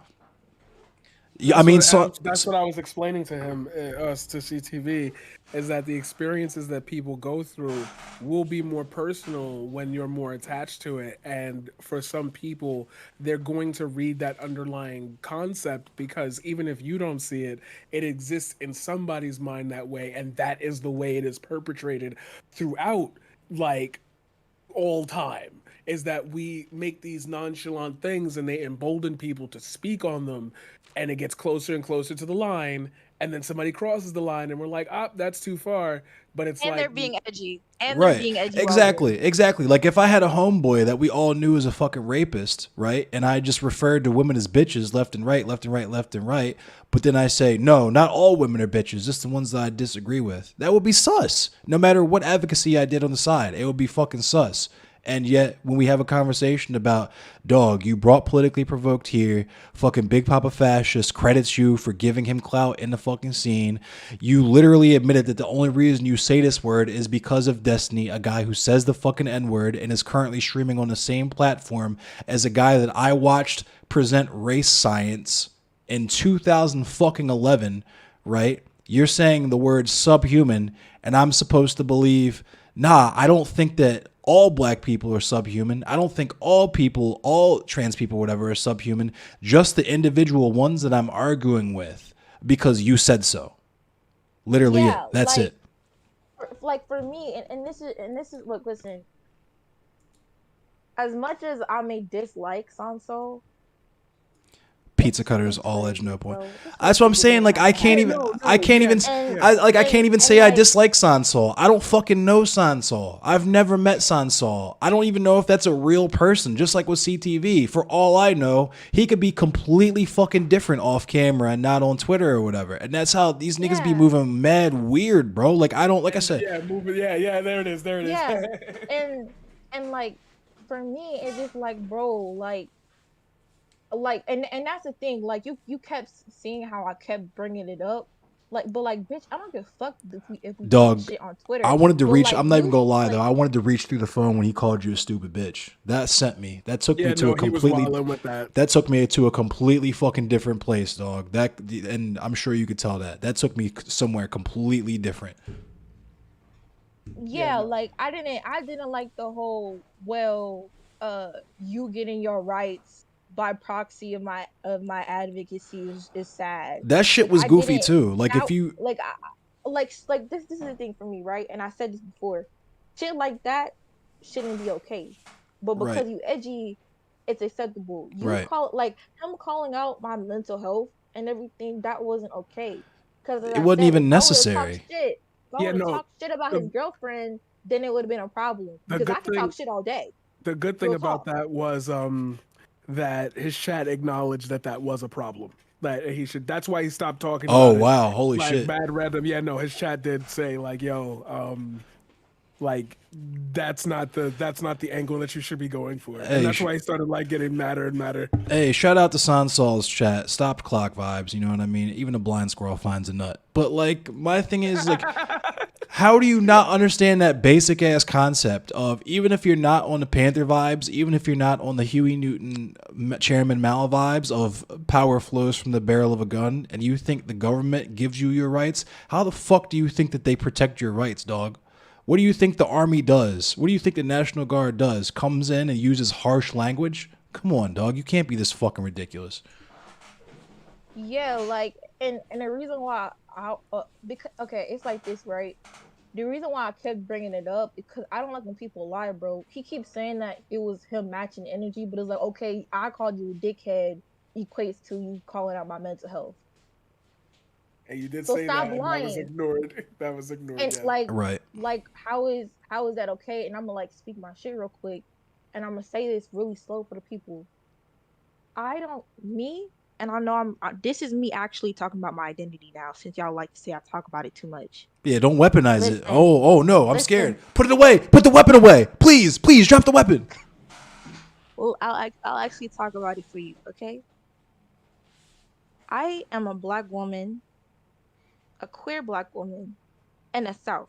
Yeah, I mean, That's what I was explaining to him, us to CTV, is that the experiences that people go through will be more personal when you're more attached to it. And for some people, they're going to read that underlying concept because even if you don't see it, it exists in somebody's mind that way, and that is the way it is perpetrated throughout, like, all time. Is that we make these nonchalant things and they embolden people to speak on them, and it gets closer and closer to the line, and then somebody crosses the line and we're like, ah, that's too far. But it's And like, they're being edgy. And they're right. being edgy. Exactly. Like if I had a homeboy that we all knew was a fucking rapist, right? And I just referred to women as bitches left and right, left and right, left and right. But then I say, no, not all women are bitches, just the ones that I disagree with. That would be sus. No matter what advocacy I did on the side, it would be fucking sus. And yet, when we have a conversation about, dog, you brought politically provoked here, fucking Big Papa Fascist credits you for giving him clout in the fucking scene. You literally admitted that the only reason you say this word is because of Destiny, a guy who says the fucking N-word and is currently streaming on the same platform as a guy that I watched present race science in 2011, right? You're saying the word subhuman, and I'm supposed to believe, nah, I don't think that all black people are subhuman. I don't think all people, all trans people, whatever, are subhuman. Just the individual ones that I'm arguing with because you said so. Literally, Yeah, that's like, it. Like for me, and this is look, listen. As much as I may dislike Sanso, Pizza cutters, all edge, no point. That's what I'm saying. Like I can't even, I can't even say I dislike Sansol. I don't fucking know Sansol. I've never met Sansol. I don't even know if that's a real person. Just like with CTV, for all I know, he could be completely fucking different off camera and not on Twitter or whatever. And that's how these niggas be moving mad weird, bro. Like I don't, like I said, yeah, there it is. Yeah, and like for me, it's just like, bro, like and that's the thing, like you kept seeing how I kept bringing it up, like, but like, bitch, I don't give a fuck if we talk dog, shit on Twitter. I wanted to But, reach, like, I'm not even you gonna lie like, though, I wanted to reach through the phone when he called you a stupid bitch. That sent me, that took me to a completely, that took me to a completely fucking different place, dog. That, and I'm sure you could tell that took me somewhere completely different. yeah, like I didn't like the whole, well, you getting your rights by proxy of my advocacy is sad. That shit Like was I goofy didn't too. Like that if you, like like this is the thing for me, right? And I said this before. Shit like that shouldn't be okay. But right, because you edgy, it's acceptable. You right, call, like, him calling out my mental health and everything, that wasn't okay. Because as it I wasn't said, even necessary. if I would have talked shit about his girlfriend, then it would have been a problem. Because I can talk shit all day. The good thing Real about talk. that was that his chat acknowledged that was a problem. That he should. That's why he stopped talking Oh about it. wow, holy Like shit. bad random. Yeah, no, his chat did say like, yo, like that's not the angle that you should be going for. Hey, And that's why he started like getting madder and madder. Hey, shout out to Sansol's chat. Stop clock vibes, you know what I mean? Even a blind squirrel finds a nut. But like my thing is like, how do you not understand that basic ass concept of, even if you're not on the Panther vibes, even if you're not on the Huey Newton Chairman Mao vibes of power flows from the barrel of a gun, and you think the government gives you your rights, how the fuck do you think that they protect your rights, dog? What do you think the army does? What do you think the National Guard does? Comes in and uses harsh language? Come on, dog. You can't be this fucking ridiculous. Yeah, like, and the reason why because, okay, it's like this, right? The reason why I kept bringing it up is because I don't like when people lie, bro. He keeps saying that it was him matching energy, but it's like, okay, I called you a dickhead equates to you calling out my mental health. And you did So say stop that, and lying. that was ignored. That was ignored. And Yeah. like how is that okay? And I'm gonna like speak my shit real quick, and I'm gonna say this really slow for the people. and I know this is me actually talking about my identity now, since y'all like to say I talk about it too much. Yeah, don't weaponize it. Listen, Oh no, I'm listen. scared. Put it away. Put the weapon away. Please, please drop the weapon. Well, I'll actually talk about it for you, okay? I am a black woman, a queer black woman, in the South.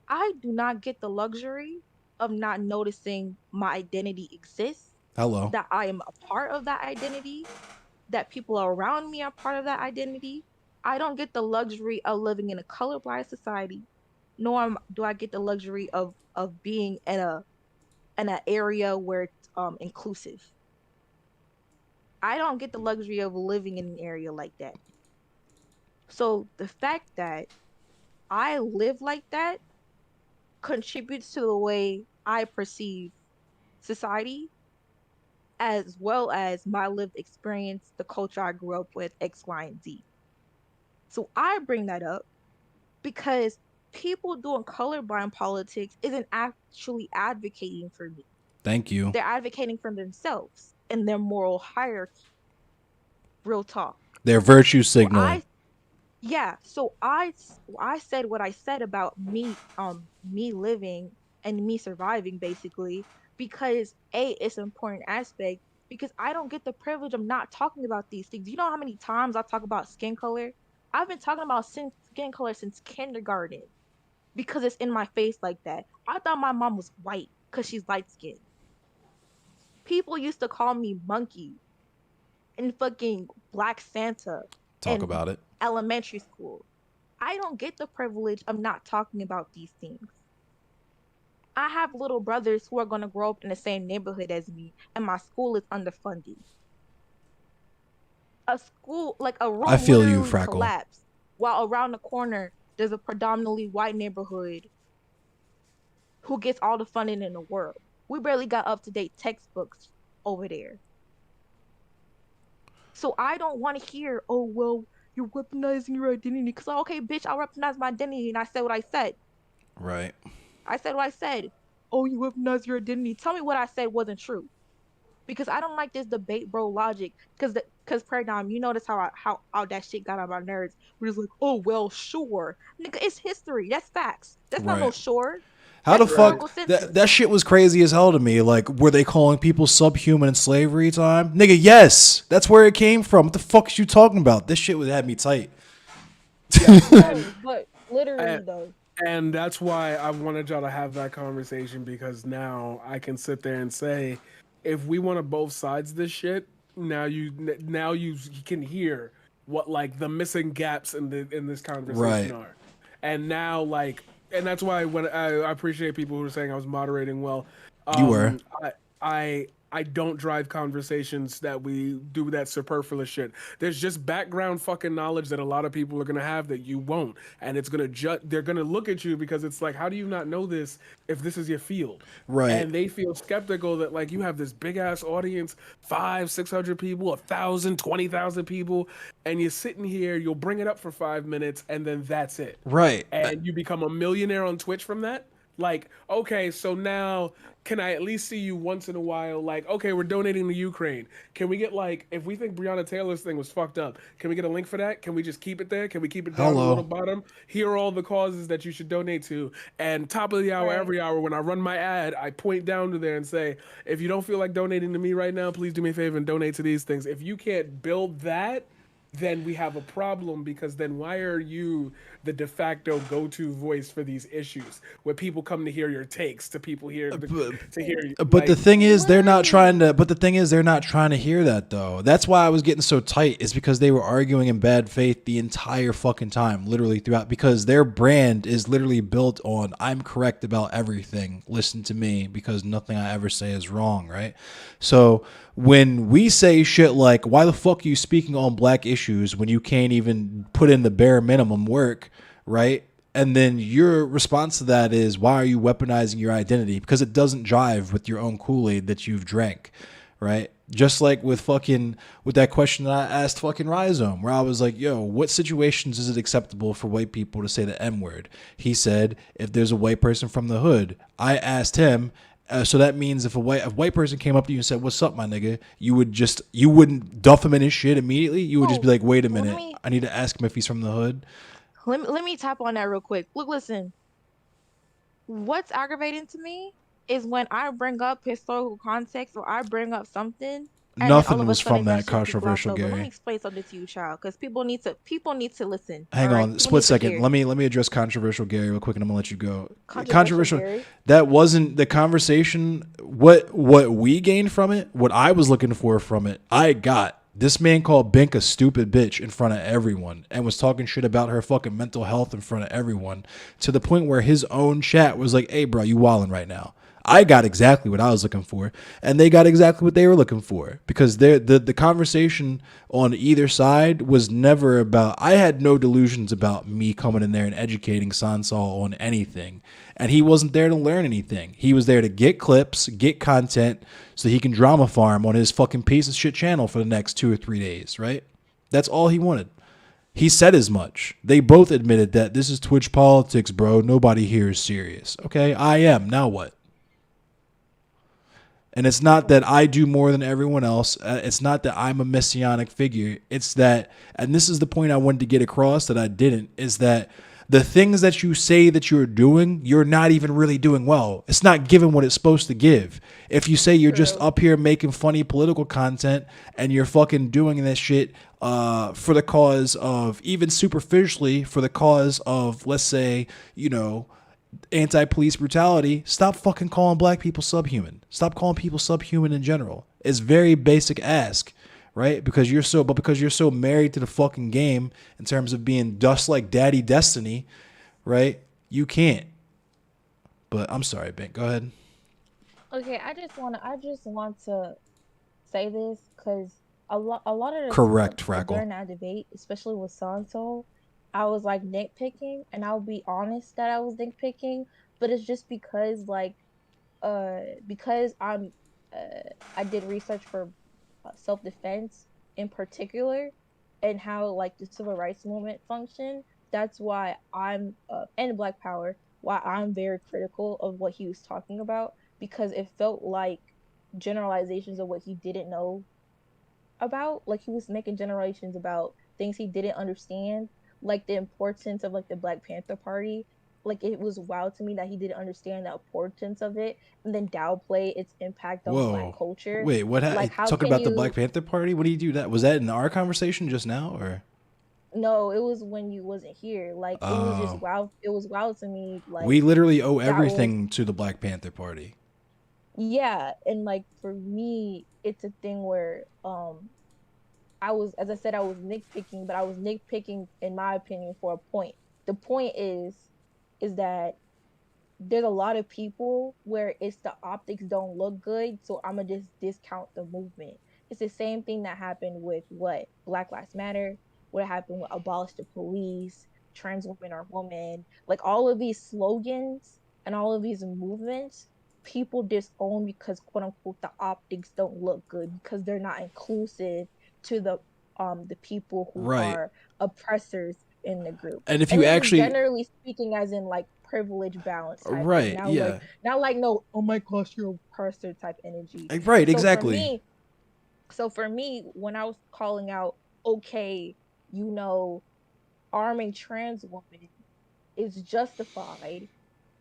I do not get the luxury of not noticing my identity exists, Hello. that I am a part of that identity, that people around me are part of that identity. I don't get the luxury of living in a colorblind society, nor do I get the luxury of being in an area where it's inclusive. I don't get the luxury of living in an area like that. So the fact that I live like that contributes to the way I perceive society, as well as my lived experience, the culture I grew up with, X, Y, and Z. So I bring that up because people doing colorblind politics isn't actually advocating for me. Thank you. They're advocating for themselves and their moral hierarchy. Real talk. They're virtue So signaling. I said what I said about me living and me surviving, basically, because it's an important aspect, because I don't get the privilege of not talking about these things. You know how many times I talk about skin color? I've been talking about skin color since kindergarten because it's in my face like that. I thought my mom was white because she's light skinned. People used to call me monkey and fucking Black Santa Talk in about it. elementary school. I don't get the privilege of not talking about these things. I have little brothers who are going to grow up in the same neighborhood as me, and my school is underfunded. A school, like a I room, feel you, literally Freckle. collapsed, while around the corner there's a predominantly white neighborhood who gets all the funding in the world. We barely got up to date textbooks over there. So I don't want to hear, oh, well, you're weaponizing your identity. Because, okay, bitch, I weaponized my identity and I said what I said. Right. I said what I said. Oh, you weaponized your identity. Tell me what I said wasn't true. Because I don't like this debate, bro, logic. Because Paradigm, you notice how that shit got on my nerves. We're just like, oh, well, sure. Nigga, it's history. That's facts. That's not no Right. sure. How That's the fuck historical census. that shit was crazy as hell to me. Like, were they calling people subhuman in slavery time? Nigga, yes. That's where it came from. What the fuck is you talking about? This shit would have me tight. No, but literally, And, though. and that's why I wanted y'all to have that conversation, because now I can sit there and say, if we want to both sides this shit, now you can hear what like the missing gaps in this conversation Right. are, and now like, and that's why when I appreciate people who are saying I was moderating well. You were. I don't drive conversations that we do that superfluous shit. There's just background fucking knowledge that a lot of people are gonna have that you won't, and it's gonna they're gonna look at you because it's like, how do you not know this if this is your field? Right. And they feel skeptical that like you have this big ass audience, 500-600 people, 1,000, 20,000 people, and you're sitting here, you'll bring it up for 5 minutes, and then that's it. Right. And you become a millionaire on Twitch from that. Like, okay, so now can I at least see you once in a while? Like, okay, we're donating to Ukraine. Can we get like, if we think Breonna Taylor's thing was fucked up, can we get a link for that? Can we just keep it there? Can we keep it down to the Hello. little bottom? Here are all the causes that you should donate to. And top of the hour, Right. every hour, when I run my ad, I point down to there and say, if you don't feel like donating to me right now, please do me a favor and donate to these things. If you can't build that, then we have a problem, because then why are you the de facto go-to voice for these issues where people come to hear your takes, to people here to hear you? But the thing is, they're not trying to. But the thing is, they're not trying to hear that though. That's why I was getting so tight. Is because they were arguing in bad faith the entire fucking time, literally throughout. Because their brand is literally built on I'm correct about everything. Listen to me, because nothing I ever say is wrong, right? So when we say shit like, "Why the fuck are you speaking on black issues when you can't even put in the bare minimum work?" Right? And then your response to that is, why are you weaponizing your identity? Because it doesn't jive with your own Kool-Aid that you've drank, right? Just like with that question that I asked fucking Rhizome, where I was like, yo, what situations is it acceptable for white people to say the N-word? He said, if there's a white person from the hood. I asked him, So that means if a white person came up to you and said, "What's up, my nigga?" you wouldn't duff him in his shit immediately. You would just be Oh, like, "Wait a let minute, me I need to ask him if he's from the hood." let me tap on that real quick. Look, listen. What's aggravating to me is when I bring up historical context or I bring up something and then all Nothing of a was from sudden that that shit get glossed controversial, over. Let me Gary. explain something to you, child, because people need to listen. All Hang right, on, people split need to second. hear. Let me address controversial Gary real quick, and I'm gonna let you go. Controversial, Controversial. Gary. That wasn't the conversation. What we gained from it, what I was looking for from it, I got. This man called Bink a stupid bitch in front of everyone and was talking shit about her fucking mental health in front of everyone to the point where his own chat was like, "Hey, bro, you wilding right now." I got exactly what I was looking for, and they got exactly what they were looking for because the conversation on either side was never about. I had no delusions about me coming in there and educating Sansol on anything, and he wasn't there to learn anything. He was there to get clips, get content, so he can drama farm on his fucking piece of shit channel for the next 2 or 3 days. Right? That's all he wanted. He said as much. They both admitted that this is Twitch politics, bro. Nobody here is serious. Okay, I am. Now what? And it's not that I do more than everyone else. It's not that I'm a messianic figure. It's that, and this is the point I wanted to get across that I didn't, is that the things that you say that you're doing, you're not even really doing well. It's not giving what it's supposed to give. If you say you're just True. up here making funny political content and you're fucking doing this shit for the cause of, even superficially, for the cause of, let's say, anti-police brutality, stop fucking calling black people subhuman. Stop calling people subhuman in general. It's very basic ask, right? Because you're so married to the fucking game in terms of being dust like Daddy Destiny, right? You can't. But I'm sorry, Ben. Go ahead. Okay, I just want to say this because a lot of the Correct, times Frackle. during that debate, especially with Sanso, I was like nitpicking, and I'll be honest that I was nitpicking, but it's just because because I did research for self-defense in particular and how like the civil rights movement functioned. That's why I'm and Black Power, why I'm very critical of what he was talking about, because it felt like generalizations of what he didn't know about. Like he was making generations about things he didn't understand, like the importance of like the Black Panther Party. Like it was wild to me that he didn't understand the importance of it and then downplay its impact on Black Whoa. culture. Wait, Like how talking can about the Black you Panther Party? What do you do that? Was that in our conversation just now or? no, it was when you wasn't here. Like it was just Uh, wild. It was wild to me. Like we literally owe that was everything to the Black Panther Party. yeah, and like for me, it's a thing where I was, as I said, I was nitpicking, but I was nitpicking, in my opinion, for a point. The point is that there's a lot of people where it's the optics don't look good, so I'm gonna just discount the movement. It's the same thing that happened with what Black Lives Matter, what happened with abolish the police, trans women are women, like all of these slogans and all of these movements, people disown because quote unquote the optics don't look good because they're not inclusive to the people who Right. are oppressors in the group. And if And you this is actually, generally speaking as in like privilege balance type thing. right, Now like yeah, not like no, oh my gosh, you're a oppressor type energy. right, So for exactly. me, when I was calling out, okay, you know, arming trans women is justified,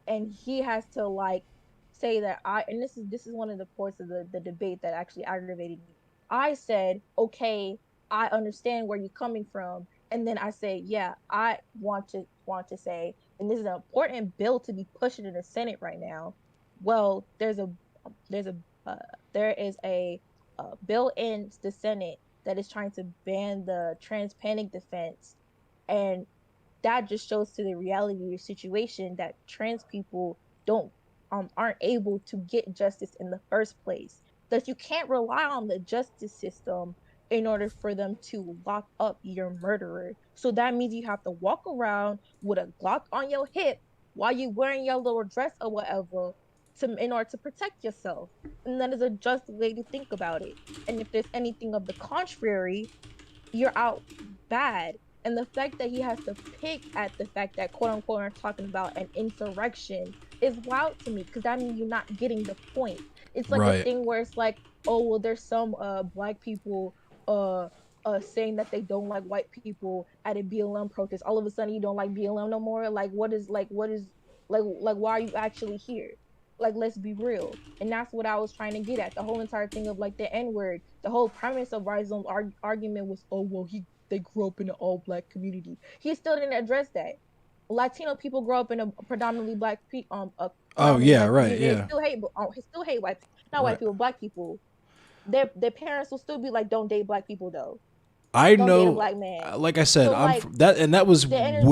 and he has to like say that I and this is one of the parts of the debate that actually aggravated me. I said, okay, I understand where you're coming from. And then I say, yeah, I want to say, and this is an important bill to be pushing in the Senate right now. Well, there's a uh, there is a bill in the Senate that is trying to ban the trans panic defense, and that just shows to the reality of your situation that trans people don't aren't able to get justice in the first place. That you can't rely on the justice system in order for them to lock up your murderer. So that means you have to walk around with a Glock on your hip while you're wearing your little dress or whatever to in order to protect yourself. And that is a just way to think about it. And if there's anything of the contrary, you're out bad. And the fact that he has to pick at the fact that quote unquote are talking about an insurrection is wild to me because that means you're not getting the point. It's like a Right. thing where it's like, oh well, there's some black people uh saying that they don't like white people at a BLM protest. All of a sudden you don't like BLM no more. Like what is like why are you actually here? Like let's be real. And that's what I was trying to get at. The whole entire thing of like the N-word, the whole premise of Rhizome's argument was, oh well, they grew up in an all black community. He still didn't address that. Latino people grow up in a predominantly a Oh predominantly yeah, black right, community. They yeah. still hate not white Right. people, black people. Their parents will still be like, don't date black people though. I Don't date a know, black man. like I said, So like that, and that was the energy.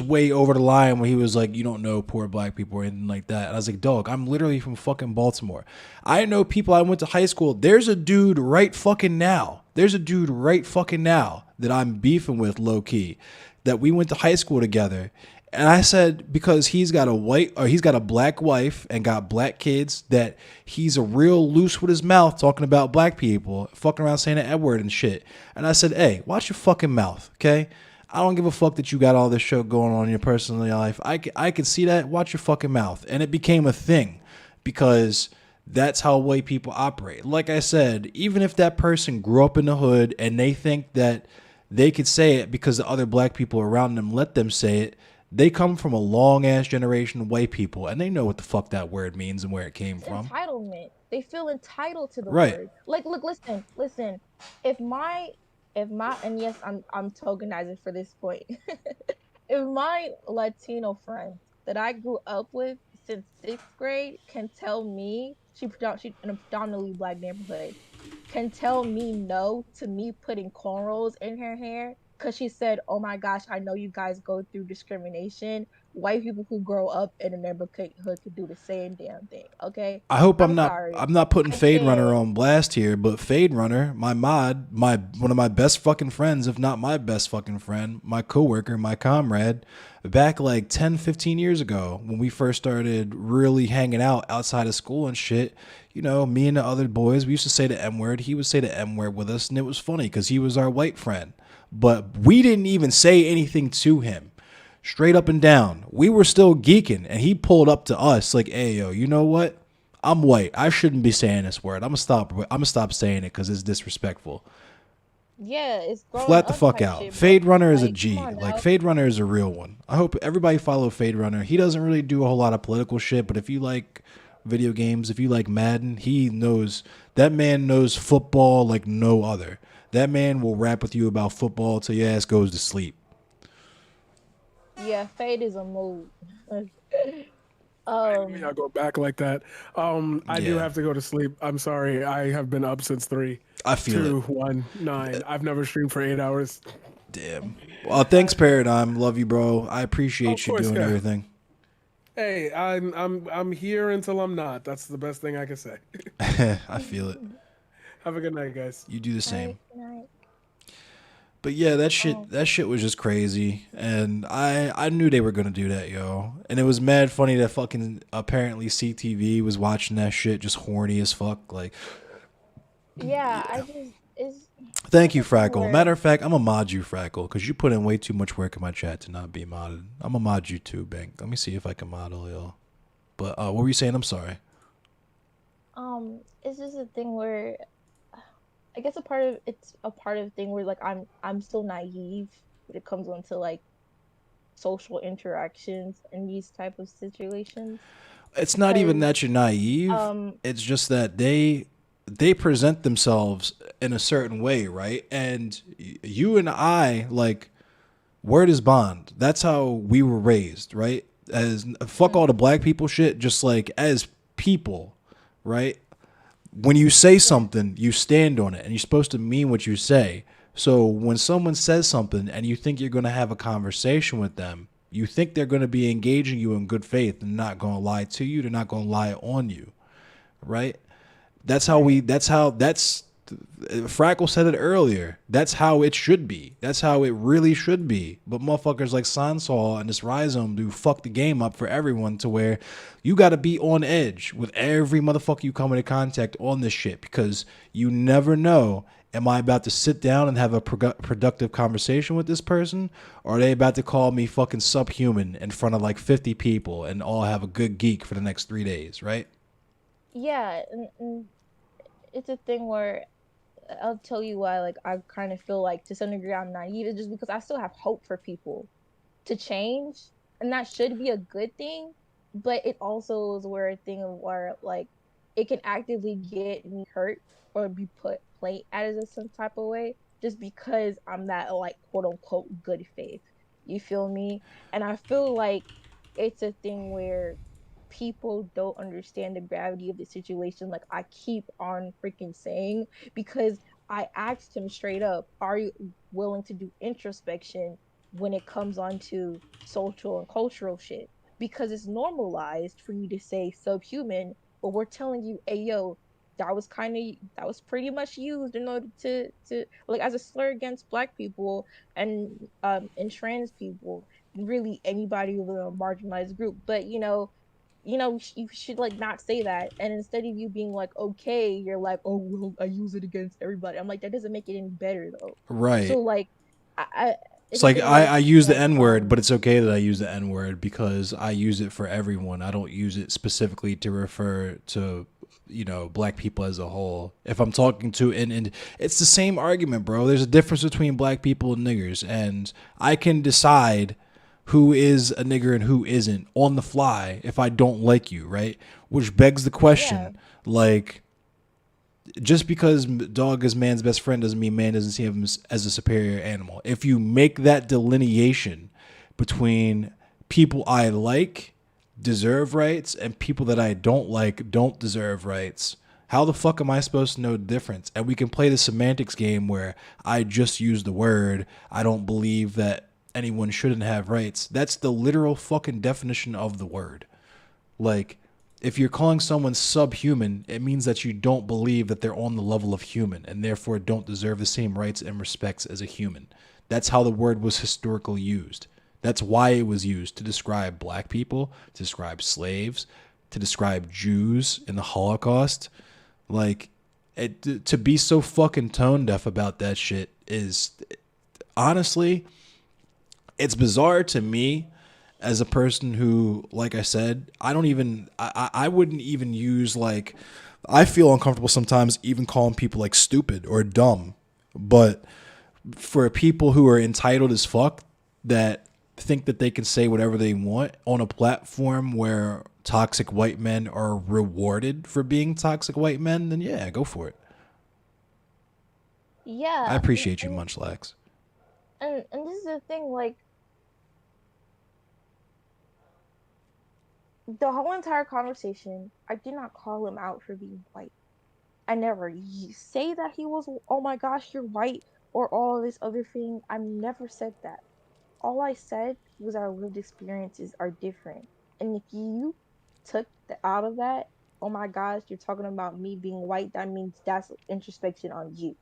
way over the line when he was like, you don't know poor black people or anything like that. And I was like, dog, I'm literally from fucking Baltimore. I know people I went to high school. There's a dude right fucking now. That I'm beefing with low key, that we went to high school together. And I said, because he's got a black wife and got black kids, that he's a real loose with his mouth talking about black people, fucking around saying the N word and shit. And I said, hey, watch your fucking mouth, okay? I don't give a fuck that you got all this shit going on in your personal life. I can see that. Watch your fucking mouth. And it became a thing because that's how white people operate. Like I said, even if that person grew up in the hood and they think that they could say it because the other black people around them let them say it, they come from a long ass generation of white people and they know what the fuck that word means and where it came from. Entitlement. They feel entitled to the Right. word. Like, look, listen. If my and yes, I'm tokenizing for this point. If my Latino friend that I grew up with since 6th grade can tell me she in a predominantly black neighborhood can tell me no to me putting cornrows in her hair because she said, oh my gosh, I know you guys go through discrimination. White people who grow up in a neighborhood could do the same damn thing. Okay. I hope I'm I'm sorry. not putting I Fade Runner said, on blast here, but Fade Runner, my mod, one of my best fucking friends, if not my best fucking friend, my coworker, my comrade, back like 10, 15 years ago when we first started really hanging out outside of school and shit, you know, me and the other boys, we used to say the M word. He would say the M word with us, and it was funny because he was our white friend. But we didn't even say anything to him. Straight up and down. We were still geeking, and he pulled up to us like, hey, yo, you know what? I'm white. I shouldn't be saying this word. I'm gonna stop saying it because it's disrespectful. yeah, it's growing Flat the up fuck type out. shit, bro. Fade Runner is a Like, G. come on Like now. Fade Runner is a real one. I hope everybody follow Fade Runner. He doesn't really do a whole lot of political shit, but if you like video games, if you like Madden, that man knows football like no other. That man will rap with you about football till your ass goes to sleep. Yeah, fade is a mood. I'll go back like that. I do Yeah. have to go to sleep. I'm sorry. I have been up since 3, I feel 2, it. 1, 9. I've never streamed for 8 hours. Damn. Well, thanks, Paradigm. Love you, bro. I appreciate Of you course, doing yeah. everything. Hey, I'm here until I'm not. That's the best thing I can say. I feel it. Have a good night, guys. You do the same. Alright. But yeah, that shit was just crazy, and I knew they were gonna do that, yo. And it was mad funny that fucking apparently CTV was watching that shit, just horny as fuck. Like, Yeah, I just it's thank you, it's a thing Frackle. where Matter of fact, I'm gonna mod you, Frackle, because you put in way too much work in my chat to not be modded. I'm gonna mod you too, Bank. Let me see if I can mod all y'all. But what were you saying? I'm sorry. it's just a thing where I guess it's a part of the thing where like I'm still naive when it comes onto like social interactions in these type of situations. It's not even that you're naive. Um It's just that they present themselves in a certain way, right? And you and I, like, word is bond. That's how we were raised, right? As fuck all the black people shit, just like as people, right? When you say something, you stand on it, and you're supposed to mean what you say. So when someone says something and you think you're going to have a conversation with them, you think they're going to be engaging you in good faith and not going to lie to you, they're not going to lie on you, right? That's Frackle said it earlier. That's how it should be. That's how it really should be. But motherfuckers like Sansol and this Rhizome do fuck the game up for everyone to where you got to be on edge with every motherfucker you come into contact on this shit because you never know Am I about to sit down and have a productive conversation with this person? Or are they about to call me fucking subhuman in front of like 50 people and all have a good geek for the next 3 days, right? Yeah, and it's a thing where I'll tell you why, like, I kind of feel like to some degree I'm naive, is just because I still have hope for people to change, and that should be a good thing. But it also is where a thing of where like it can actively get me hurt or be played as some type of way just because I'm that like quote unquote good faith. You feel me? And I feel like it's a thing where people don't understand the gravity of the situation. Like I keep on freaking saying, because I asked him straight up, are you willing to do introspection when it comes on to social and cultural shit? Because it's normalized for you to say subhuman, but we're telling you, hey yo, that was pretty much used in order to like as a slur against black people and trans people, really anybody within a marginalized group. But you should like not say that. And instead of you being like, okay, you're like, oh well, I use it against everybody. I'm like, that doesn't make it any better though. Right. So like, I It's it's a like thing where I it's use the like, N word, but it's okay that I use the N word because I use it for everyone. I don't use it specifically to refer to, black people as a whole. If I'm talking to, and it's the same argument, bro. There's a difference between black people and niggers, and I can decide who is a nigger and who isn't on the fly if I don't like you, right? Which begs the yeah, question, like, just because dog is man's best friend doesn't mean man doesn't see him as a superior animal. If you make that delineation between people I like deserve rights and people that I don't like don't deserve rights, how the fuck am I supposed to know the difference? And we can play the semantics game where I just use the word. I don't believe that anyone shouldn't have rights. That's the literal fucking definition of the word. Like, if you're calling someone subhuman, it means that you don't believe that they're on the level of human and therefore don't deserve the same rights and respects as a human. That's how the word was historically used. That's why it was used to describe black people, to describe slaves, to describe Jews in the Holocaust. Like, to be so fucking tone deaf about that shit is, honestly, it's bizarre to me as a person who, like I said, I wouldn't even use, like, I feel uncomfortable sometimes even calling people like stupid or dumb. But for people who are entitled as fuck that think that they can say whatever they want on a platform where toxic white men are rewarded for being toxic white men, then yeah, go for it. I yeah, appreciate you, Munchlax. and this is the thing, like the whole entire conversation, I did not call him out for being white. I never say that he was, oh my gosh, you're white, or all this other thing. I never said that. All I said was our lived experiences are different. And if you took out of that, oh my gosh, you're talking about me being white, that means that's introspection on you.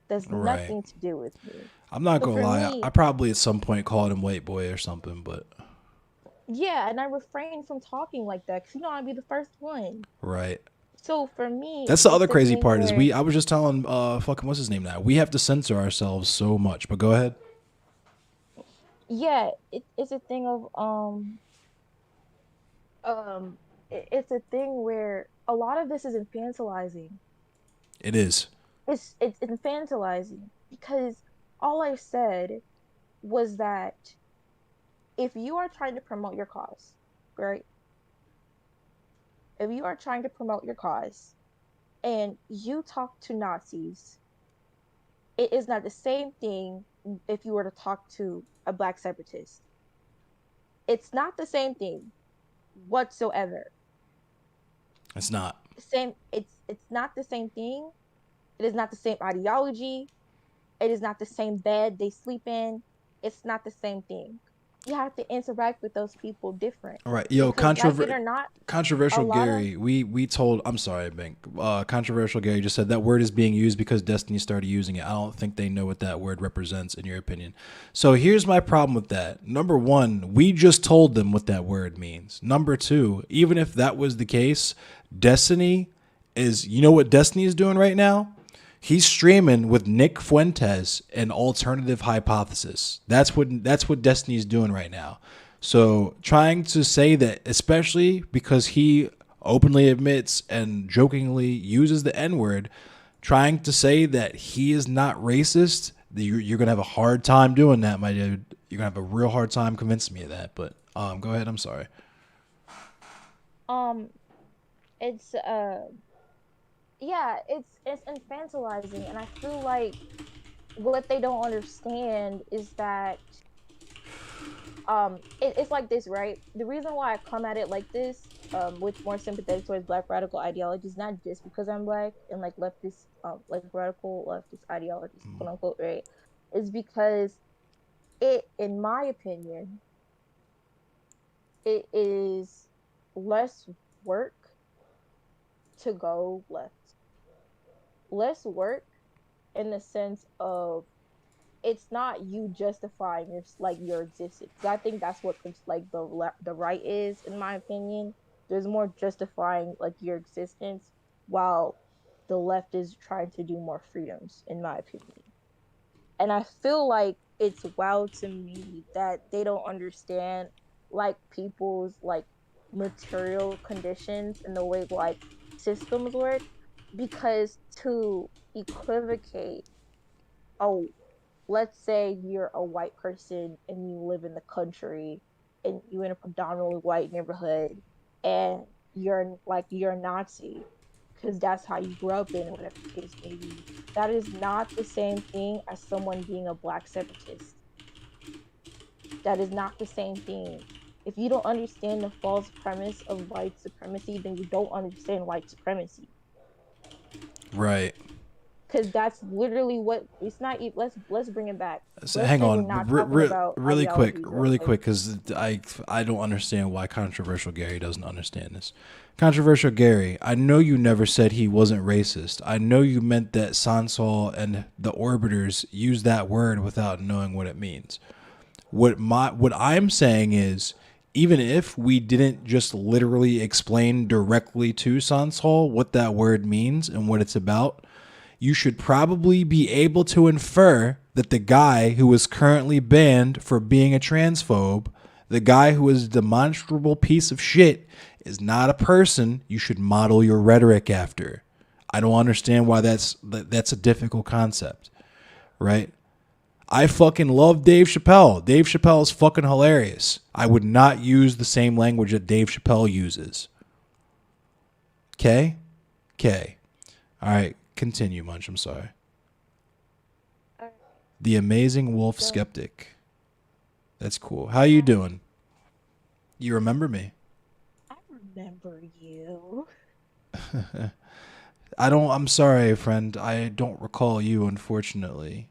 That's Right. nothing to do with me. I'm not But gonna for lie. I me, probably at some point called him white boy or something, but yeah, and I refrain from talking like that because I'd be the first one. right. So for me, That's the other it's a crazy thing part is where I was just telling fucking what's his name now. We have to censor ourselves so much. But go ahead. yeah, it's a thing of it's a thing where a lot of this is infantilizing. It is. It's infantilizing because all I said was that if you are trying to promote your cause, right? If you are trying to promote your cause and you talk to Nazis, it is not the same thing if you were to talk to a black separatist. It's not the same thing whatsoever. It's not. Same it's not the same thing. It is not the same ideology. It is not the same bed they sleep in. It's not the same thing. You have to interact with those people different All right, yo, because like it or not, a controversial lot of Gary. We told. I'm sorry, Bink. Controversial Gary just said that word is being used because Destiny started using it. I don't think they know what that word represents, in your opinion. So here's my problem with that. Number one, we just told them what that word means. Number two, even if that was the case, Destiny is. You know what Destiny is doing right now? He's streaming with Nick Fuentes an alternative hypothesis. That's what Destiny's doing right now. So trying to say that, especially because he openly admits and jokingly uses the N-word, trying to say that he is not racist, you're gonna have a hard time doing that, my dude. You're gonna have a real hard time convincing me of that. But go ahead. I'm sorry. Um, it's yeah, it's infantilizing, and I feel like what they don't understand is that it's like this, right? The reason why I come at it like this, with more sympathetic towards black radical ideologies, not just because I'm black and like leftist, like radical leftist ideologies, quote unquote, right, is because it, in my opinion, it is less work to go left, less work in the sense of it's not you justifying your like your existence. I think that's what like the right is, in my opinion. There's more justifying like your existence, while the left is trying to do more freedoms, in my opinion. And I feel like it's wild to me that they don't understand like people's like material conditions and the way like systems work, because to equivocate, oh, let's say you're a white person and you live in the country and you're in a predominantly white neighborhood, and you're a Nazi because that's how you grew up in, whatever the case may be. That is not the same thing as someone being a black separatist. That is not the same thing. If you don't understand the false premise of white supremacy, then you don't understand white supremacy. Right. Because that's literally what it's not. Let's bring it back. So Let's hang say we're on, not talking about really quick, ideologies, really right? quick, because I don't understand why controversial Gary doesn't understand this. Controversial Gary, I know you never said he wasn't racist. I know you meant that Sansol and the orbiters use that word without knowing what it means. What I'm saying is, even if we didn't just literally explain directly to Sansol what that word means and what it's about, you should probably be able to infer that the guy who is currently banned for being a transphobe, the guy who is a demonstrable piece of shit, is not a person you should model your rhetoric after. I don't understand why that's a difficult concept, right? I fucking love Dave Chappelle. Dave Chappelle is fucking hilarious. I would not use the same language that Dave Chappelle uses. Okay? Okay. All right. Continue, Munch. I'm sorry. The Amazing Wolf Skeptic. That's cool. How you doing? You remember me? I remember you. I'm sorry, friend. I don't recall you, unfortunately.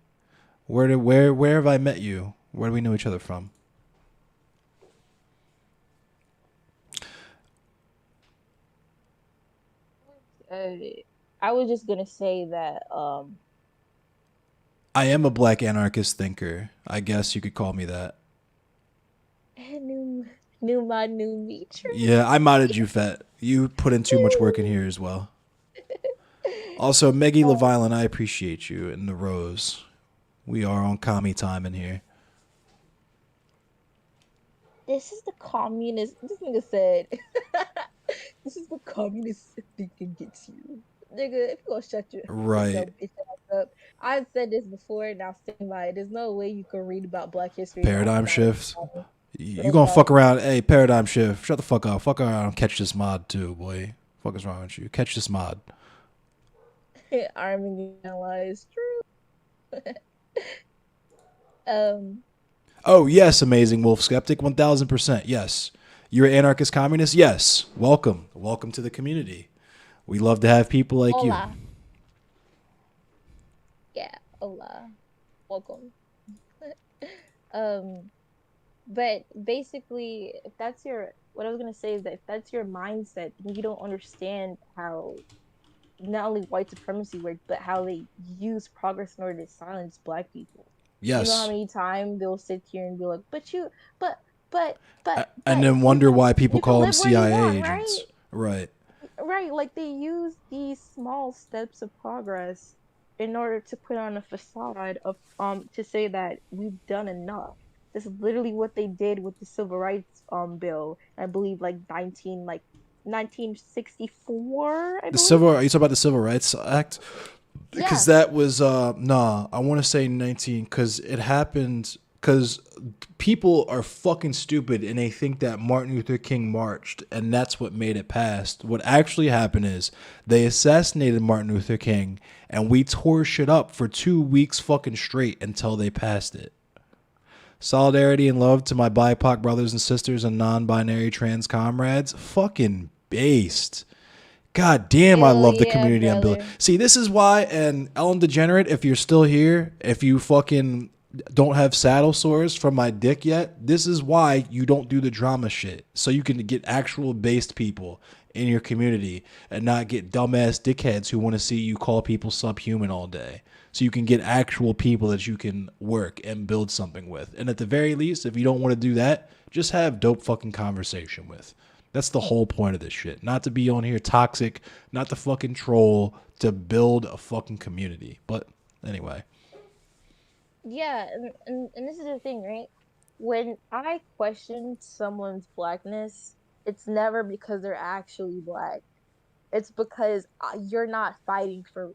Where have I met you? Where do we know each other from? I was just gonna say that I am a black anarchist thinker. I guess you could call me that. new my new me. Yeah, I modded you, Fat. You put in too much work in here as well. Also, Meggie LaViolin, I appreciate you, and the Rose. We are on commie time in here. This is the communist. This nigga said, "This is the communist thinking gets you." Nigga, if you gonna shut your Right. dumb bitch ass up. I've said this before, and I'll stand by it. There's no way you can read about Black history. Paradigm shift. You gonna fuck around? Hey, paradigm shift. Shut the fuck up. Fuck around. Catch this mod too, boy. Fuck is wrong with you? Catch this mod. Arming allies, true. Oh yes, amazing wolf skeptic. 1000%. Yes. You're an anarchist communist. Yes. Welcome. Welcome to the community. We love to have people like Hola. you. Yeah, hola. Welcome. But basically, if that's your, what I was gonna say is that if that's your mindset, then you don't understand how not only white supremacy works, but how they use progress in order to silence Black people. Yes. You know how many times they'll sit here and be like, but and then wonder why people call them CIA want, agents. Right. Right, like they use these small steps of progress in order to put on a facade of to say that we've done enough. This is literally what they did with the civil rights bill. I believe like 1964, I The believe. civil, are you talking about the Civil Rights Act? Because Yeah. that was nah, I want to say 19 because it happened because people are fucking stupid and they think that Martin Luther King marched and that's what made it passed. What actually happened is they assassinated Martin Luther King and we tore shit up for 2 weeks fucking straight until they passed it. Solidarity and love to my BIPOC brothers and sisters and non-binary trans comrades. Fucking based. God damn, I Hell love the yeah, community I'm building. brother. See, this is why, and Ellen Degenerate, if you're still here, if you fucking don't have saddle sores from my dick yet, this is why you don't do the drama shit. So you can get actual based people in your community and not get dumbass dickheads who want to see you call people subhuman all day. So you can get actual people that you can work and build something with. And at the very least, if you don't want to do that, just have dope fucking conversation with. That's the whole point of this shit. Not to be on here toxic, not to fucking troll, to build a fucking community. But anyway. Yeah, and this is the thing, right? When I question someone's blackness, it's never because they're actually black. It's because you're not fighting for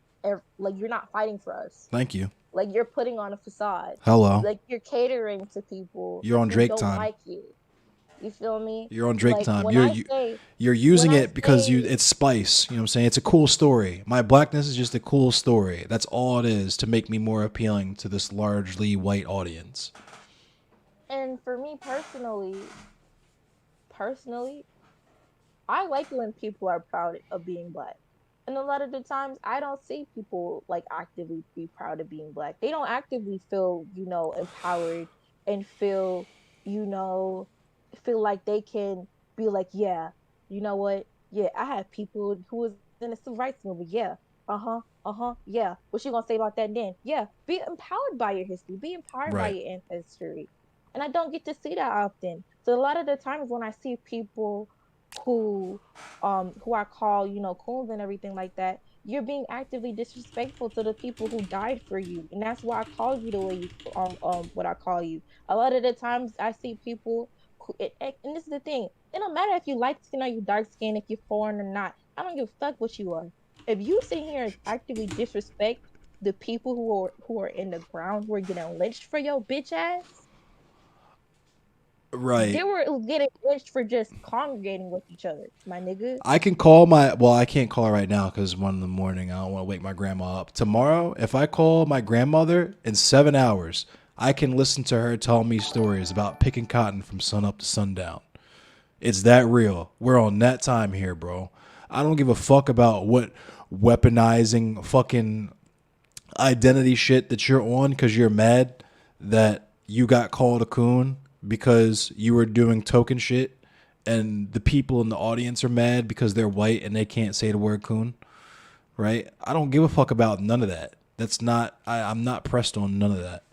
like you're not fighting for us. Thank you. Like you're putting on a facade. Hello. Like you're catering to people You're on who Drake don't time. like you. You feel me? You're on Drake Like time. when I say You're when using I it because say it's spice. You know what I'm saying? It's a cool story. My blackness is just a cool story. That's all it is to make me more appealing to this largely white audience. and for me personally, I like when people are proud of being black. And a lot of the times I don't see people like actively be proud of being black. They don't actively feel, empowered and you know, feel like they can be like, yeah, you know what? Yeah, I have people who was in the civil rights movement. Yeah. Uh-huh. Uh-huh. Yeah. What you gonna say about that then? Yeah. Be empowered by your history. Be empowered by Right. your ancestry. And I don't get to see that often. So a lot of the times when I see people who who I call, coons and everything like that, you're being actively disrespectful to the people who died for you. And that's why I called you the way you what I call you. A lot of the times I see people who and this is the thing. It don't matter if you light skin or you dark skin, if you're foreign or not. I don't give a fuck what you are. If you sit here and actively disrespect the people who are in the ground who are getting lynched for your bitch ass, they Right. were getting lynched for just congregating with each other, my nigga. I can call my, well, I can't call her right now because it's 1 in the morning. I don't want to wake my grandma up. Tomorrow, if I call my grandmother in 7 hours, I can listen to her tell me stories about picking cotton from sun up to sundown. It's that real. We're on that time here, bro. I don't give a fuck about what weaponizing fucking identity shit that you're on because you're mad that you got called a coon because you were doing token shit and the people in the audience are mad because they're white and they can't say the word coon, right? I don't give a fuck about none of that. That's not, I'm not pressed on none of that.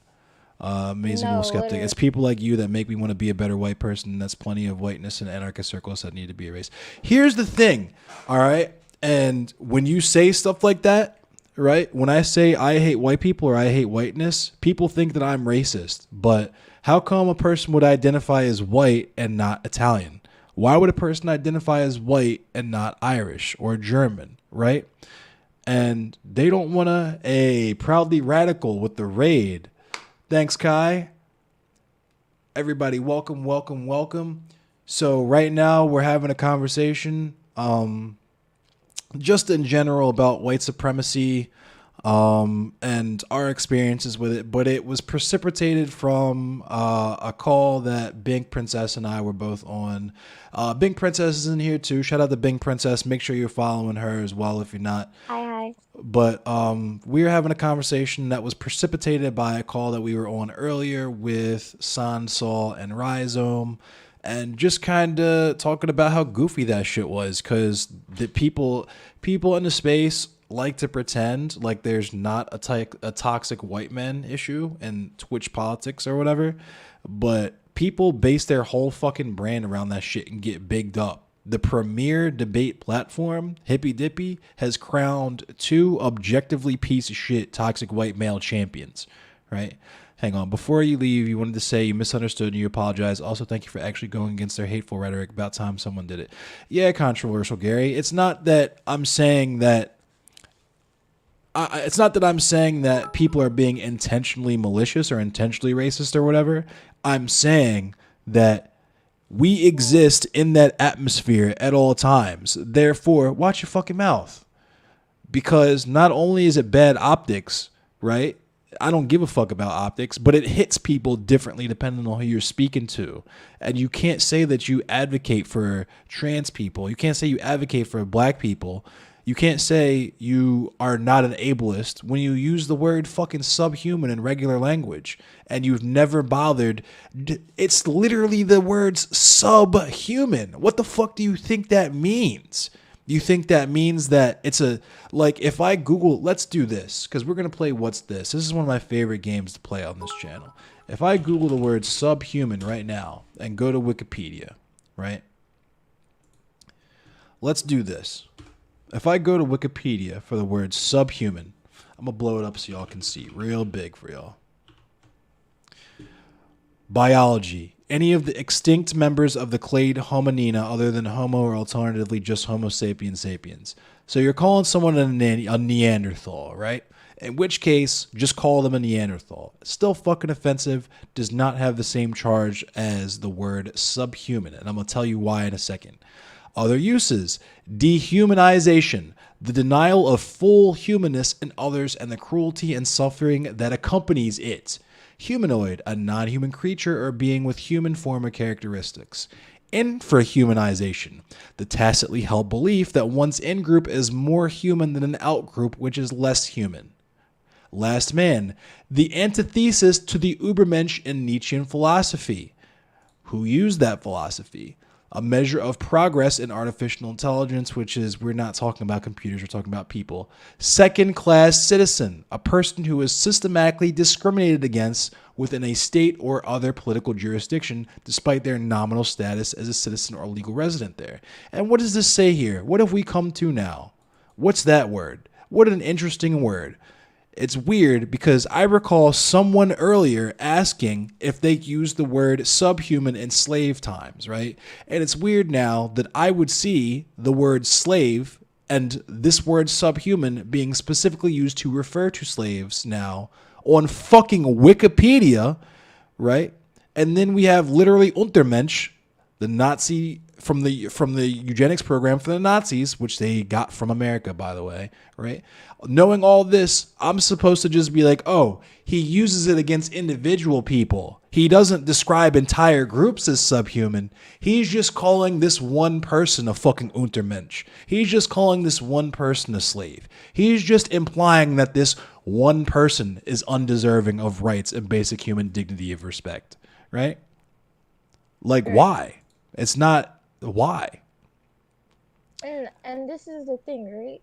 Amazing Little No, Skeptic. literally. It's people like you that make me want to be a better white person. That's plenty of whiteness in anarchist circles that need to be erased. Here's the thing, all right? And when you say stuff like that, right? When I say I hate white people or I hate whiteness, people think that I'm racist. But how come a person would identify as white and not Italian? Why would a person identify as white and not Irish or German, right? And they don't want to, proudly radical with the raid. Thanks, Kai. Everybody, welcome, welcome, welcome. So right now we're having a conversation, just in general about white supremacy, and our experiences with it. But it was precipitated from a call that Bink Princess and I were both on. Bink Princess is in here too. Shout out to Bink Princess. Make sure you're following her as well if you're not. Hi. But we were having a conversation that was precipitated by a call that we were on earlier with San Sol and Rhizome, and just kind of talking about how goofy that shit was, because the people in the space like to pretend like there's not a toxic white man issue in Twitch politics or whatever, but people base their whole fucking brand around that shit and get bigged up the premier debate platform, Hippy Dippy, has crowned 2 objectively piece of shit toxic white male champions, right? Hang on. Before you leave, you wanted to say you misunderstood and you apologize. Also, thank you for actually going against their hateful rhetoric. About time someone did it. Yeah, controversial, Gary. It's not that I'm saying that people are being intentionally malicious or intentionally racist or whatever. I'm saying that we exist in that atmosphere at all times. Therefore, watch your fucking mouth. Because not only is it bad optics, right? I don't give a fuck about optics, but it hits people differently depending on who you're speaking to. And you can't say that you advocate for trans people. You can't say you advocate for black people. You can't say you are not an ableist when you use the word fucking subhuman in regular language and you've never bothered. It's literally the words subhuman. What the fuck do you think that means? You think that means that it's a, like, if I Google, let's do this, because we're going to play What's This? This is one of my favorite games to play on this channel. If I Google the word subhuman right now and go to Wikipedia, right? Let's do this. If I go to Wikipedia for the word subhuman, I'm going to blow it up so y'all can see. Real big for y'all. Biology. Any of the extinct members of the clade hominina other than Homo or alternatively just Homo sapiens sapiens. So you're calling someone a Neanderthal, right? In which case, just call them a Neanderthal. Still fucking offensive, does not have the same charge as the word subhuman. And I'm going to tell you why in a second. Other uses. Dehumanization. The denial of full humanness in others and the cruelty and suffering that accompanies it. Humanoid, a non-human creature or being with human form or characteristics. Infrahumanization, the tacitly held belief that one's in-group is more human than an out-group which is less human. Last man, the antithesis to the Übermensch in Nietzschean philosophy. Who used that philosophy? A measure of progress in artificial intelligence, which is, we're not talking about computers, we're talking about people. Second-class citizen, a person who is systematically discriminated against within a state or other political jurisdiction, despite their nominal status as a citizen or legal resident there. And what does this say here? What have we come to now? What's that word? What an interesting word. It's weird because I recall someone earlier asking if they used the word subhuman in slave times, right? And it's weird now that I would see the word slave and this word subhuman being specifically used to refer to slaves now on fucking Wikipedia, right? And then we have literally Untermensch, the Nazi from the eugenics program for the Nazis, which they got from America, by the way, right? Knowing all this, I'm supposed to just be like, oh, he uses it against individual people. He doesn't describe entire groups as subhuman. He's just calling this one person a fucking Untermensch. He's just calling this one person a slave. He's just implying that this one person is undeserving of rights and basic human dignity of respect, right? Like, why? It's not why. And this is the thing, right?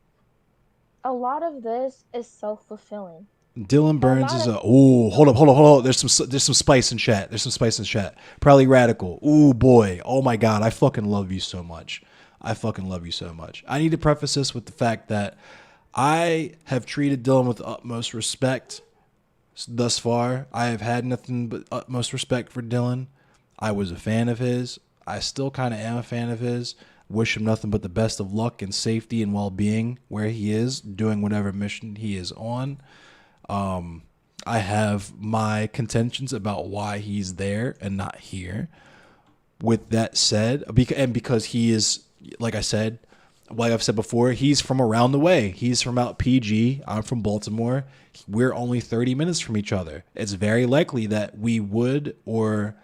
A lot of this is self-fulfilling. Dylan Burns is hold up. There's some spice in chat. Probably radical. Ooh, boy. Oh my God. I fucking love you so much. I need to preface this with the fact that I have treated Dylan with utmost respect thus far. I have had nothing but utmost respect for Dylan. I was a fan of his. I still kind of am a fan of his. Wish him nothing but the best of luck and safety and well-being where he is, doing whatever mission he is on. I have my contentions about why he's there and not here. With that said, and because he is, like I've said before, he's from around the way. He's from out PG. I'm from Baltimore. We're only 30 minutes from each other. It's very likely that we would or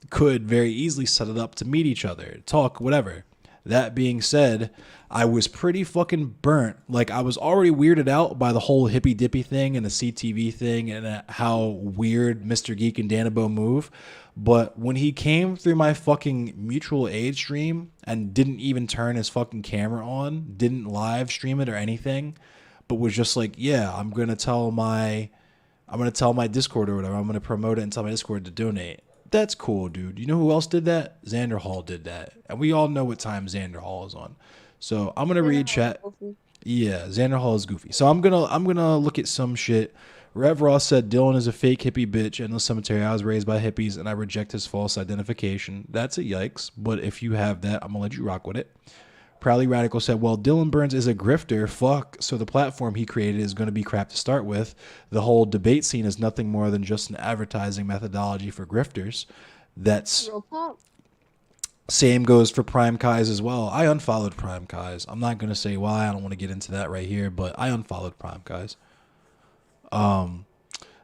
could very easily set it up to meet each other, talk, whatever. That being said, I was pretty fucking burnt. Like, I was already weirded out by the whole hippy dippy thing and the CTV thing and how weird Mr. Geek and Danabo move. But when he came through my fucking mutual aid stream and didn't even turn his fucking camera on, didn't live stream it or anything, but was just like, yeah, I'm going to tell my Discord or whatever. I'm going to promote it and tell my Discord to donate. That's cool, dude. You know who else did that? Xander Hall did that. And we all know what time Xander Hall is on. So I'm gonna read chat. Yeah, Xander Hall is goofy. So I'm gonna look at some shit. Rev Ross said Dylan is a fake hippie bitch in the cemetery. I was raised by hippies and I reject his false identification. That's a yikes, but if you have that, I'm gonna let you rock with it. Proudly Radical said, well, Dylan Burns is a grifter. Fuck. So the platform he created is going to be crap to start with. The whole debate scene is nothing more than just an advertising methodology for grifters. That's Real talk. same goes for Prime Kai's as well. I unfollowed Prime Kai's. I'm not going to say why. I don't want to get into that right here, but I unfollowed Prime Kai's.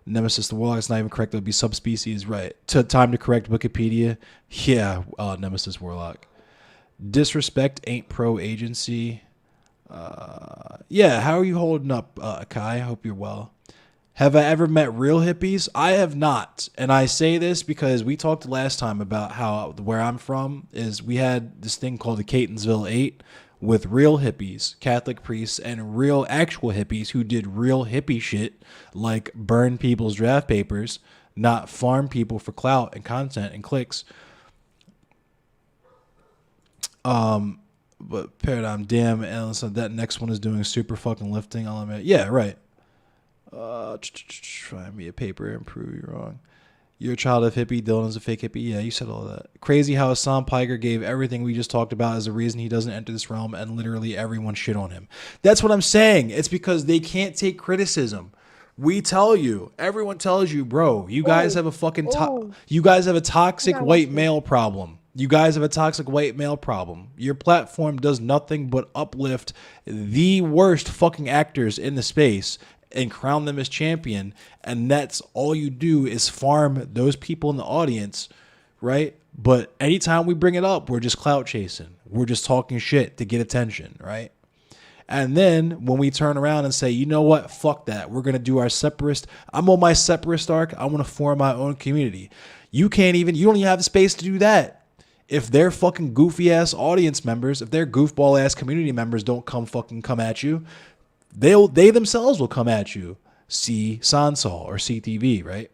Nemesis, the Warlock is not even correct. It would be subspecies, right? Time to correct Wikipedia. Yeah, Nemesis Warlock. Disrespect ain't pro agency. Yeah, how are you holding up, Kai? I hope you're well. Have I ever met real hippies? I have not. And I say this because we talked last time about how where I'm from is we had this thing called the Catonsville 8 with real hippies, Catholic priests, and real actual hippies who did real hippie shit like burn people's draft papers, not farm people for clout and content and clicks. But Paradigm, damn, and so that next one is doing super fucking lifting element. Yeah, right. Try me a paper and prove you wrong. You're a child of hippie. Dylan is a fake hippie. Yeah, you said all that. Crazy how Hassan Piker gave everything we just talked about as a reason he doesn't enter this realm, and literally everyone shit on him. That's what I'm saying. It's because they can't take criticism. We tell you, everyone tells you, bro, you guys have a fucking, you guys have a toxic white male problem. You guys have a toxic white male problem. Your platform does nothing but uplift the worst fucking actors in the space and crown them as champion. And that's all you do is farm those people in the audience, right? But anytime we bring it up, we're just clout chasing. We're just talking shit to get attention, right? And then when we turn around and say, you know what, fuck that. We're going to do our separatist. I'm on my separatist arc. I want to form my own community. You don't even have the space to do that. If their fucking goofy ass audience members, if their goofball ass community members don't come at you, they themselves will come at you. See Sansol or CTV, right?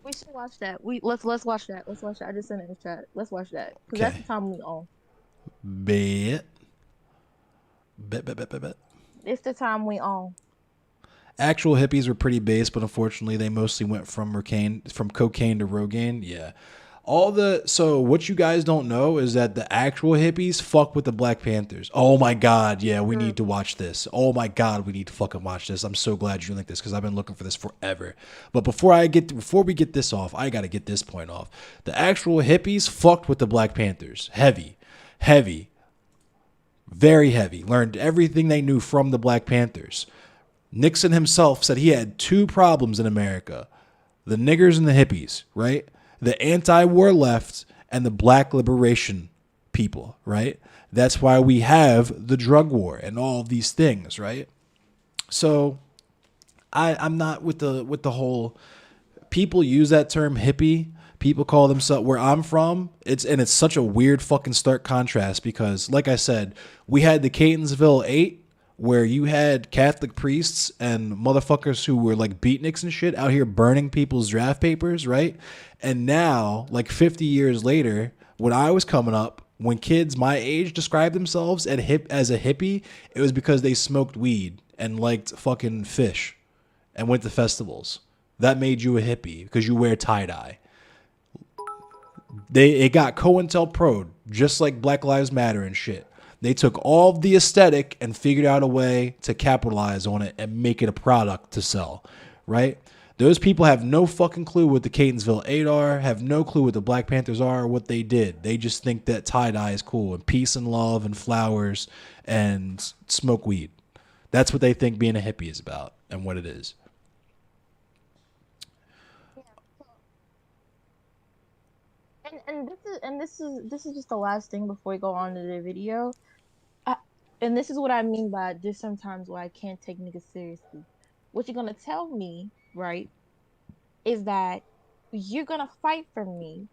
We should watch that. Let's watch that. Let's watch that. I just sent it in the chat. Let's watch that because that's the time we own. Bet. It's the time we own. Actual hippies were pretty base, but unfortunately, they mostly went from cocaine to Rogaine. Yeah. So what you guys don't know is that the actual hippies fuck with the Black Panthers. Oh my God. Yeah, we need to watch this. Oh my God, we need to fucking watch this. I'm so glad you linked this because I've been looking for this forever. But before we get this off, I got to get this point off. The actual hippies fucked with the Black Panthers. Heavy, very heavy. Learned everything they knew from the Black Panthers. Nixon himself said he had two problems in America. The niggers and the hippies, right? The anti-war left and the black liberation people, right? That's why we have the drug war and all of these things, right? So I'm not with the whole people use that term hippie. People call themselves where I'm from. It's such a weird fucking stark contrast because, like I said, we had the Catonsville 8 where you had Catholic priests and motherfuckers who were like beatniks and shit out here burning people's draft papers, right? And now, like 50 years later, when I was coming up, when kids my age described themselves as a hippie, it was because they smoked weed and liked fucking fish and went to festivals. That made you a hippie because you wear tie-dye. It got COINTELPRO'd, just like Black Lives Matter and shit. They took all of the aesthetic and figured out a way to capitalize on it and make it a product to sell, right? Those people have no fucking clue what the Catonsville 8 are, have no clue what the Black Panthers are or what they did. They just think that tie-dye is cool and peace and love and flowers and smoke weed. That's what they think being a hippie is about and what it is. And this is just the last thing before we go on to the video. And this is what I mean by there's sometimes where I can't take niggas seriously. What you're gonna tell me, right, is that you're gonna fight for me,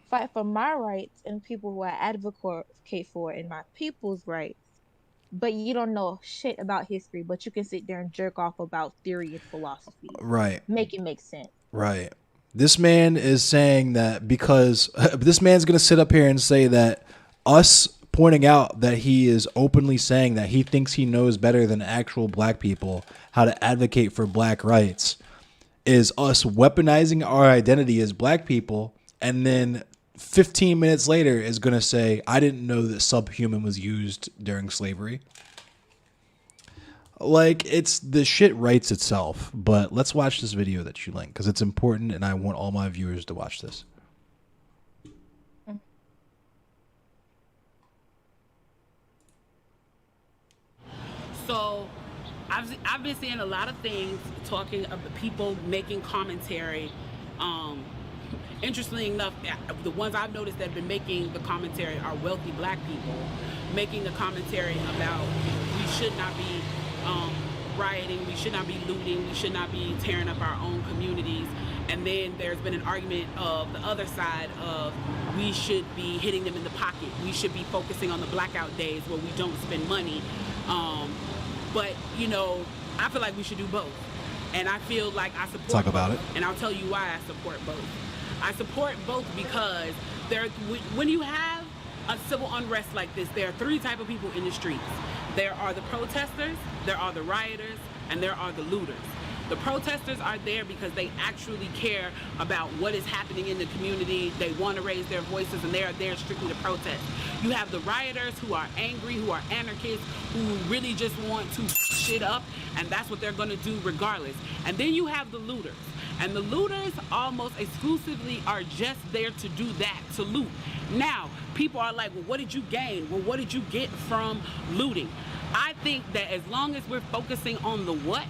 fight for my rights and people who I advocate for and my people's rights, but you don't know shit about history, but you can sit there and jerk off about theory and philosophy. Right. Make it make sense. Right. This man is saying that because this man's going to sit up here and say that us pointing out that he is openly saying that he thinks he knows better than actual black people how to advocate for black rights is us weaponizing our identity as black people, and then 15 minutes later is going to say, I didn't know that subhuman was used during slavery. Like, it's the shit writes itself. But let's watch this video that you linked because it's important and I want all my viewers to watch this. So I've been seeing a lot of things talking about people making commentary. Interestingly enough, the ones I've noticed that have been making the commentary are wealthy black people making the commentary about we should not be rioting, we should not be looting, we should not be tearing up our own communities. And then there's been an argument of the other side of we should be hitting them in the pocket. We should be focusing on the blackout days where we don't spend money. But, you know, I feel like we should do both. And I feel like I support Talk about both. it. And I'll tell you why I support both. I support both because when you have a civil unrest like this, there are three types of people in the streets. There are the protesters, there are the rioters, and there are the looters. The protesters are there because they actually care about what is happening in the community. They want to raise their voices, and they are there strictly to protest. You have the rioters who are angry, who are anarchists, who really just want to shit up, and that's what they're going to do regardless. And then you have the looters. And the looters almost exclusively are just there to do that, to loot. Now, people are like, well, what did you gain? Well, what did you get from looting? I think that as long as we're focusing on the what,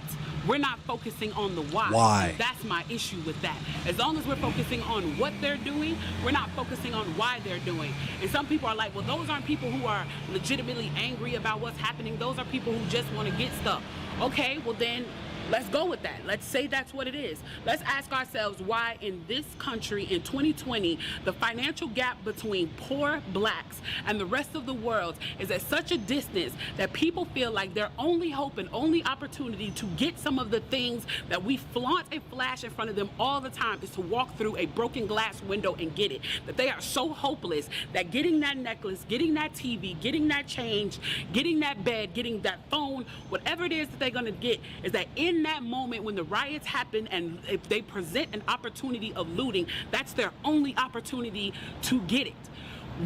we're not focusing on the why. Why? That's my issue with that. As long as we're focusing on what they're doing, we're not focusing on why they're doing. And some people are like, well, those aren't people who are legitimately angry about what's happening. Those are people who just want to get stuff. Okay, well then, let's go with that. Let's say that's what it is. Let's ask ourselves why in this country in 2020, the financial gap between poor blacks and the rest of the world is at such a distance that people feel like their only hope and only opportunity to get some of the things that we flaunt and flash in front of them all the time is to walk through a broken glass window and get it. That they are so hopeless that getting that necklace, getting that TV, getting that change, getting that bed, getting that phone, whatever it is that they're gonna get, is that in that moment when the riots happen and if they present an opportunity of looting, that's their only opportunity to get it.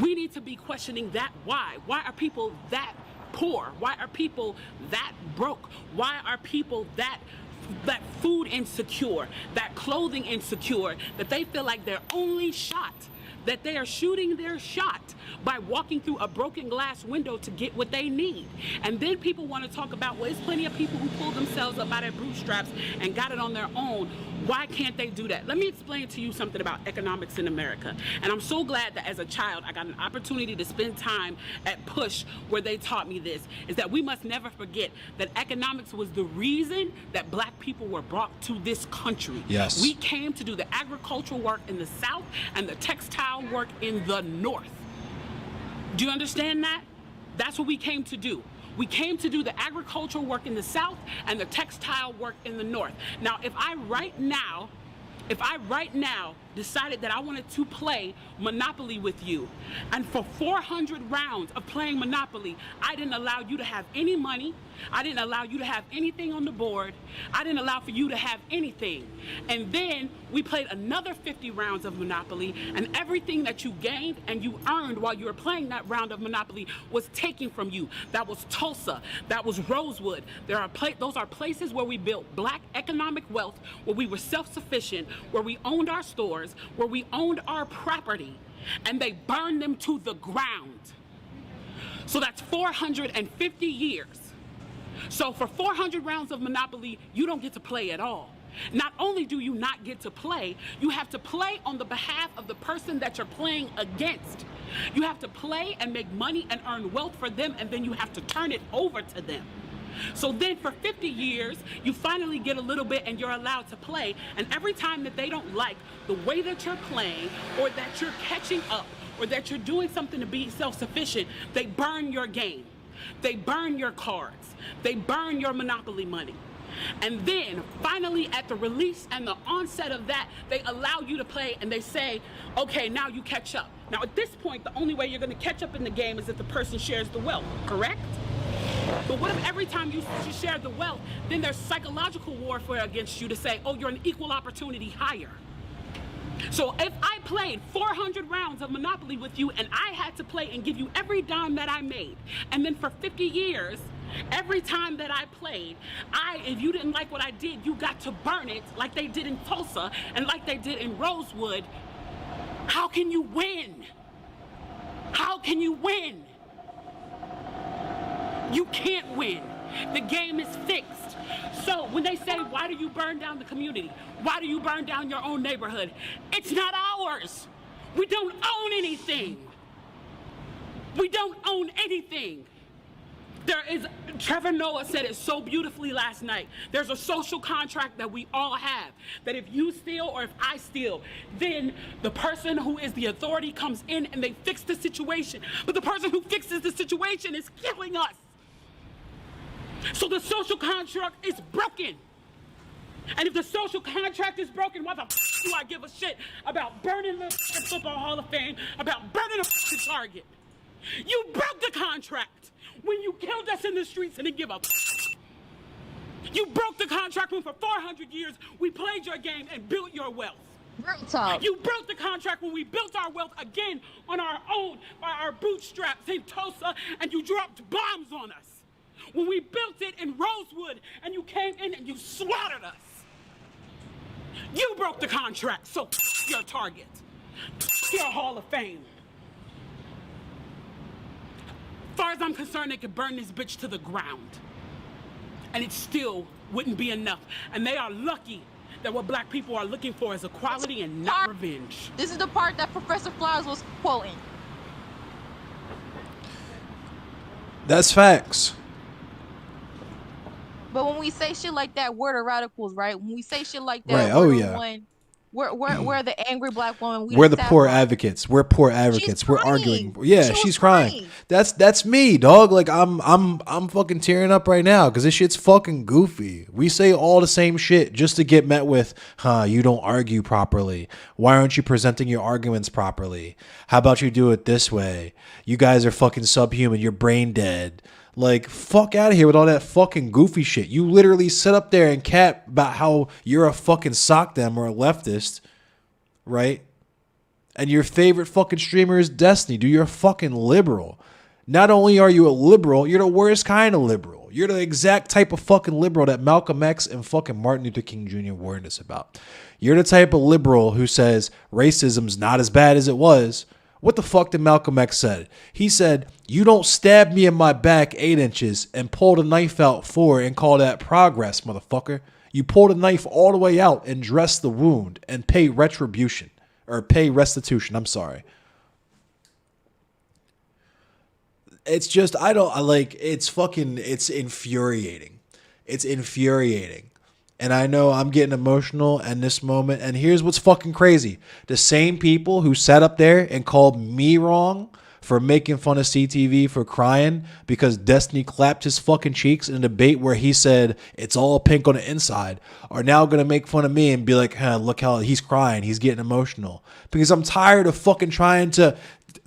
We need to be questioning that why. Why are people that poor? Why are people that broke? Why are people that food insecure, that clothing insecure, that they feel like their only shot, that they are shooting their shot by walking through a broken glass window to get what they need. And then people want to talk about, well, there's plenty of people who pulled themselves up by their bootstraps and got it on their own. Why can't they do that? Let me explain to you something about economics in America. And I'm so glad that as a child, I got an opportunity to spend time at Push where they taught me this, is that we must never forget that economics was the reason that black people were brought to this country. Yes. We came to do the agricultural work in the South and the textile work in the North. Do you understand that? That's what we came to do. We came to do the agricultural work in the South and the textile work in the North. Now, if I right now decided that I wanted to play Monopoly with you, and for 400 rounds of playing Monopoly, I didn't allow you to have any money, I didn't allow you to have anything on the board, I didn't allow for you to have anything. And then we played another 50 rounds of Monopoly, and everything that you gained and you earned while you were playing that round of Monopoly was taken from you. That was Tulsa, that was Rosewood. Those are places where we built black economic wealth, where we were self-sufficient, where we owned our stores, where we owned our property, and they burned them to the ground. So that's 450 years. So for 400 rounds of Monopoly, you don't get to play at all. Not only do you not get to play, you have to play on the behalf of the person that you're playing against. You have to play and make money and earn wealth for them, and then you have to turn it over to them. So then for 50 years, you finally get a little bit and you're allowed to play. And every time that they don't like the way that you're playing, or that you're catching up, or that you're doing something to be self-sufficient, they burn your game. They burn your cards. They burn your Monopoly money. And then finally at the release and the onset of that, they allow you to play and they say, okay, now you catch up. Now at this point, the only way you're gonna catch up in the game is if the person shares the wealth, correct? But what if every time you share the wealth, then there's psychological warfare against you to say, oh, you're an equal opportunity hire. So if I played 400 rounds of Monopoly with you and I had to play and give you every dime that I made, and then for 50 years, every time that I played, if you didn't like what I did, you got to burn it like they did in Tulsa and like they did in Rosewood, how can you win? How can you win? You can't win. The game is fixed. So when they say, why do you burn down the community? Why do you burn down your own neighborhood? It's not ours. We don't own anything. We don't own anything. Trevor Noah said it so beautifully last night. There's a social contract that we all have, that if you steal or if I steal, then the person who is the authority comes in and they fix the situation. But the person who fixes the situation is killing us. So the social contract is broken. And if the social contract is broken, why the f do I give a shit about burning the Football Hall of Fame, about burning a Target? You broke the contract when you killed us in the streets and didn't give up. You broke the contract when for 400 years we played your game and built your wealth. Real talk. You broke the contract when we built our wealth again on our own by our bootstraps in Tulsa and you dropped bombs on us. When we built it in Rosewood and you came in and you slaughtered us. You broke the contract, so your Target, your Hall of Fame. As far as I'm concerned, they could burn this bitch to the ground. And it still wouldn't be enough. And they are lucky that what black people are looking for is equality and not revenge. This is the part that Professor Flowers was quoting. That's facts. But when we say shit like that, we're the radicals, right? When we say shit like that, right. Oh we're yeah. We're the angry black woman. We're the poor advocates. We're poor advocates. We're arguing. Yeah, she's crying. That's me, dog. Like I'm fucking tearing up right now because this shit's fucking goofy. We say all the same shit just to get met with, you don't argue properly. Why aren't you presenting your arguments properly? How about you do it this way? You guys are fucking subhuman. You're brain dead. Like, fuck out of here with all that fucking goofy shit. You literally sit up there and cap about how you're a fucking sock dem or a leftist, right? And your favorite fucking streamer is Destiny. Dude, you're a fucking liberal. Not only are you a liberal, you're the worst kind of liberal. You're the exact type of fucking liberal that Malcolm X and fucking Martin Luther King Jr. warned us about. You're the type of liberal who says racism's not as bad as it was. What the fuck did Malcolm X said? He said, you don't stab me in my back 8 inches and pull the knife out 4 and call that progress, motherfucker. You pull the knife all the way out and dress the wound and pay retribution. Or pay restitution, I'm sorry. It's just, it's infuriating. It's infuriating. And I know I'm getting emotional in this moment. And here's what's fucking crazy. The same people who sat up there and called me wrong for making fun of CTV for crying because Destiny clapped his fucking cheeks in a debate where he said it's all pink on the inside are now going to make fun of me and be like, look how he's crying. He's getting emotional. Because I'm tired of fucking trying to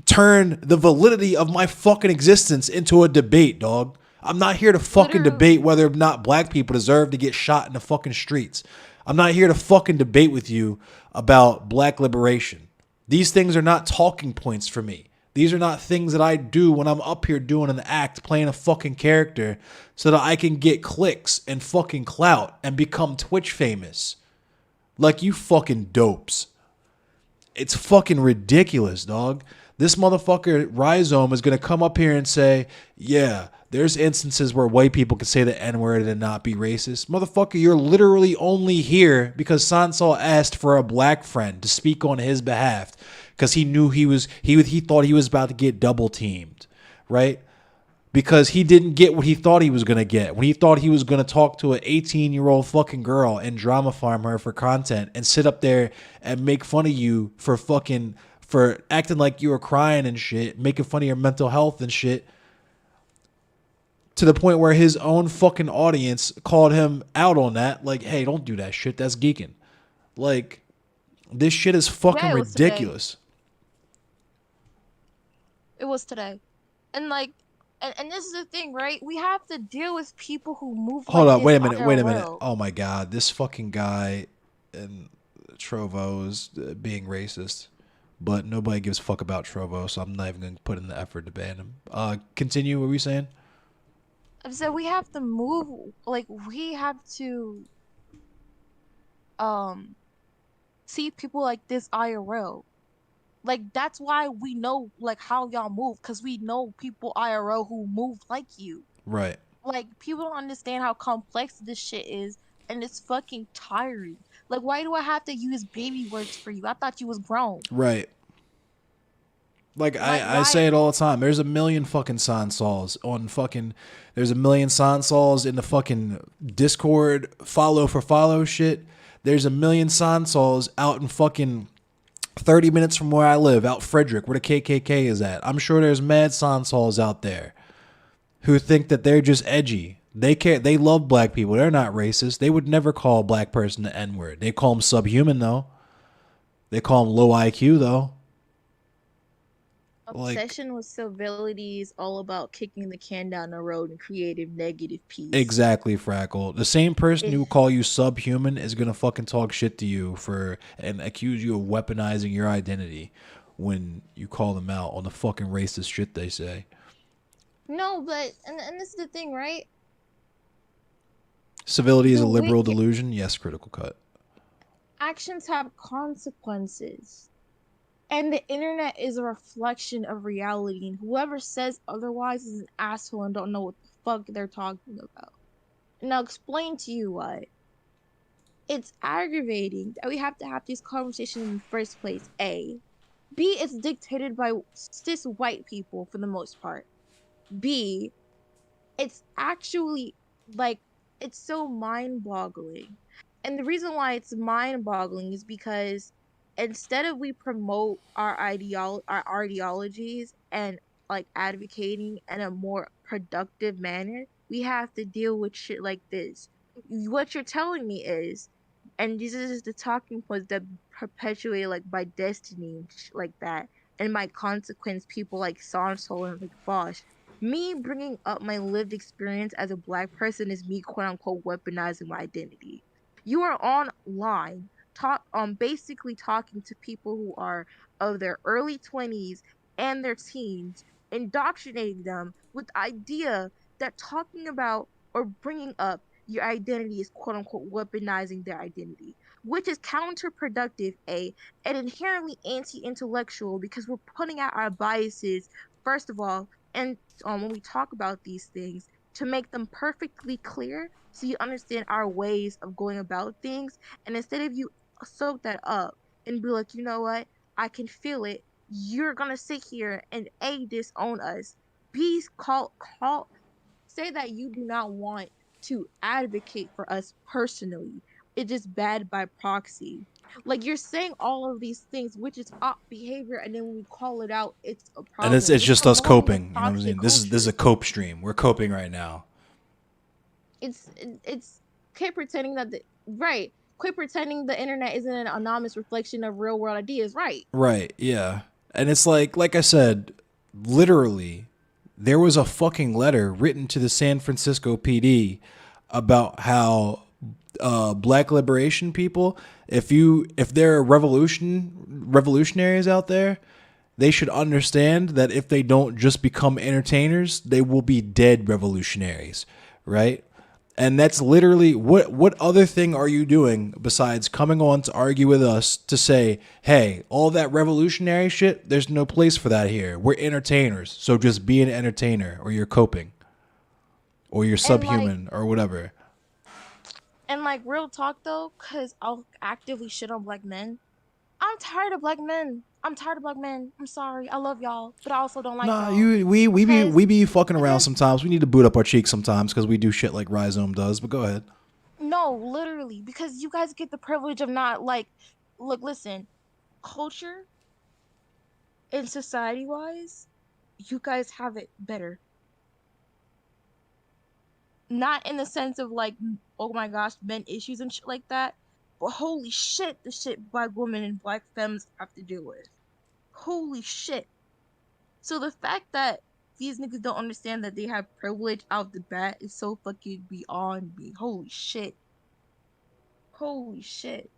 turn the validity of my fucking existence into a debate, dog. I'm not here to fucking debate whether or not black people deserve to get shot in the fucking streets. I'm not here to fucking debate with you about black liberation. These things are not talking points for me. These are not things that I do when I'm up here doing an act, playing a fucking character so that I can get clicks and fucking clout and become Twitch famous. Like you fucking dopes. It's fucking ridiculous, dog. This motherfucker Rhizome is going to come up here and say, yeah, there's instances where white people can say the N-word and not be racist. Motherfucker, you're literally only here because Sansol asked for a black friend to speak on his behalf because he knew he thought he was about to get double teamed, right? Because he didn't get what he thought he was going to get. When he thought he was going to talk to an 18-year-old fucking girl and drama farm her for content and sit up there and make fun of you for acting like you were crying and shit, making fun of your mental health and shit. to the point where his own fucking audience called him out on that. Like, hey, don't do that shit. That's geeking. Like, this shit is fucking Yeah, it was today. ridiculous. It was today. And like, and this is the thing, right? We have to deal with people who move Hold like up, this wait a minute, wait a minute. IRL. Oh my god, this fucking guy and Trovo's being racist. But nobody gives a fuck about Trovo, so I'm not even going to put in the effort to ban him. Continue, what were you saying? So we have to move, like we have to um see people like this IRL. Like that's why we know like how y'all move, because we know people IRL who move like you. Right, Like people don't understand how complex this shit is, and it's fucking tiring. Like why do I have to use baby words for you? I thought you was grown. right. Like, Like I why? say it all the time. There's a million fucking Sansols on fucking. There's a million Sansols in the fucking Discord follow for follow shit. There's a million Sansols out in fucking 30 minutes from where I live, out Frederick, where the KKK is at. I'm sure there's mad Sansols out there who think that they're just edgy. They care. They love black people. They're not racist. They would never call a black person the N word. They call them subhuman though. They call them low IQ though. Like, Obsession with civility is all about kicking the can down the road and creative negative peace. exactly, Frackle. The same person who It, will call you subhuman is gonna fucking talk shit to you for and accuse you of weaponizing your identity when you call them out on the fucking racist shit they say. No, but and this is the thing, right? Civility is a The way liberal delusion. Yes, critical cut. actions have consequences. And the internet is a reflection of reality, and whoever says otherwise is an asshole and don't know what the fuck they're talking about. And I'll explain to you why. It's aggravating that we have to have these conversations in the first place. A. B. It's dictated by cis white people for the most part. B. It's actually like it's so mind-boggling. And the reason why it's mind-boggling is because instead of we promote our ideologies and like advocating in a more productive manner, we have to deal with shit like this. What you're telling me is, and this is the talking points that perpetuate like by destiny and like that, and my consequence people like Sansol and like Bosch. Me bringing up my lived experience as a black person is me quote unquote weaponizing my identity. You are online basically talking to people who are of their early 20s and their teens, indoctrinating them with the idea that talking about or bringing up your identity is quote unquote weaponizing their identity, which is counterproductive, and inherently anti-intellectual because we're putting out our biases first of all, and when we talk about these things, to make them perfectly clear so you understand our ways of going about things. And instead of you soak that up and be like, you know what, I can feel it, you're gonna sit here and disown us. Call say that you do not want to advocate for us personally. It's just bad by proxy. Like you're saying all of these things, which is op behavior, and then when we call it out, it's a And it's problem. You're just us promoting a coping. You know what I'm toxic saying? This is a culture. cope stream. We're coping right now. It's quit pretending that right. Quit pretending the internet isn't an anonymous reflection of real world ideas. Right. Right, yeah. And it's like I said, literally, there was a fucking letter written to the San Francisco PD about how black liberation people, if there are revolutionaries out there, they should understand that if they don't just become entertainers, they will be dead revolutionaries, right? And that's literally what other thing are you doing besides coming on to argue with us to say, hey, all that revolutionary shit, there's no place for that here. We're entertainers. So just be an entertainer or you're coping or you're And like subhuman or whatever. real talk though, cause I'll actively shit on black men. I'm tired of black men. I'm tired of black men. I'm sorry. I love y'all, but I also don't like Nah, y'all. we Because be fucking around because sometimes. We need to boot up our cheeks sometimes because we do shit like Rhizome does. But go ahead. no, literally, because you guys get the privilege of not like look, listen, culture and society wise, you guys have it better. Not in the sense of like, oh my gosh, men issues and shit like that, but holy shit, the shit black women and black femmes have to deal with. Holy shit. So the fact that these niggas don't understand that they have privilege out the bat is so fucking beyond me. Holy shit. Holy shit.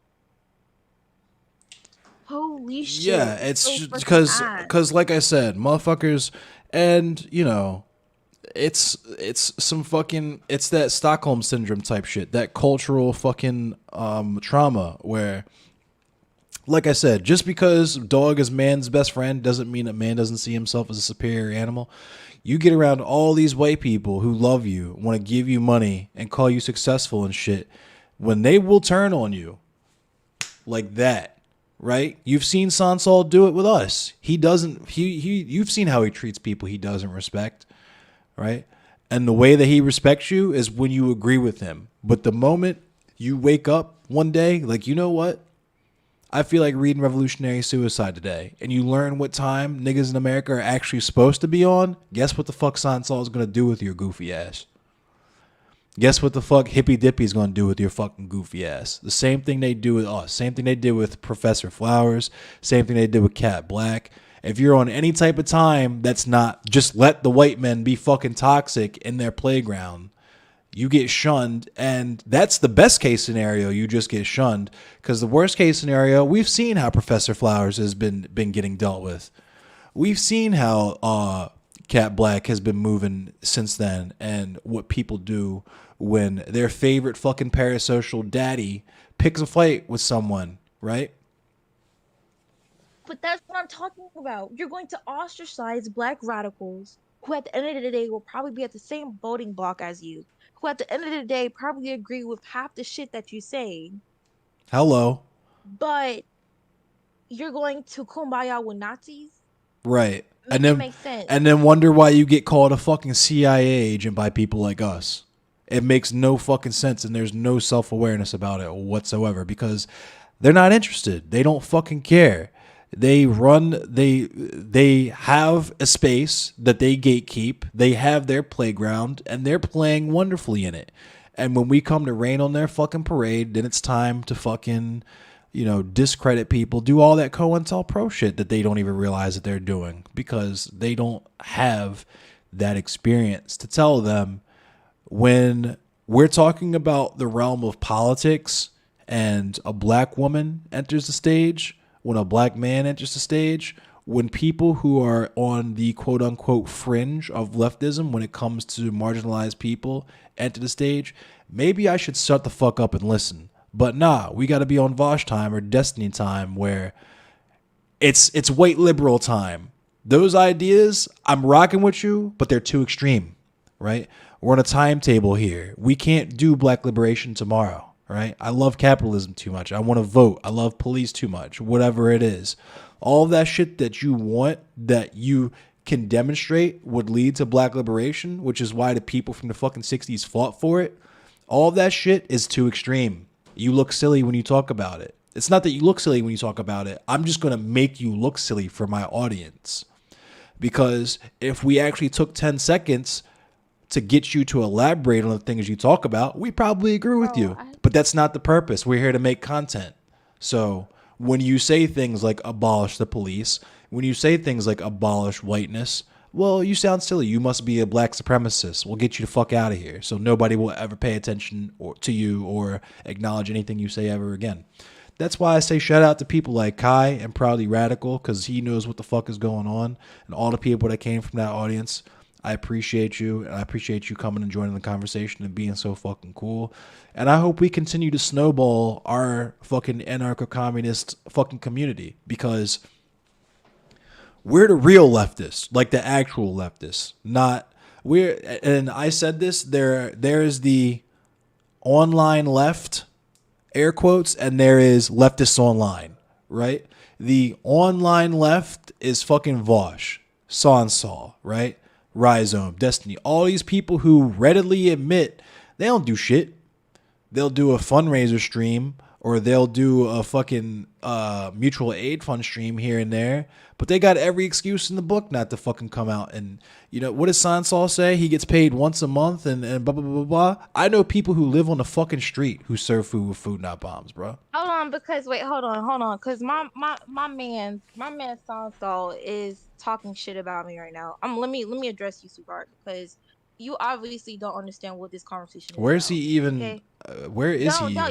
Holy Yeah, shit. It's it's so just fucking ass. because like I said, motherfuckers, and it's some fucking it's that Stockholm syndrome type shit, that cultural fucking trauma where, like I said, just because dog is man's best friend doesn't mean that man doesn't see himself as a superior animal. You get around all these white people who love you, want to give you money and call you successful and shit, when they will turn on you like that, right? You've seen Sansol do it with us. He doesn't. You've seen how he treats people he doesn't respect, right? And the way that he respects you is when you agree with him. But the moment you wake up one day, like, you know what? I feel like reading Revolutionary Suicide today, and you learn what time niggas in America are actually supposed to be on, guess what the fuck Sansol is going to do with your goofy ass? Guess what the fuck Hippy Dippy is going to do with your fucking goofy ass? The same thing they do with us. Same thing they did with Professor Flowers. Same thing they did with Cat Black. If you're on any type of time that's not just let the white men be fucking toxic in their playground, you get shunned. And that's the best case scenario. You just get shunned. Because the worst case scenario, we've seen how Professor Flowers has been getting dealt with. We've seen how Cat Black has been moving since then, and what people do when their favorite fucking parasocial daddy picks a fight with someone, right? But that's what I'm talking about. You're going to ostracize black radicals who at the end of the day will probably be at the same voting block as you, who at the end of the day probably agree with half the shit that you say, Hello. but you're going to kumbaya with Nazis? Right. Make it make sense. And then wonder why you get called a fucking CIA agent by people like us. It makes no fucking sense, and there's no self-awareness about it whatsoever because they're not interested. They don't fucking care. They have a space that they gatekeep. They have their playground, and they're playing wonderfully in it. And when we come to rain on their fucking parade, then it's time to fucking, discredit people, do all that COINTELPRO shit that they don't even realize that they're doing because they don't have that experience to tell them. When we're talking about the realm of politics and a black woman enters the stage, when a black man enters the stage, when people who are on the quote unquote fringe of leftism, when it comes to marginalized people, enter the stage, maybe I should shut the fuck up and listen. But nah, we got to be on Vosh time or Destiny time where it's white liberal time. Those ideas, I'm rocking with you, but they're too extreme, right? We're on a timetable here. We can't do black liberation tomorrow, right? I love capitalism too much. I want to vote. I love police too much, whatever it is. All of that shit that you want, that you can demonstrate would lead to black liberation, which is why the people from the fucking 60s fought for it. All of that shit is too extreme. You look silly when you talk about it. It's not that you look silly when you talk about it. I'm just going to make you look silly for my audience. Because if we actually took 10 seconds to get you to elaborate on the things you talk about, we probably agree with you. But that's not the purpose. We're here to make content. So when you say things like abolish the police, when you say things like abolish whiteness, well, you sound silly. You must be a black supremacist. We'll get you the fuck out of here. So nobody will ever pay attention to you or acknowledge anything you say ever again. That's why I say shout out to people like Kai and Proudly Radical, because he knows what the fuck is going on. And all the people that came from that audience, I appreciate you. And I appreciate you coming and joining the conversation and being so fucking cool. And I hope we continue to snowball our fucking anarcho-communist fucking community, because we're the real leftists, like the actual leftists, not we're. And I said this, there's the online left, air quotes, and there is leftists online, right? The online left is fucking Vosh, Sansol, right? Rhizome, Destiny, all these people who readily admit they don't do shit. They'll do a fundraiser stream or they'll do a fucking mutual aid fund stream here and there. But they got every excuse in the book not to fucking come out. And, you know, what does Sansol say? He gets paid once a month and blah, blah, blah, blah, blah. I know people who live on the fucking street who serve food with food, not bombs, bro. Hold on, because wait, hold on, because my man Sansol is talking shit about me right now. Let me address you, sweetheart, because you obviously don't understand what this conversation is Where's he about. even? Okay, Where is he? don't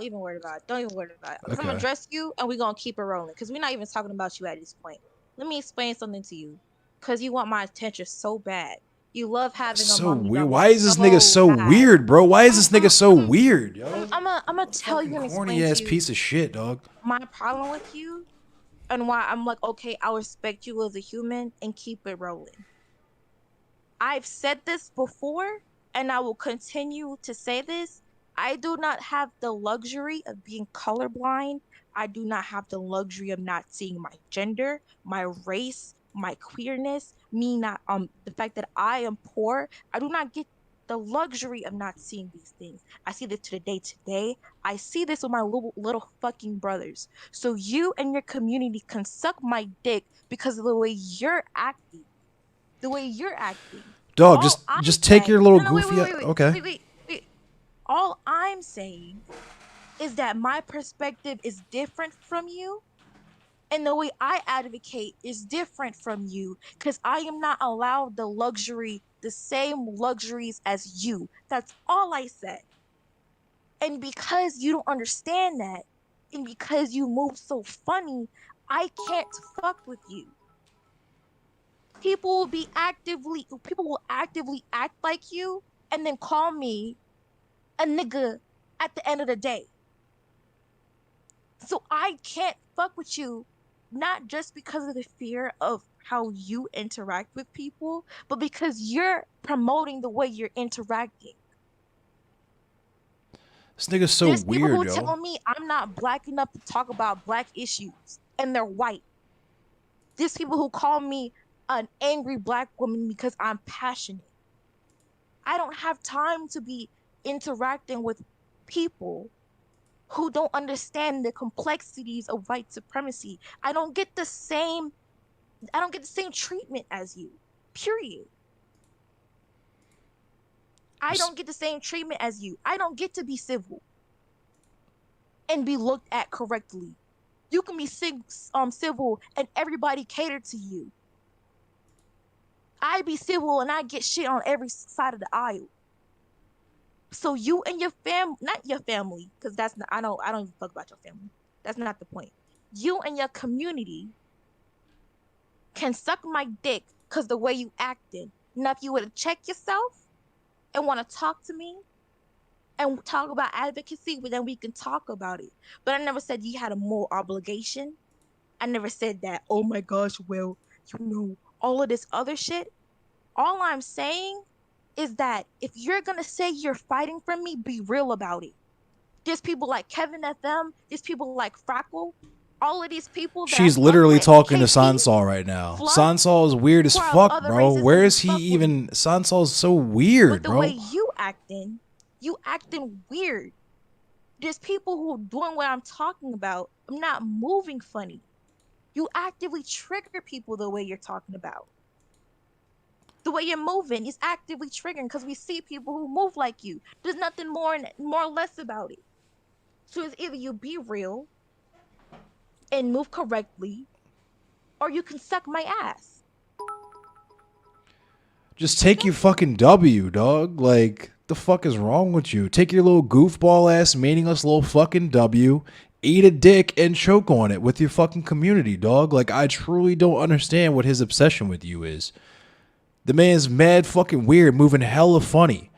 even worry about it. Don't even worry about it. I'm gonna Okay. address you, and we're gonna keep it rolling, because we're not even talking about you at this point. Let me explain something to you, because you want my attention so bad. You love having a So mommy weird. double Why is this nigga so bad. weird, bro? Why is this nigga so weird, yo? I'm gonna tell you and explain Corny ass to you piece of shit, dog. my problem with you and why I'm like, okay, I'll respect you as a human and keep it rolling. I've said this before and I will continue to say this. I do not have the luxury of being colorblind. I do not have the luxury of not seeing my gender, my race, my queerness, me not the fact that I am poor. I do not get the luxury of not seeing these things. I see this to the day to day. I see this with my little fucking brothers. So you and your community can suck my dick because of the way you're acting. The way you're acting. Dog, All I'm just take saying, your little no, wait, goofy. Okay. wait. All I'm saying is that my perspective is different from you, and the way I advocate is different from you, because I am not allowed the same luxuries as you. That's all I said. And because you don't understand that, and because you move so funny, I can't fuck with you. People will actively act like you and then call me a nigga at the end of the day. So I can't fuck with you, not just because of the fear of how you interact with people, but because you're promoting the way you're interacting. This nigga's so There's people weird, who yo. tell me I'm not black enough to talk about black issues, and they're white. There's people who call me an angry black woman because I'm passionate. I don't have time to be interacting with people who don't understand the complexities of white supremacy. I don't get the same treatment as you. Period. I don't get the same treatment as you. I don't get to be civil and be looked at correctly. You can be civil and everybody cater to you. I be civil and I get shit on every side of the aisle. So you and your not your family, because that's not, I don't even fuck about your family. That's not the point. You and your community can suck my dick because the way you acting. Now, if you would have checked yourself and want to talk to me and talk about advocacy, well, then we can talk about it. But I never said you had a moral obligation. I never said that, oh my gosh, well, all of this other shit. All I'm saying is that if you're going to say you're fighting for me, be real about it. There's people like Kevin FM. There's people like Frackle. All of these people that She's I literally fuck with, talking to KP, Sansol right now. Fluff, Sansol is weird as who are of fuck, other bro. races Where that is he fuck with even? me. Sansol's so weird, But the bro. way you acting weird. There's people who are doing what I'm talking about. I'm not moving funny. You actively trigger people the way you're talking about. The way you're moving is actively triggering because we see people who move like you. There's nothing more or less about it. So it's either you be real and move correctly, or you can suck my ass. Just take your fucking W, dog. Like, the fuck is wrong with you? Take your little goofball ass, meaningless little fucking W, eat a dick, and choke on it with your fucking community, dog. Like, I truly don't understand what his obsession with you is. The man's mad fucking weird, moving hella funny.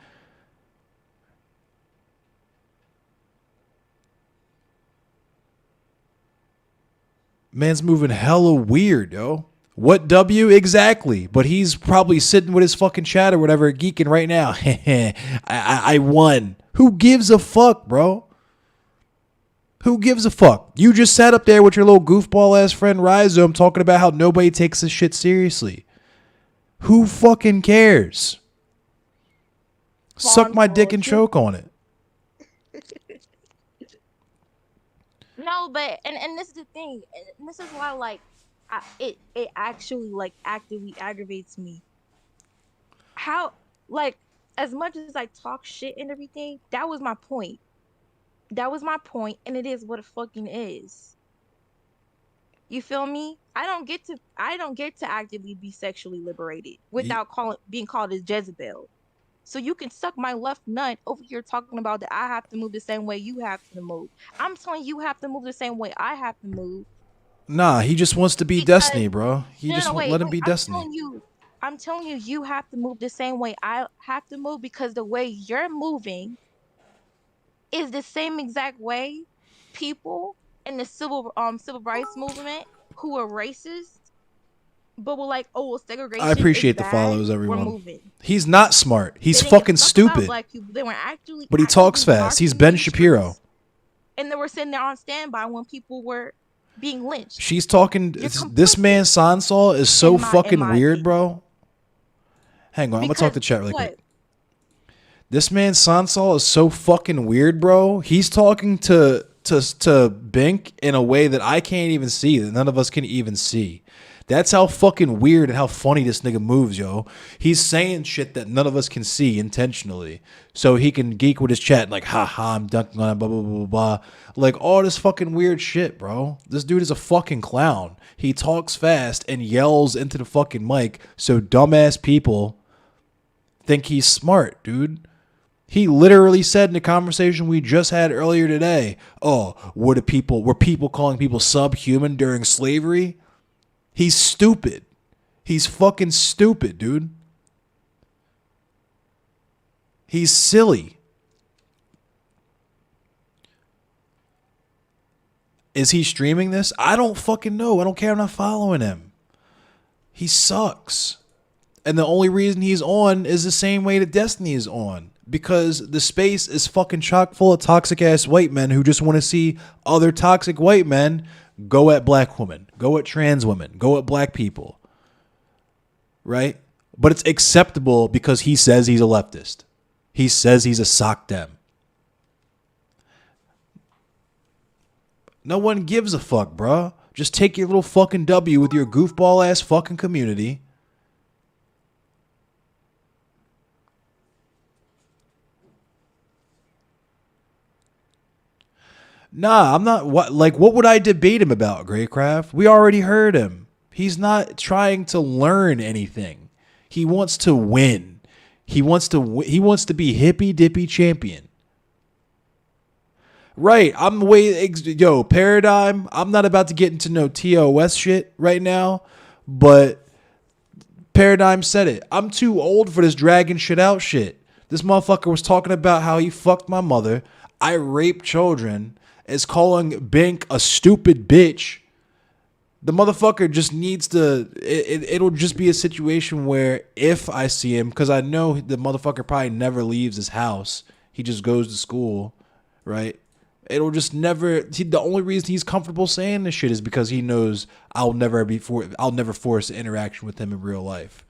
Man's moving hella weird, yo. What W exactly? But he's probably sitting with his fucking chat or whatever, geeking right now. I won. Who gives a fuck, bro? Who gives a fuck? You just sat up there with your little goofball ass friend Rhizome talking about how nobody takes this shit seriously. Who fucking cares? Suck my dick and choke on it. No, but and this is the thing, and this is why like it actually like actively aggravates me. How like as much as I talk shit and everything, that was my point. That was my point, and it is what it fucking is. You feel me? I don't get to actively be sexually liberated Ye- without being called as Jezebel. So you can suck my left nut over here talking about that I have to move the same way you have to move. I'm telling you have to move the same way I have to move Nah, he just wants to be because Destiny, bro. He no, just no, won't wait, let him wait. be Destiny. I'm telling you, you have to move the same way I have to move because the way you're moving is the same exact way people in the civil rights movement who are racist but were like, oh, well, I segregation is appreciate the bad. follows, We're everyone. moving. He's not smart. He's They didn't give a fucking fuck about stupid. black people. They were actually But he talks actively fast. He's marching Ben in the Shapiro. streets, and they were sitting there on standby when people were being lynched. She's talking. You're This complicit, man Sansol is so in fucking my weird, opinion. bro. Hang on, I'm gonna talk Because to chat really what? quick. This man Sansol is so fucking weird, bro. He's talking to Bink in a way that I can't even see, that none of us can even see. That's how fucking weird and how funny this nigga moves, yo. He's saying shit that none of us can see intentionally. So he can geek with his chat like, ha ha, I'm dunking on it, blah, blah, blah, blah, blah. Like all this fucking weird shit, bro. This dude is a fucking clown. He talks fast and yells into the fucking mic so dumbass people think he's smart, dude. He literally said in the conversation we just had earlier today, oh, were people calling people subhuman during slavery? He's stupid. He's fucking stupid, dude. He's silly. Is he streaming this? I don't fucking know. I don't care. I'm not following him. He sucks. And the only reason he's on is the same way that Destiny is on. Because the space is fucking chock full of toxic ass white men who just want to see other toxic white men go at black women, go at trans women, go at black people. Right? But it's acceptable because he says he's a leftist. He says he's a sock dem. No one gives a fuck, bruh. Just take your little fucking W with your goofball ass fucking community. Nah, I'm not. What would I debate him about, Greycraft? We already heard him. He's not trying to learn anything. He wants to win. He wants to. He wants to be hippy dippy champion. Right. I'm yo, Paradigm. I'm not about to get into no TOS shit right now, but Paradigm said it. I'm too old for this dragging shit out shit. This motherfucker was talking about how he fucked my mother. I rape children. Is calling Bink a stupid bitch. The motherfucker just needs to. It'll just be a situation where if I see him, because I know the motherfucker probably never leaves his house. He just goes to school, right? It'll just never. The only reason he's comfortable saying this shit is because he knows I'll never force an interaction with him in real life.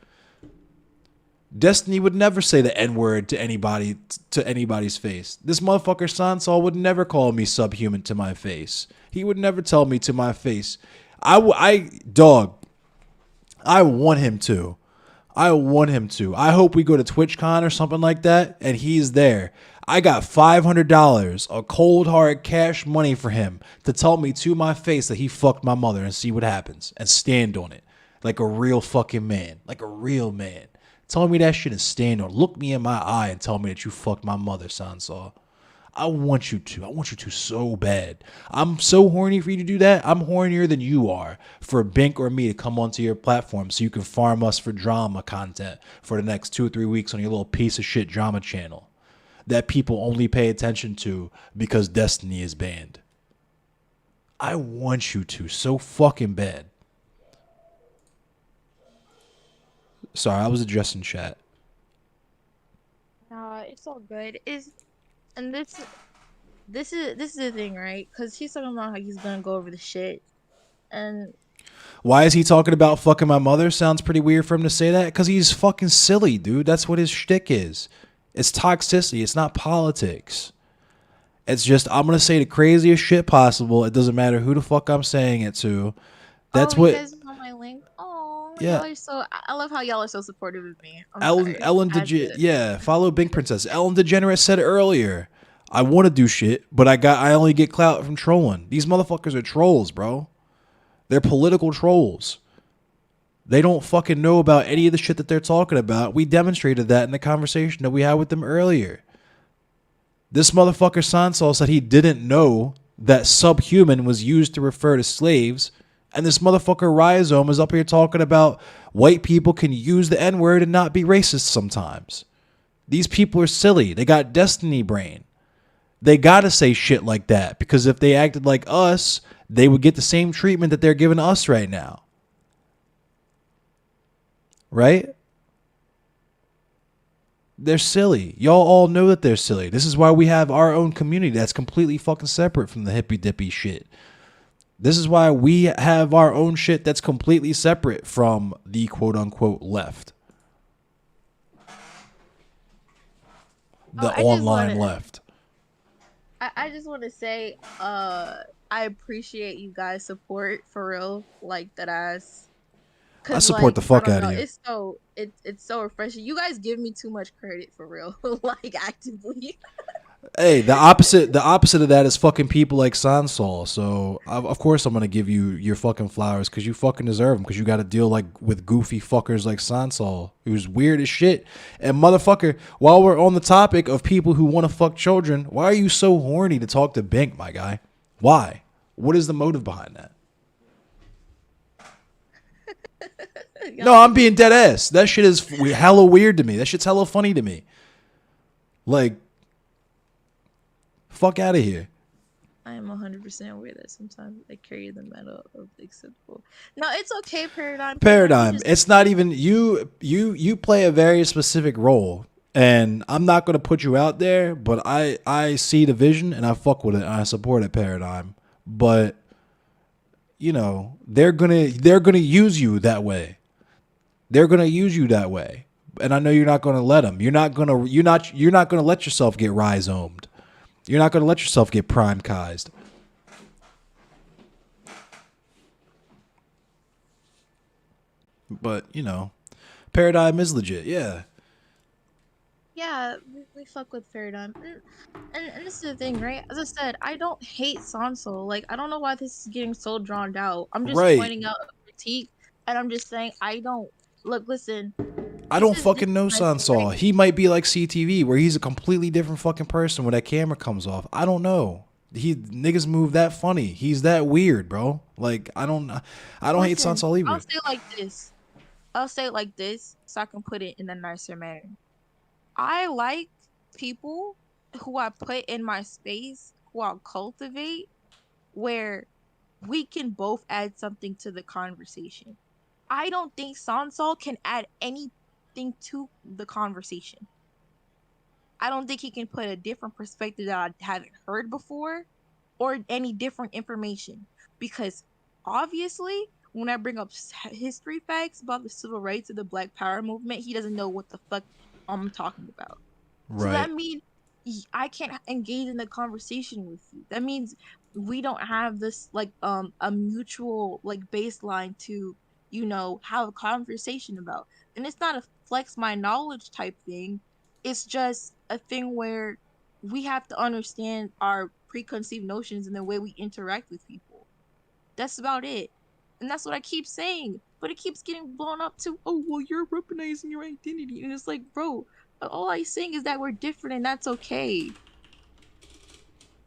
Destiny would never say the N-word to anybody's face. This motherfucker Sansol would never call me subhuman to my face. He would never tell me to my face. I want him to. I hope we go to TwitchCon or something like that, and he's there. I got $500, a cold hard cash money for him to tell me to my face that he fucked my mother and see what happens and stand on it like a real fucking man, like a real man. Tell me that shit and stand on. Look me in my eye and tell me that you fucked my mother, Sansol. I want you to. I want you to so bad. I'm so horny for you to do that. I'm hornier than you are for Bink or me to come onto your platform so you can farm us for drama content for the next 2 or 3 weeks on your little piece of shit drama channel that people only pay attention to because Destiny is banned. I want you to so fucking bad. Sorry, I was addressing chat. Nah, it's all good. And this is the thing, right? Because he's talking about how he's gonna go over the shit, and Why is he talking about fucking my mother? Sounds pretty weird for him to say that. Because he's fucking silly, dude. That's what his shtick is. It's toxicity. It's not politics. It's just I'm gonna say the craziest shit possible. It doesn't matter who the fuck I'm saying it to. That's You what. guys know my link. Oh, Yeah. y'all are so. I love how y'all are so supportive of me. I'm Ellen, sorry. Ellen, I had to. yeah, follow Bing Princess. Ellen DeGeneres said earlier, I want to do shit, but I only get clout from trolling. These motherfuckers are trolls, bro. They're political trolls. They don't fucking know about any of the shit that they're talking about. We demonstrated that in the conversation that we had with them earlier. This motherfucker Sansol said he didn't know that subhuman was used to refer to slaves. And this motherfucker Rhizome is up here talking about white people can use the N-word and not be racist sometimes. These people are silly. They got destiny brain. They gotta say shit like that because if they acted like us, they would get the same treatment that they're giving us right now. Right? They're silly. Y'all all know that they're silly. This is why we have our own community that's completely fucking separate from the hippy dippy shit. This is why we have our own shit that's completely separate from the quote unquote left. The online left. I just want to say, I appreciate you guys' support for real, like that ass. I support the fuck out of you. It's so refreshing. You guys give me too much credit for real, like actively. Hey, the opposite of that is fucking people like Sansol. So of course I'm gonna give you your fucking flowers because you fucking deserve them. Because you got to deal like with goofy fuckers like Sansol, who's weird as shit. And motherfucker, while we're on the topic of people who want to fuck children, why are you so horny to talk to Bink, my guy? Why? What is the motive behind that? No, I'm being dead ass. That shit is hella weird to me. That shit's hella funny to me. Like, fuck out of here. I am 100% aware that sometimes I carry the metal of the acceptable. No, it's okay, Paradigm. Paradigm. It's not even you. You play a very specific role, and I'm not gonna put you out there, but I see the vision and I fuck with it and I support it, Paradigm. But you know they're gonna use you that way. They're gonna use you that way, and I know you're not gonna let them. You're not gonna let yourself get rhizomed. You're not gonna let yourself get prime-kized. But you know, Paradigm is legit. Yeah. Yeah, we fuck with Paradigm. And this is the thing, right? As I said, I don't hate Sanso. Like, I don't know why this is getting so drawn out. I'm just Right. pointing out a critique, and I'm just saying I don't look. Listen, I don't fucking know Sansol. He might be like CTV, where he's a completely different fucking person when that camera comes off. I don't know. Niggas move that funny. He's that weird, bro. Like I don't hate Sansol either. I'll say it like this, so I can put it in a nicer manner. I like people who I put in my space, who I'll cultivate, where we can both add something to the conversation. I don't think Sansol can add anything to the conversation. I don't think he can put a different perspective that I haven't heard before or any different information. Because obviously, when I bring up history facts about the civil rights of the Black Power movement, he doesn't know what the fuck I'm talking about. Right. So that means I can't engage in the conversation with you. That means we don't have this like a mutual like baseline to have a conversation about. And it's not a flex my knowledge type thing. It's just a thing where we have to understand our preconceived notions and the way we interact with people. That's about it. And that's what I keep saying. But it keeps getting blown up to, oh, well, you're weaponizing your identity. And it's like, bro, all I'm saying is that we're different and that's okay.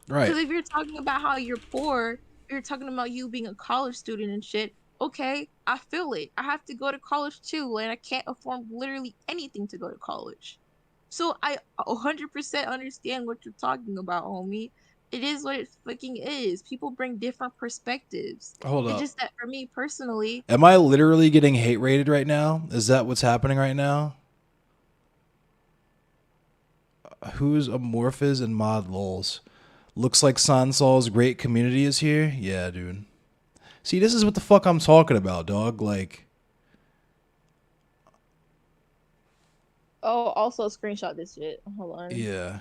Right. Because if you're talking about how you're poor, you're talking about you being a college student and shit, okay, I feel it. I have to go to college too, and I can't afford literally anything to go to college. So I 100% understand what you're talking about, homie. It is what it fucking is. People bring different perspectives. Hold up. It's just that for me personally. Am I literally getting hate rated right now? Is that what's happening right now? Who's Amorphous and Mod Lols? Looks like Sansol's great community is here. Yeah, dude. See, this is what the fuck I'm talking about, dog. Like. Oh, also screenshot this shit. Hold on. Yeah.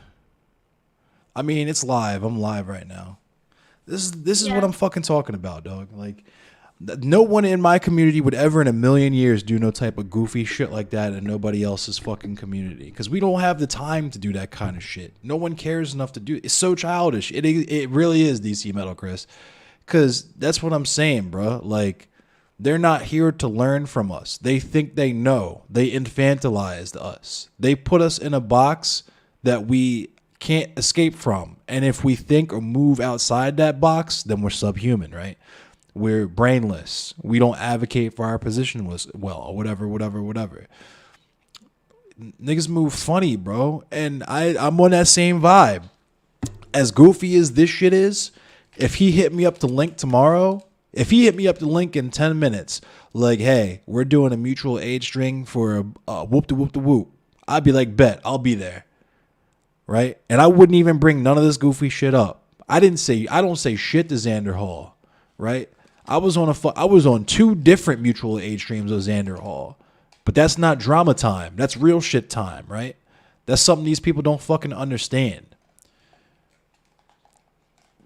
I mean, it's live. I'm live right now. This is what I'm fucking talking about, dog. Like, no one in my community would ever in a million years do no type of goofy shit like that in nobody else's fucking community, because we don't have the time to do that kind of shit. No one cares enough to do it. It's so childish. It really is, DC Metal Chris, because that's what I'm saying, bro. Like, they're not here to learn from us. They think they know. They infantilized us. They put us in a box that we can't escape from. And if we think or move outside that box, then we're subhuman, right? We're brainless. We don't advocate for our position well, or whatever. Niggas move funny, bro. And I'm on that same vibe. As goofy as this shit is, if he hit me up the link tomorrow, if he hit me up the link in 10 minutes, like, hey, we're doing a mutual aid string for a whoop-de-whoop-de-whoop, I'd be like, bet, I'll be there. Right? And I wouldn't even bring none of this goofy shit up. I don't say shit to Xander Hall, right? I was on 2 different mutual aid streams with Xander Hall. But that's not drama time. That's real shit time, right? That's something these people don't fucking understand.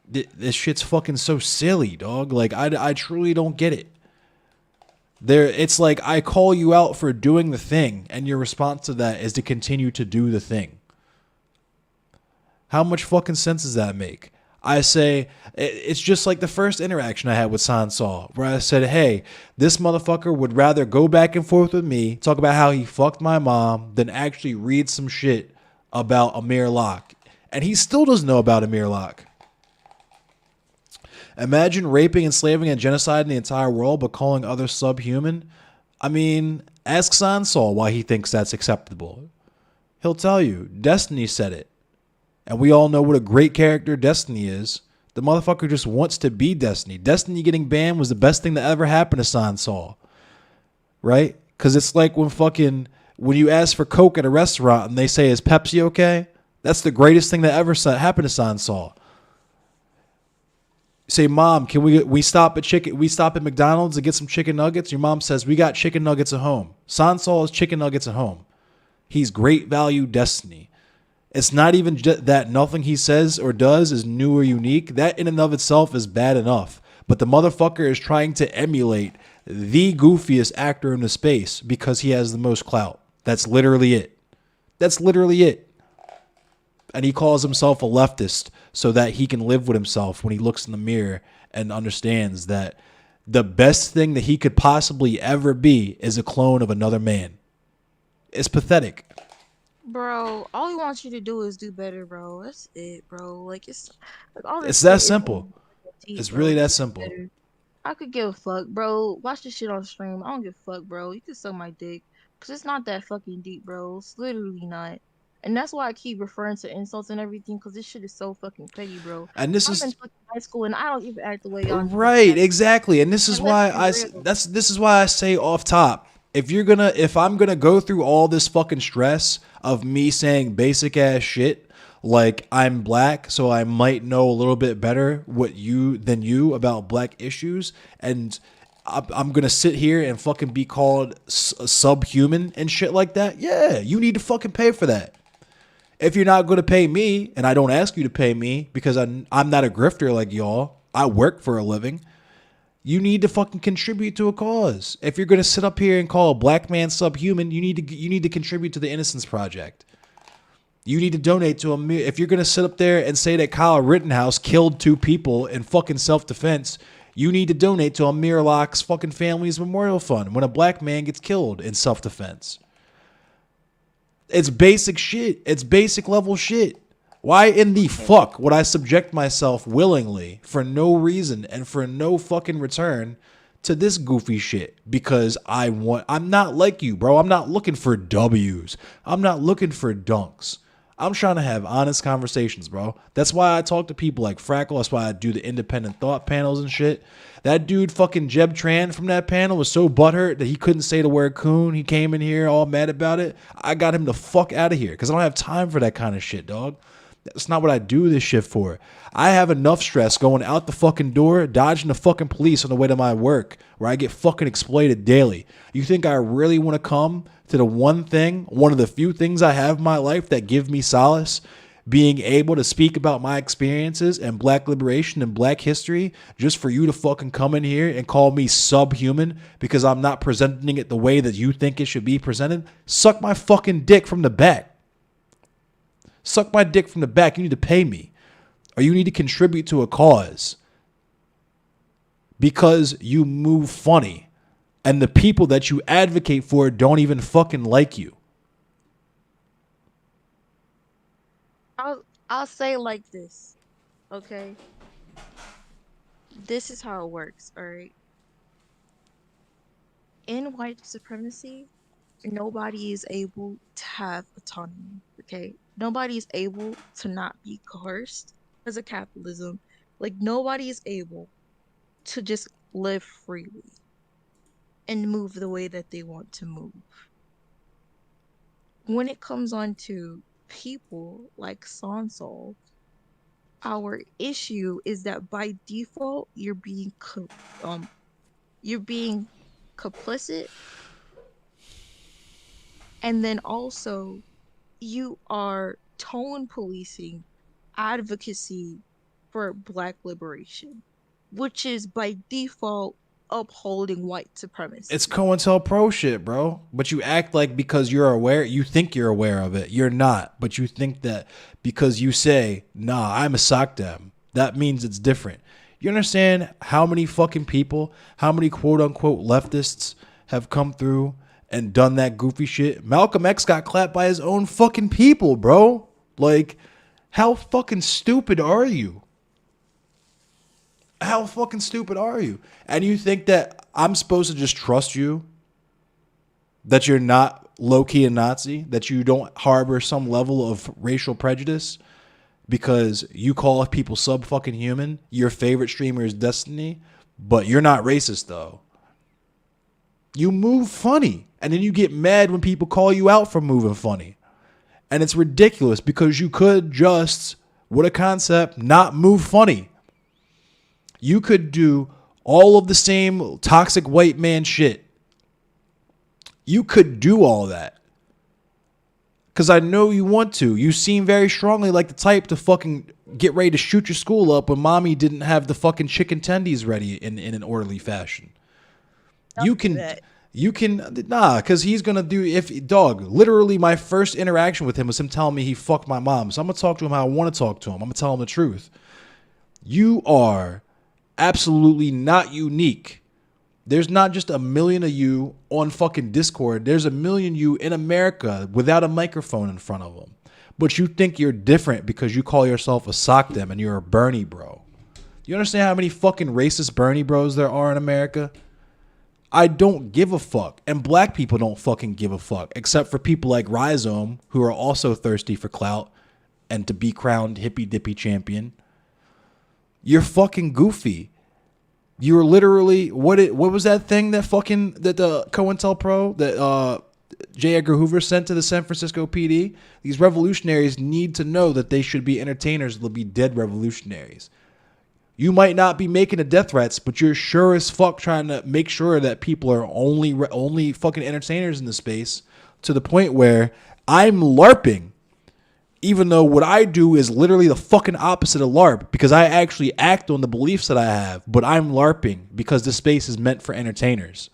This shit's fucking so silly, dog. Like, I truly don't get it. It's like I call you out for doing the thing, and your response to that is to continue to do the thing. How much fucking sense does that make? I say, it's just like the first interaction I had with Sansol, where I said, hey, this motherfucker would rather go back and forth with me, talk about how he fucked my mom, than actually read some shit about Amir Locke. And he still doesn't know about Amir Locke. Imagine raping, enslaving, and genocide in the entire world, but calling others subhuman. I mean, ask Sansol why he thinks that's acceptable. He'll tell you, Destiny said it. And we all know what a great character Destiny is. The motherfucker just wants to be Destiny. Destiny getting banned was the best thing that ever happened to Sansol. Right? Because it's like when you ask for Coke at a restaurant and they say, is Pepsi okay? That's the greatest thing that ever happened to Sansol. Say, Mom, can we stop at McDonald's and get some chicken nuggets? Your mom says, we got chicken nuggets at home. Sansol has chicken nuggets at home. He's great value Destiny. It's not even that nothing he says or does is new or unique. That in and of itself is bad enough. But the motherfucker is trying to emulate the goofiest actor in the space because he has the most clout. That's literally it. And he calls himself a leftist so that he can live with himself when he looks in the mirror and understands that the best thing that he could possibly ever be is a clone of another man. It's pathetic. Bro, all he wants you to do is do better, bro. That's it, bro. Like, it's like all this. It's that shit simple. It's really that simple. I could give a fuck, bro. Watch this shit on stream. I don't give a fuck, bro. You can suck my dick, cause it's not that fucking deep, bro. It's literally not. And that's why I keep referring to insults and everything, cause this shit is so fucking petty, bro. And this I'm is in fucking high school, and I don't even act the way y'all. Right, exactly. And this is why this is why I say off top, if I'm gonna go through all this fucking stress of me saying basic ass shit like I'm black, so I might know a little bit better than you about black issues, and I'm gonna sit here and fucking be called subhuman and shit like that. Yeah, you need to fucking pay for that. If you're not gonna pay me, and I don't ask you to pay me because I'm not a grifter like y'all, I work for a living. You need to fucking contribute to a cause. If you're gonna sit up here and call a black man subhuman, you need to contribute to the Innocence Project. You need to donate to him. If you're gonna sit up there and say that Kyle Rittenhouse killed 2 people in fucking self-defense, you need to donate to Amir Locke's fucking family's memorial fund when a black man gets killed in self-defense. It's basic shit. It's basic level shit. Why in the fuck would I subject myself willingly for no reason and for no fucking return to this goofy shit? Because I'm not like you, bro. I'm not looking for W's. I'm not looking for dunks. I'm trying to have honest conversations, bro. That's why I talk to people like Frackle. That's why I do the independent thought panels and shit. That dude fucking Jeb Tran from that panel was so butthurt that he couldn't say the word coon. He came in here all mad about it. I got him the fuck out of here because I don't have time for that kind of shit, dog. That's not what I do this shit for. I have enough stress going out the fucking door, dodging the fucking police on the way to my work, where I get fucking exploited daily. You think I really want to come to the one of the few things I have in my life that give me solace? being able to speak about my experiences and black liberation and black history just for you to fucking come in here and call me subhuman because I'm not presenting it the way that you think it should be presented? Suck my fucking dick from the back. Suck my dick from the back. You need to pay me, or you need to contribute to a cause because you move funny and the people that you advocate for don't even fucking like you. I'll say like this, okay? This is how it works, all right? In white supremacy, nobody is able to have autonomy, okay? Nobody is able to not be coerced because of capitalism. Like, nobody is able to just live freely and move the way that they want to move. When it comes on to people like Sansol, our issue is that by default you're being complicit, and then also you are tone policing advocacy for black liberation, which is by default upholding white supremacy. It's COINTELPRO shit, bro. But you act like because you're aware, you think you're aware of it. You're not. But you think that because you say, nah, I'm a sock dem, that means it's different. You understand how many fucking people, how many quote unquote leftists have come through and done that goofy shit? Malcolm X got clapped by his own fucking people, bro. Like, how fucking stupid are you? How fucking stupid are you? And you think that I'm supposed to just trust you? That you're not low-key a Nazi? That you don't harbor some level of racial prejudice? Because you call people sub-fucking human? Your favorite streamer is Destiny? But you're not racist, though. You move funny. And then you get mad when people call you out for moving funny. And it's ridiculous because you could just, what a concept, not move funny. You could do all of the same toxic white man shit. You could do all that. Because I know you want to. You seem very strongly like the type to fucking get ready to shoot your school up when mommy didn't have the fucking chicken tendies ready in an orderly fashion. You can, because he's going to do, literally my first interaction with him was him telling me he fucked my mom. So I'm going to talk to him how I want to talk to him. I'm going to tell him the truth. You are absolutely not unique. There's not just a million of you on fucking Discord. There's a million you in America without a microphone in front of them. But you think you're different because you call yourself a sock dem and you're a Bernie bro. You understand how many fucking racist Bernie bros there are in America? I don't give a fuck. And black people don't fucking give a fuck. Except for people like Rhizome who are also thirsty for clout and to be crowned hippy dippy champion. You're fucking goofy. You're literally what was that thing that the COINTELPRO that J. Edgar Hoover sent to the San Francisco PD? These revolutionaries need to know that they should be entertainers. They'll be dead revolutionaries. You might not be making the death threats, but you're sure as fuck trying to make sure that people are only fucking entertainers in the space, to the point where I'm LARPing. Even though what I do is literally the fucking opposite of LARP, because I actually act on the beliefs that I have, but I'm LARPing because this space is meant for entertainers.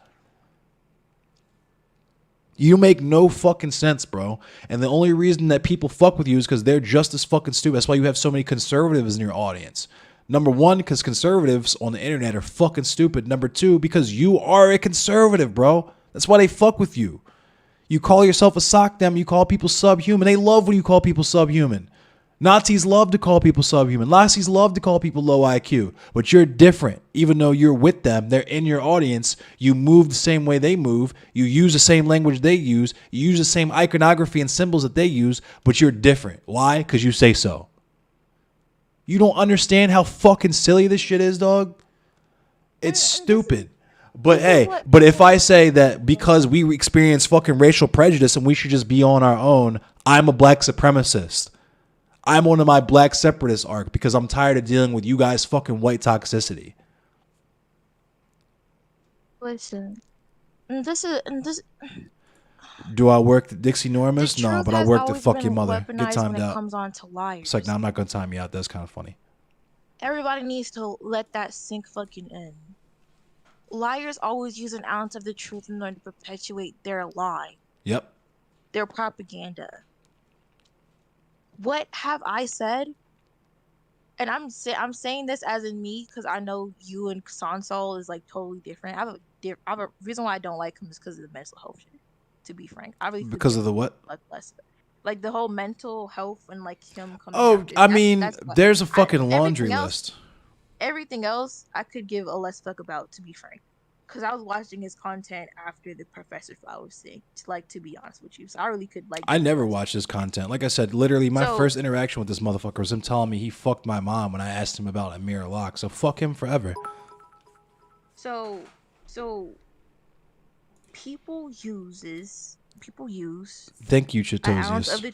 You make no fucking sense, bro. And the only reason that people fuck with you is because they're just as fucking stupid. That's why you have so many conservatives in your audience. Number one, because conservatives on the internet are fucking stupid. Number two, because you are a conservative, bro. That's why they fuck with you. You call yourself a sock dem, you call people subhuman. They love when you call people subhuman. Nazis love to call people subhuman. Nazis love to call people low IQ. But you're different. Even though you're with them, they're in your audience. You move the same way they move. You use the same language they use. You use the same iconography and symbols that they use. But you're different. Why? Because you say so. You don't understand how fucking silly this shit is, dog? It's stupid. But hey, but if I say that because we experience fucking racial prejudice and we should just be on our own, I'm a black supremacist. I'm on my black separatist arc because I'm tired of dealing with you guys' fucking white toxicity. Listen, Do I work the Dixie The Normas? No, truth but I has work the always fuck your been mother. Get weaponized when timed it out. comes on to liars. It's like, no, I'm not gonna time you out. That's kind of funny. Everybody needs to let that sink fucking in. Liars always use an ounce of the truth in order to perpetuate their lie, Yep. their propaganda. What have I said? And I'm saying this as in me because I know you and Sansol is like totally different. I have a reason why I don't like him is because of the mental health shit. To be frank, I really Because of forgive the him what? less, like the whole mental health and like him coming Oh, after. I mean, That's what there's a fucking laundry everything else. list. Everything else I could give a less fuck about, to be frank, because I was watching his content after the Professor Flowers thing. To be honest with you, so I really could like. I never watched his content. Like I said, literally my So- first interaction with this motherfucker was him telling me he fucked my mom when I asked him about Amir Locke. So fuck him forever. So people use Thank you, an ounce of Chitosius. the